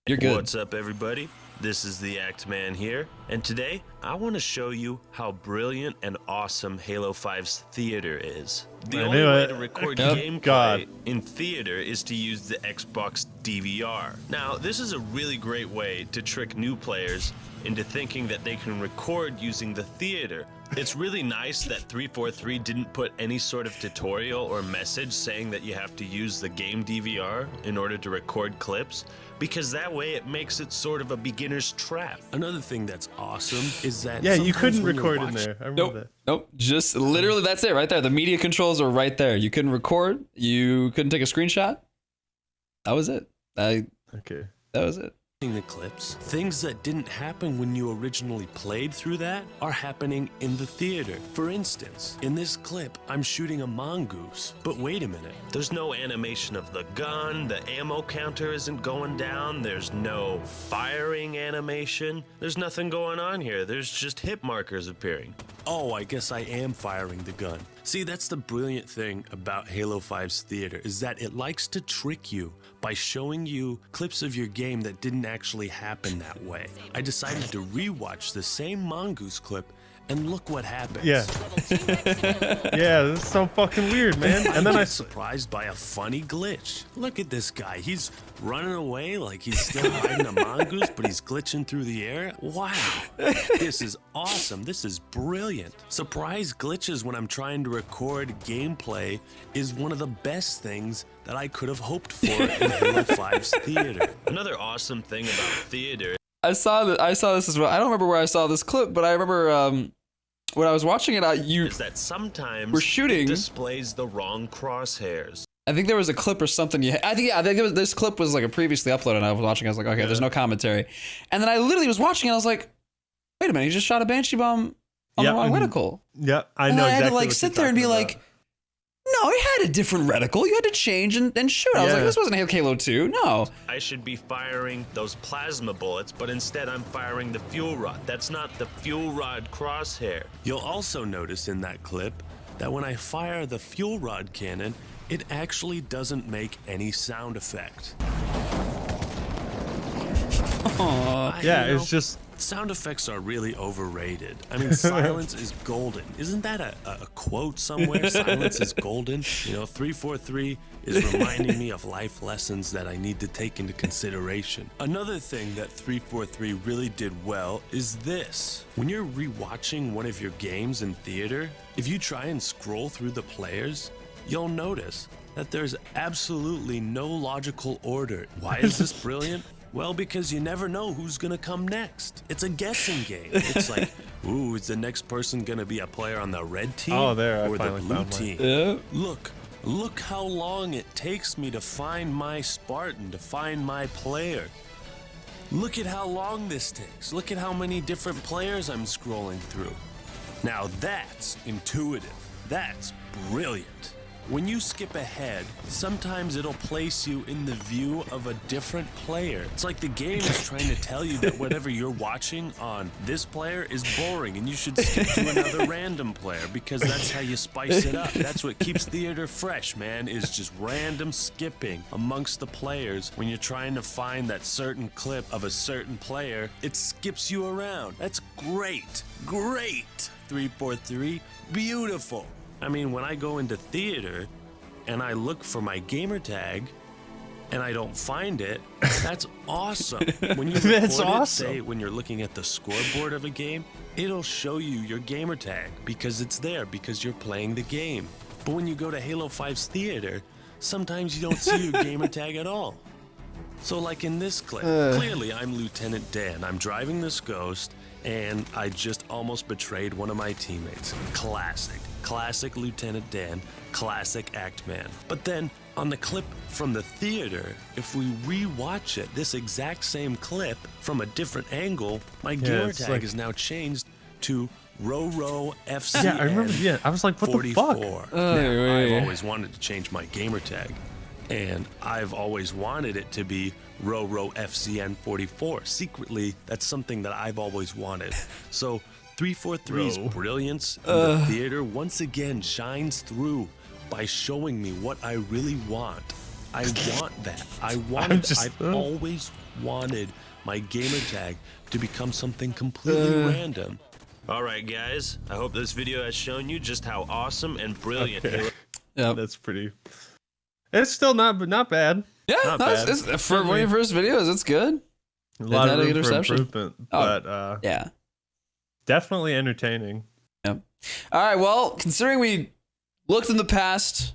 Speaker 1: You're good.
Speaker 7: What's up, everybody? This is the ActMan here, and today I want to show you how brilliant and awesome Halo 5's theater is. The only way to record gameplay in theater is to use the Xbox DVR. Now, this is a really great way to trick new players into thinking that they can record using the theater. It's really nice that 343 didn't put any sort of tutorial or message saying that you have to use the game DVR in order to record clips, because that way it makes it sort of a beginner's trap. Another thing that's awesome is that
Speaker 2: you couldn't record in there. I remember that.
Speaker 1: Nope, just literally that's it right there. The media controls are right there. You couldn't record, you couldn't take a screenshot. That was it. That was it.
Speaker 7: The clips, things that didn't happen when you originally played through that are happening in the theater. For instance, in this clip, I'm shooting a mongoose, but wait a minute. There's no animation of the gun, the ammo counter isn't going down, there's no firing animation, there's nothing going on here, there's just hit markers appearing. Oh, I guess I am firing the gun. See, that's the brilliant thing about Halo 5's theater, is that it likes to trick you by showing you clips of your game that didn't actually happen that way. I decided to rewatch the same mongoose clip, and look what happens.
Speaker 2: Yeah. Yeah, this is so fucking weird, man. And then I
Speaker 7: surprised by a funny glitch. Look at this guy. He's running away like he's still hiding a mongoose, but he's glitching through the air. Wow. This is awesome. This is brilliant. Surprise glitches when I'm trying to record gameplay is one of the best things that I could have hoped for in Halo 5's theater. Another awesome thing about theater.
Speaker 1: I saw this as well. I don't remember where I saw this clip, but I remember when I was watching it,
Speaker 7: is that sometimes
Speaker 1: we're shooting,
Speaker 7: it displays the wrong crosshairs.
Speaker 1: I think there was a clip or something. I think this clip was like a previously uploaded, and I was watching. I was like, okay, there's no commentary, and then I literally was watching, and I was like, wait a minute, he just shot a Banshee bomb on the wrong reticle.
Speaker 2: Yeah, I know.
Speaker 1: And I had
Speaker 2: exactly
Speaker 1: to like sit there and be like, no, it had a different reticle. You had to change and shoot. I was like, this wasn't Halo 2. No.
Speaker 7: I should be firing those plasma bullets, but instead I'm firing the fuel rod. That's not the fuel rod crosshair. You'll also notice in that clip that when I fire the fuel rod cannon, it actually doesn't make any sound effect.
Speaker 2: Yeah, it's just...
Speaker 7: Sound effects are really overrated. I mean, silence is golden. Isn't that a quote somewhere? Silence is golden. You know, 343 is reminding me of life lessons that I need to take into consideration. Another thing that 343 really did well is this. When you're rewatching one of your games in theater, if you try and scroll through the players, you'll notice that there's absolutely no logical order. Why is this brilliant? Well, because you never know who's gonna come next. It's a guessing game. It's like, ooh, is the next person gonna be a player on the red team
Speaker 2: Oh, there, I
Speaker 7: or the
Speaker 2: finally
Speaker 7: blue
Speaker 2: found
Speaker 7: team?
Speaker 1: Yeah.
Speaker 7: Look how long it takes me to find my Spartan, to find my player. Look at how long this takes. Look at how many different players I'm scrolling through. Now that's intuitive. That's brilliant. When you skip ahead, sometimes it'll place you in the view of a different player. It's like the game is trying to tell you that whatever you're watching on this player is boring and you should skip to another random player because that's how you spice it up. That's what keeps theater fresh, man, is just random skipping amongst the players. When you're trying to find that certain clip of a certain player, it skips you around. That's great. Great. 343. Beautiful. I mean, when I go into theater and I look for my gamer tag and I don't find it, that's awesome. When you
Speaker 2: That's
Speaker 7: record it,
Speaker 2: awesome.
Speaker 7: say when you're looking at the scoreboard of a game, it'll show you your gamer tag because it's there because you're playing the game. But when you go to Halo 5's theater, sometimes you don't see your gamer tag at all. So like in this clip, clearly I'm Lieutenant Dan. I'm driving this Ghost and I just almost betrayed one of my teammates. Classic Lieutenant Dan, classic ActMan. But then on the clip from the theater, if we re-watch it, this exact same clip from a different angle, my gamer tag is now changed to Roro FCN.
Speaker 2: Yeah, I remember. Yeah, I was like, what
Speaker 7: 44.
Speaker 2: the fuck?
Speaker 7: Now, I've always wanted to change my gamer tag, and I've always wanted it to be Roro FCN 44. Secretly, that's something that I've always wanted. So 343's brilliance in the theater once again shines through by showing me what I really want. I want that. I've always wanted my gamer tag to become something completely random. All right, guys. I hope this video has shown you just how awesome and brilliant Halo.
Speaker 1: Yeah,
Speaker 2: That's pretty. It's still not bad.
Speaker 1: Yeah,
Speaker 2: Not bad.
Speaker 1: for one of your first videos, it's good.
Speaker 2: A lot of
Speaker 1: had a
Speaker 2: room
Speaker 1: good
Speaker 2: for
Speaker 1: reception.
Speaker 2: improvement, but
Speaker 1: Yeah.
Speaker 2: definitely entertaining.
Speaker 1: Yep. All right. Well, considering we looked in the past,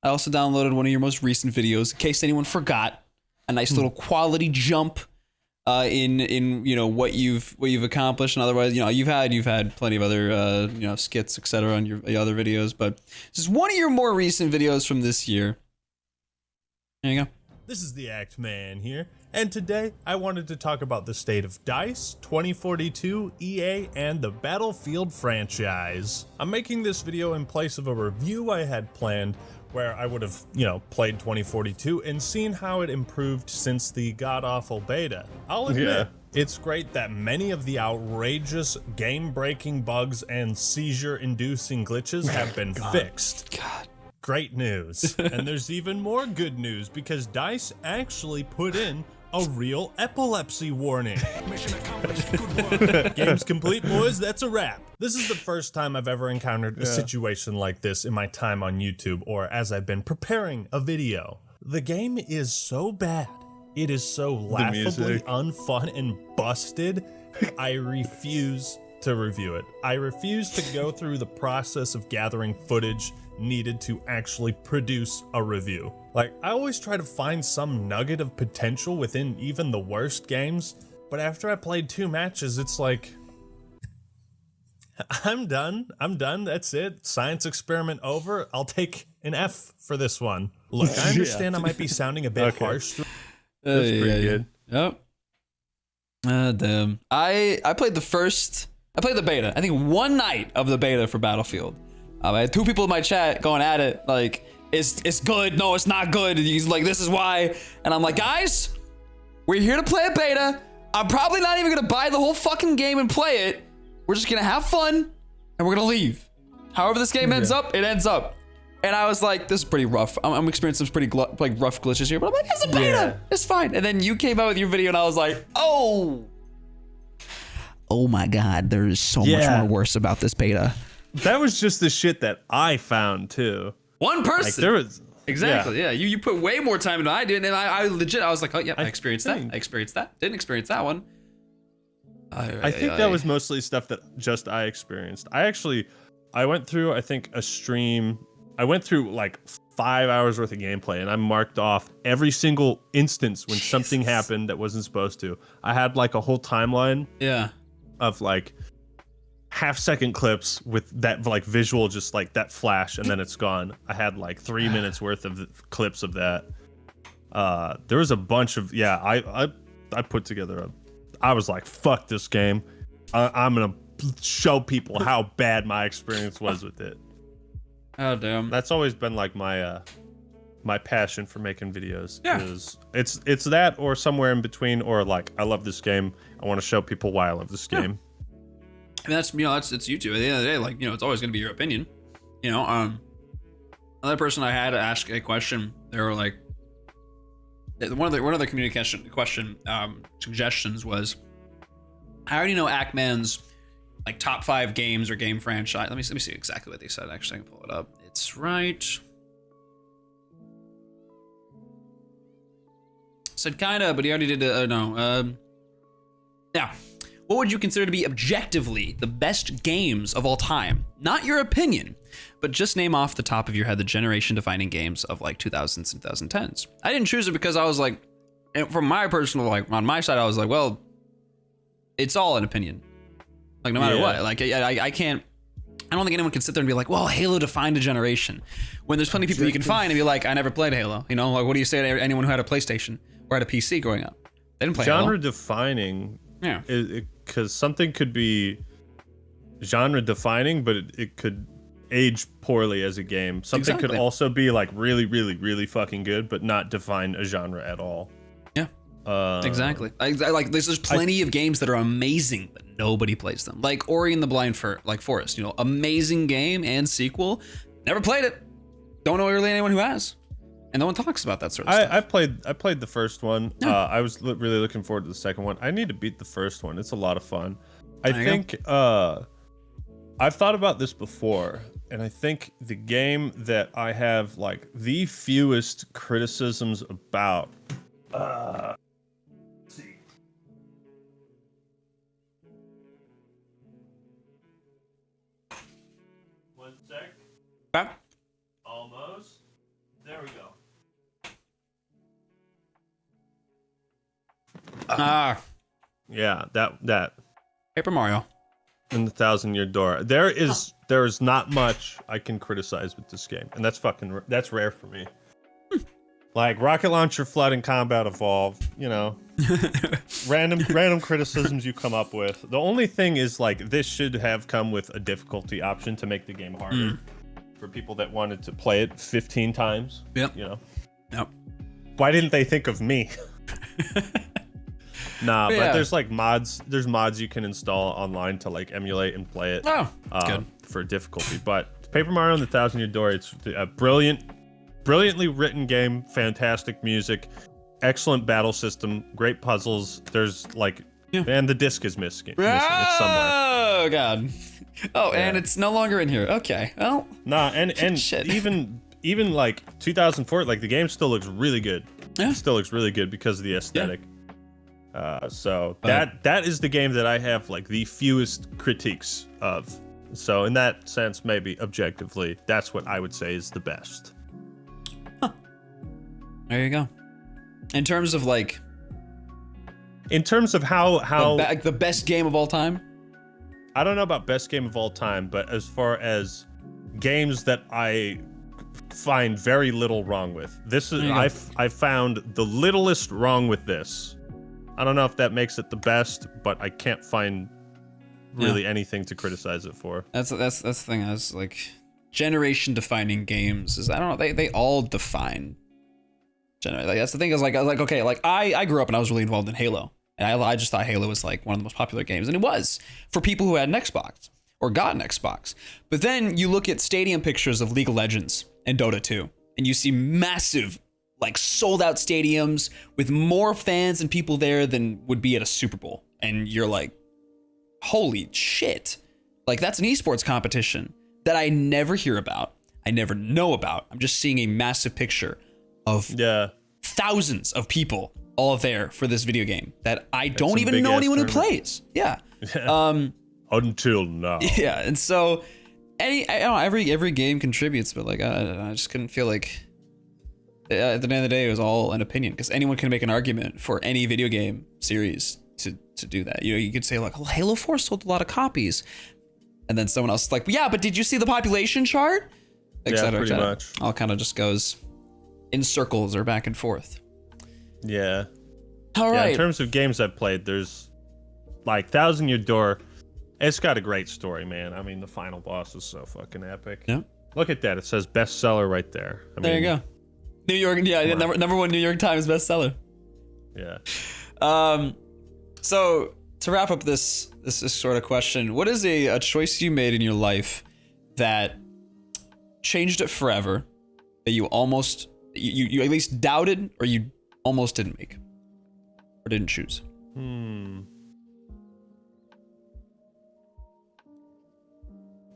Speaker 1: I also downloaded one of your most recent videos in case anyone forgot. A nice little quality jump in you know what you've accomplished, and otherwise you've had plenty of other skits, etc. on your other videos, but this is one of your more recent videos from this year. There you go.
Speaker 8: This is the ActMan here, and today I wanted to talk about the state of DICE, 2042, EA, and the Battlefield franchise. I'm making this video in place of a review I had planned where I would have, played 2042 and seen how it improved since the god-awful beta. I'll admit, it's great that many of the outrageous game-breaking bugs and seizure-inducing glitches have been fixed.
Speaker 1: God.
Speaker 8: Great news. And there's even more good news because DICE actually put in a real epilepsy warning. Mission accomplished. Good work. Game's complete, boys. That's a wrap. This is the first time I've ever encountered a situation like this in my time on YouTube or as I've been preparing a video. The game is so bad. It is so laughably unfun and busted. I refuse to review it. I refuse to go through the process of gathering footage needed to actually produce a review. Like, I always try to find some nugget of potential within even the worst games, but after I played 2 matches, it's like, I'm done, that's it. Science experiment over. I'll take an F for this one. Look, I understand I might be sounding a bit harsh.
Speaker 2: That's pretty good.
Speaker 1: Yep. Damn. I played the beta. I think one night of the beta for Battlefield. I had 2 people in my chat going at it, like, it's good, no, it's not good. And he's like, this is why. And I'm like, guys, we're here to play a beta. I'm probably not even gonna buy the whole fucking game and play it. We're just gonna have fun, and we're gonna leave. However this game ends up, it ends up. And I was like, this is pretty rough. I'm experiencing some pretty rough glitches here, but I'm like, it's a beta.
Speaker 3: Yeah.
Speaker 1: It's fine. And then you came out with your video and I was like, oh my God, there is so much more worse about this beta.
Speaker 2: That was just the shit that I found too.
Speaker 1: One person.
Speaker 2: Like there was
Speaker 1: exactly. Yeah. You put way more time than I did, and I legit I was like, oh yeah, I experienced that. I experienced that. Didn't experience that one.
Speaker 2: I think that was mostly stuff that just I experienced. I went through I think a stream. I went through like 5 hours worth of gameplay, and I marked off every single instance when something happened that wasn't supposed to. I had like a whole timeline.
Speaker 1: Yeah.
Speaker 2: Of like half-second clips with that like visual, just like that flash, and then it's gone. I had like 3 minutes worth of clips of that. There was a bunch of I put together I was like, fuck this game. I'm gonna show people how bad my experience was with it.
Speaker 1: Oh damn.
Speaker 2: That's always been like my my passion for making videos.
Speaker 1: Yeah.
Speaker 2: Is it's that or somewhere in between, or like I love this game. I want to show people why I love this game.
Speaker 1: I mean, that's it's YouTube. At the end of the day, like, it's always gonna be your opinion. Another person I had to ask a question, they were like, one of the communication question suggestions was, I already know ActMan's like top 5 games or game franchise. Let me see exactly what they said. Actually, I can pull it up. It's right. Said kinda, but he already did. No. Now, what would you consider to be objectively the best games of all time? Not your opinion, but just name off the top of your head the generation-defining games of like 2000s and 2010s. I didn't choose it because I was like, from my personal, like on my side, I was like, well, it's all an opinion. Like no matter what, like I can't. I don't think anyone can sit there and be like, well, Halo defined a generation. When there's plenty of people you can find and be like, I never played Halo. Like what do you say to anyone who had a PlayStation or had a PC growing up? They didn't play Halo.
Speaker 2: Genre defining. Yeah. Because something could be genre defining, but it could age poorly as a game. Something could also be like really, really, really fucking good, but not define a genre at all.
Speaker 1: Yeah. Exactly. I like there's plenty of games that are amazing, but nobody plays them. Like Ori and the Blind Forest, amazing game and sequel. Never played it. Don't know really anyone who has. And no one talks about that sort of stuff.
Speaker 2: I played the first one. I was really looking forward to the second one. I need to beat the first one. It's a lot of fun. I think I've thought about this before, and I think the game that I have like the fewest criticisms about. Let's see. One sec.
Speaker 1: Back.
Speaker 2: Almost. There we go. Yeah, that
Speaker 1: Paper Mario
Speaker 2: and the 1,000-Year Door. There is not much I can criticize with this game, and that's rare for me. Like rocket launcher, flood, and combat evolved. Random criticisms you come up with. The only thing is like this should have come with a difficulty option to make the game harder for people that wanted to play it 15 times.
Speaker 1: Yep.
Speaker 2: Yep. Why didn't they think of me? Nah, but there's like mods. There's mods you can install online to like emulate and play it.
Speaker 1: Oh, good.
Speaker 2: For difficulty. But Paper Mario and the 1,000-Year Door, it's a brilliantly written game, fantastic music, excellent battle system, great puzzles. There's like, and the disc is missing. It's somewhere.
Speaker 1: Oh God. Oh, and it's no longer in here. Okay. Well.
Speaker 2: Nah, and even like 2004, like the game still looks really good.
Speaker 1: Yeah.
Speaker 2: It still looks really good because of the aesthetic. So that is the game that I have like the fewest critiques of. So in that sense, maybe objectively, that's what I would say is the best.
Speaker 1: Huh. There you go. In terms of
Speaker 2: how
Speaker 1: the best game of all time.
Speaker 2: I don't know about best game of all time, but as far as games that I find very little wrong with, this is I found the littlest wrong with this. I don't know if that makes it the best, but I can't find really anything to criticize it for.
Speaker 1: That's the thing. I was like, generation defining games is, I don't know, they all define generation. Like that's the thing is like okay, like I grew up and I was really involved in Halo, and I just thought Halo was like one of the most popular games, and it was for people who had an Xbox. or got an Xbox. But then you look at stadium pictures of League of Legends and Dota 2, and you see massive, like sold out stadiums with more fans and people there than would be at a Super Bowl. And you're like, holy shit. Like that's an esports competition that I never hear about. I never know about. I'm just seeing a massive picture of thousands of people all there for this video game that I don't even know anyone who plays. Yeah.
Speaker 2: Until now.
Speaker 1: Yeah. And so I don't know, every game contributes, but like I just couldn't feel like at the end of the day it was all an opinion, because anyone can make an argument for any video game series to do that. You know, you could say like, well, Halo 4 sold a lot of copies, and then someone else is like, yeah, but did you see the population chart? Etc.
Speaker 2: Pretty much.
Speaker 1: All kind of just goes in circles or back and forth.
Speaker 2: Yeah.
Speaker 1: All right.
Speaker 2: In terms of games I've played, there's like Thousand Year Door. It's got a great story, man. I mean, the final boss is so fucking epic.
Speaker 1: Yeah.
Speaker 2: Look at that. It says bestseller right there.
Speaker 1: There you go. New York, number one New York Times bestseller.
Speaker 2: Yeah.
Speaker 1: So to wrap up this sort of question, what is a choice you made in your life that changed it forever, that you almost you at least doubted, or you almost didn't make or didn't choose?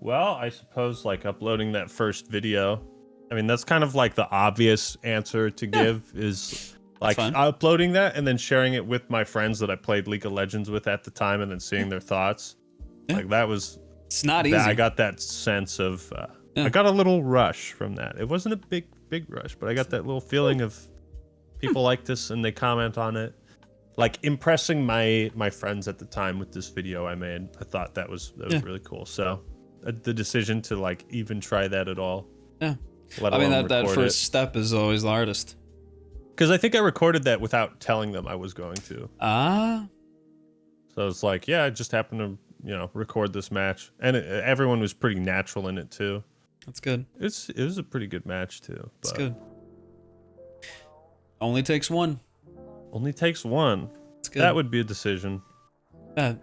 Speaker 2: Well, I suppose like uploading that first video. I mean, that's kind of like the obvious answer to give is like uploading that and then sharing it with my friends that I played League of Legends with at the time, and then seeing their thoughts. Like that was,
Speaker 1: it's not easy.
Speaker 2: I got that sense of, I got a little rush from that. It wasn't a big rush, but I got that little feeling of people like this and they comment on it. Like impressing my friends at the time with this video I made. I thought that was really cool. So the decision to like even try that at all.
Speaker 1: Yeah. I mean, that first step is always the hardest.
Speaker 2: Because I think I recorded that without telling them I was going to. So it's like, yeah, I just happened to, record this match. And everyone was pretty natural in it too.
Speaker 1: That's good.
Speaker 2: It was a pretty good match too.
Speaker 1: That's good. Only takes one.
Speaker 2: Only takes one.
Speaker 1: That's good.
Speaker 2: That would be a decision.
Speaker 1: Yeah.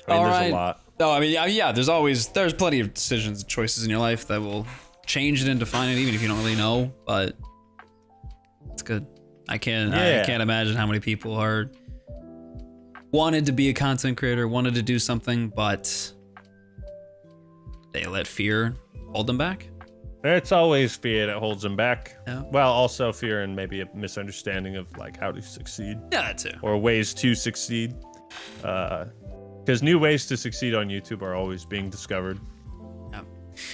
Speaker 2: I mean, there's a lot.
Speaker 1: No, I mean, yeah, there's plenty of decisions and choices in your life that will change it and define it, even if you don't really know, but it's good. I can't imagine how many people wanted to be a content creator, wanted to do something, but they let fear hold them back.
Speaker 2: It's always fear that holds them back.
Speaker 1: Yeah.
Speaker 2: Well, also fear and maybe a misunderstanding of like how to succeed.
Speaker 1: Yeah, that too.
Speaker 2: Or ways to succeed. Because new ways to succeed on YouTube are always being discovered.
Speaker 1: Yeah.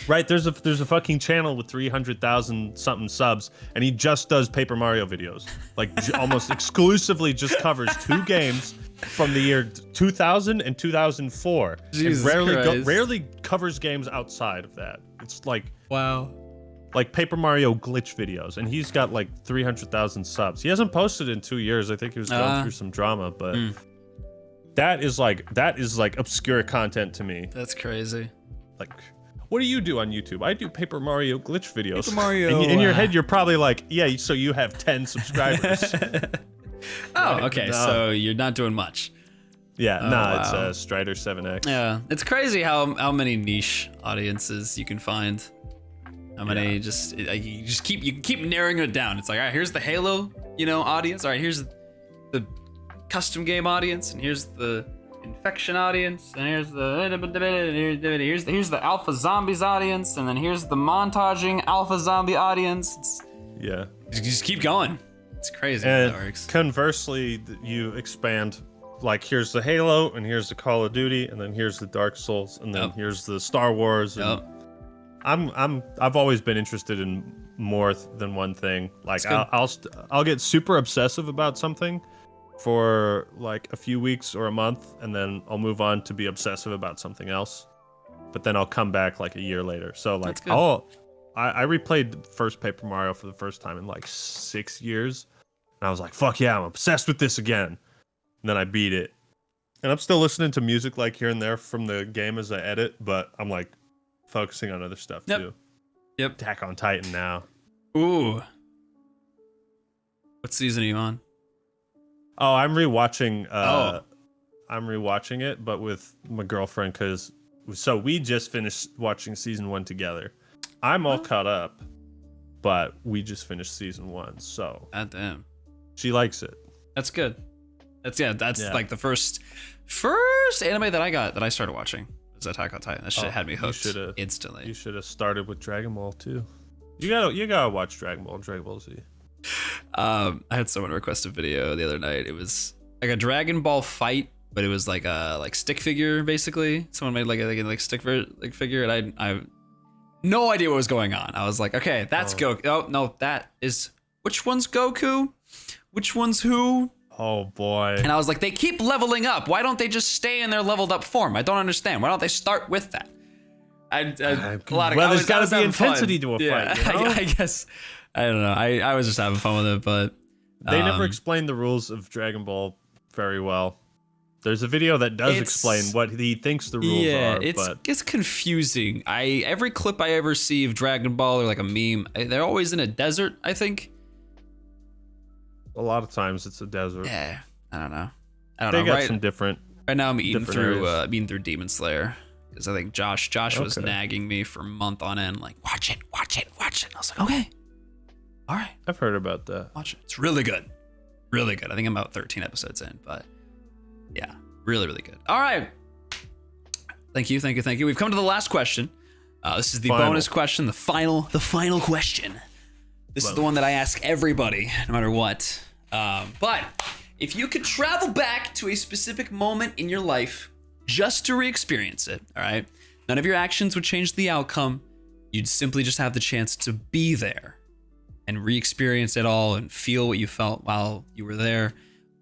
Speaker 2: Right, there's a fucking channel with 300,000 something subs, and he just does Paper Mario videos. Like almost exclusively just covers two games from the year 2000 and 2004.
Speaker 1: Jesus
Speaker 2: and rarely covers games outside of that. It's like,
Speaker 1: wow.
Speaker 2: Like Paper Mario glitch videos, and he's got like 300,000 subs. He hasn't posted in 2 years. I think he was going through some drama, but that is like obscure content to me.
Speaker 1: That's crazy.
Speaker 2: Like, what do you do on YouTube? I do Paper Mario glitch videos.
Speaker 1: Paper Mario.
Speaker 2: In your head, you're probably like, yeah, so you have 10 subscribers.
Speaker 1: Oh, okay. So you're not doing much.
Speaker 2: Yeah,
Speaker 1: wow.
Speaker 2: It's Strider 7X.
Speaker 1: Yeah, it's crazy how many niche audiences you can find. How many you keep narrowing it down. It's like, all right, here's the Halo, audience. All right, here's the custom game audience, and here's the infection audience, and here's the alpha zombies audience, and then here's the montaging alpha zombie audience.
Speaker 2: Yeah.
Speaker 1: You just keep going. It's crazy
Speaker 2: and
Speaker 1: how that works.
Speaker 2: Conversely, you expand. Like, here's the Halo, and here's the Call of Duty, and then here's the Dark Souls, and then here's the Star Wars. And I've always been interested in more than one thing. Like, I'll get super obsessive about something for like a few weeks or a month, and then I'll move on to be obsessive about something else. But then I'll come back like a year later. So like, I replayed the first Paper Mario for the first time in like 6 years, and I was like, fuck yeah, I'm obsessed with this again. And then I beat it, and I'm still listening to music like here and there from the game as I edit, but I'm like focusing on other stuff too.
Speaker 1: Yep.
Speaker 2: Attack on Titan now.
Speaker 1: Ooh. What season are you on?
Speaker 2: Oh, I'm rewatching. I'm rewatching it, but with my girlfriend, because So we just finished watching season 1 together. I'm all caught up, but we just finished season 1. So
Speaker 1: God damn.
Speaker 2: she likes it.
Speaker 1: That's good. That's like the first anime that I started watching was Attack on Titan. That shit had me hooked instantly.
Speaker 2: You should have started with Dragon Ball too. You gotta watch Dragon Ball Z.
Speaker 1: I had someone request a video the other night. It was like a Dragon Ball fight, but it was like a stick figure basically. Someone made like a stick figure, and I no idea what was going on. I was like, okay, that's Goku. Oh no, that is, which one's Goku? Which one's who?
Speaker 2: Oh boy.
Speaker 1: And I was like, they keep leveling up. Why don't they just stay in their leveled up form? I don't understand. Why don't they start with that?
Speaker 2: There's got to be intensity to a fight. You know?
Speaker 1: I guess. I don't know. I was just having fun with it, but
Speaker 2: they never explained the rules of Dragon Ball very well. There's a video that does explain what he thinks the rules are.
Speaker 1: It's confusing. Every clip I ever see of Dragon Ball or like a meme, they're always in a desert, I think.
Speaker 2: A lot of times it's a desert.
Speaker 1: Yeah, I don't know.
Speaker 2: They got some different.
Speaker 1: Right now I'm eating through Demon Slayer because I think Josh was nagging me for a month on end, like watch it. I was like, okay, all right.
Speaker 2: I've heard about that.
Speaker 1: Watch it. It's really good, really good. I think I'm about 13 episodes in, but yeah, really good. All right. Thank you. We've come to the last question. This is the bonus question, the final question. This is the one that I ask everybody, no matter what. But if you could travel back to a specific moment in your life just to re-experience it, all right? None of your actions would change the outcome. You'd simply just have the chance to be there and re-experience it all and feel what you felt while you were there.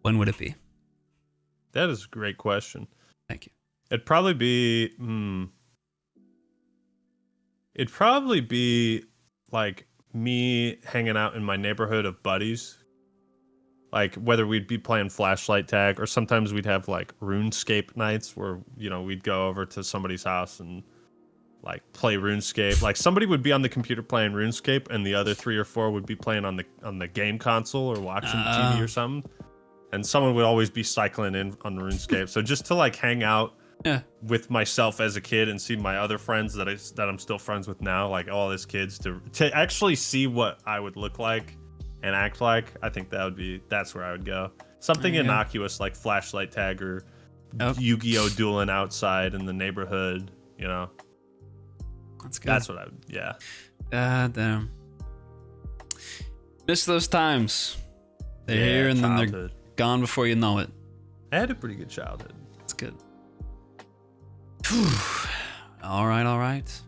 Speaker 1: When would it be?
Speaker 2: That is a great question.
Speaker 1: Thank you.
Speaker 2: It'd probably be like me hanging out in my neighborhood of buddies. Like whether we'd be playing flashlight tag or sometimes we'd have like RuneScape nights where, you know, we'd go over to somebody's house and like play RuneScape. Like somebody would be on the computer playing RuneScape and the other 3 or 4 would be playing on the game console or watching TV or something. And someone would always be cycling in on RuneScape. So just to like hang out with myself as a kid and see my other friends that I'm still friends with now, like all these kids, to actually see what I would look like and act like, I think that's where I would go. Something innocuous like flashlight tag or Yu-Gi-Oh! Dueling outside in the neighborhood, you know.
Speaker 1: That's good.
Speaker 2: That's what I would, yeah.
Speaker 1: Damn. Miss those times. They're here and then they're gone before you know it.
Speaker 2: I had a pretty good childhood.
Speaker 1: That's good. Whew. All right.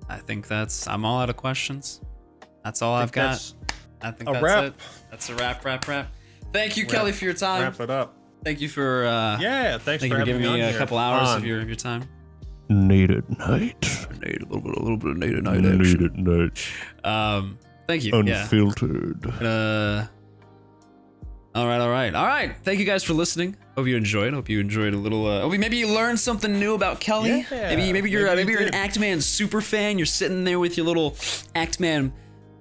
Speaker 1: I think I'm all out of questions. That's all I've got. I think that's it. That's a wrap. Thank you, Kelly, for your time.
Speaker 2: Wrap it up.
Speaker 1: Thank you for
Speaker 2: thanks
Speaker 1: for giving me a couple hours of your time.
Speaker 3: Nade at night.
Speaker 1: A little bit of Nade at night action.
Speaker 3: Nade at night.
Speaker 1: Thank you.
Speaker 3: Unfiltered.
Speaker 1: All right. Thank you guys for listening. Hope you enjoyed. Hope you enjoyed a little. Maybe you learned something new about Kelly.
Speaker 2: Yeah,
Speaker 1: maybe you're an ActMan super fan. You're sitting there with your little ActMan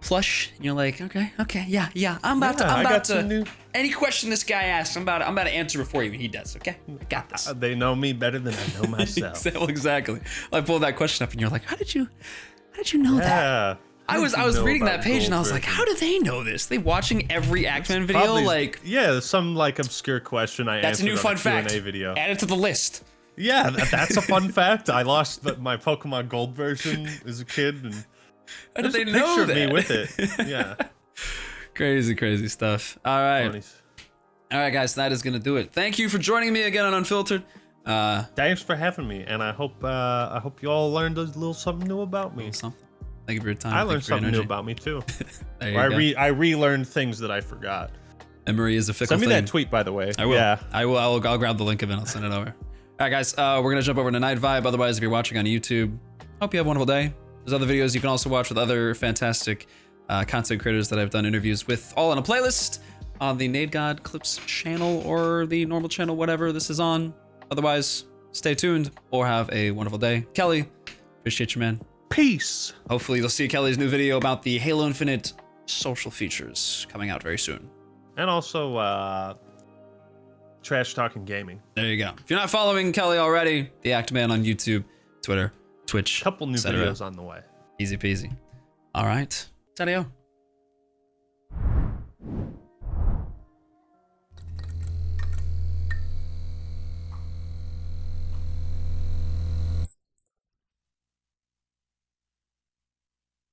Speaker 1: plush, and you're like, okay, yeah. I'm about to. Any question this guy asks, I'm about to answer before even he does. Okay, I got this.
Speaker 2: They know me better than I know myself.
Speaker 1: Exactly. I pulled that question up, and you're like, how did you know that? I was reading that page and I was like, how do they know this? They watching every ActMan video?
Speaker 2: Some like obscure question I answered.
Speaker 1: That's a new fun fact.
Speaker 2: Video.
Speaker 1: Add it to the list.
Speaker 2: Yeah, that's a fun fact. I lost my Pokemon Gold version as a kid, and
Speaker 1: how did they
Speaker 2: know
Speaker 1: that?
Speaker 2: Picture of me with it. Yeah.
Speaker 1: Crazy stuff. All right. All right, guys, that is gonna do it. Thank you for joining me again on Unfiltered.
Speaker 2: Thanks for having me, and I hope you all learned a little something new about me.
Speaker 1: Something. Thank you for your time.
Speaker 2: I learned something new about me too.
Speaker 1: I
Speaker 2: relearned things that I forgot.
Speaker 1: Memory is a fickle
Speaker 2: thing. Send me that
Speaker 1: thing.
Speaker 2: tweet, by the way.
Speaker 1: I will.
Speaker 2: Yeah.
Speaker 1: I'll grab the link of it. I'll send it over. All right, guys. We're gonna jump over to Night Vibe. Otherwise, if you're watching on YouTube, hope you have a wonderful day. There's other videos you can also watch with other fantastic content creators that I've done interviews with, all in a playlist on the NadeGod Clips channel or the normal channel, whatever this is on. Otherwise, stay tuned or have a wonderful day. Kelly, appreciate you, man.
Speaker 2: Peace.
Speaker 1: Hopefully you'll see Kelly's new video about the Halo Infinite social features coming out very soon.
Speaker 2: And also trash talking gaming.
Speaker 1: There you go. If you're not following Kelly already, TheActMan on YouTube, Twitter, Twitch.
Speaker 2: Couple new
Speaker 1: etc.
Speaker 2: videos on the way.
Speaker 1: Easy peasy. All right. Ta-da.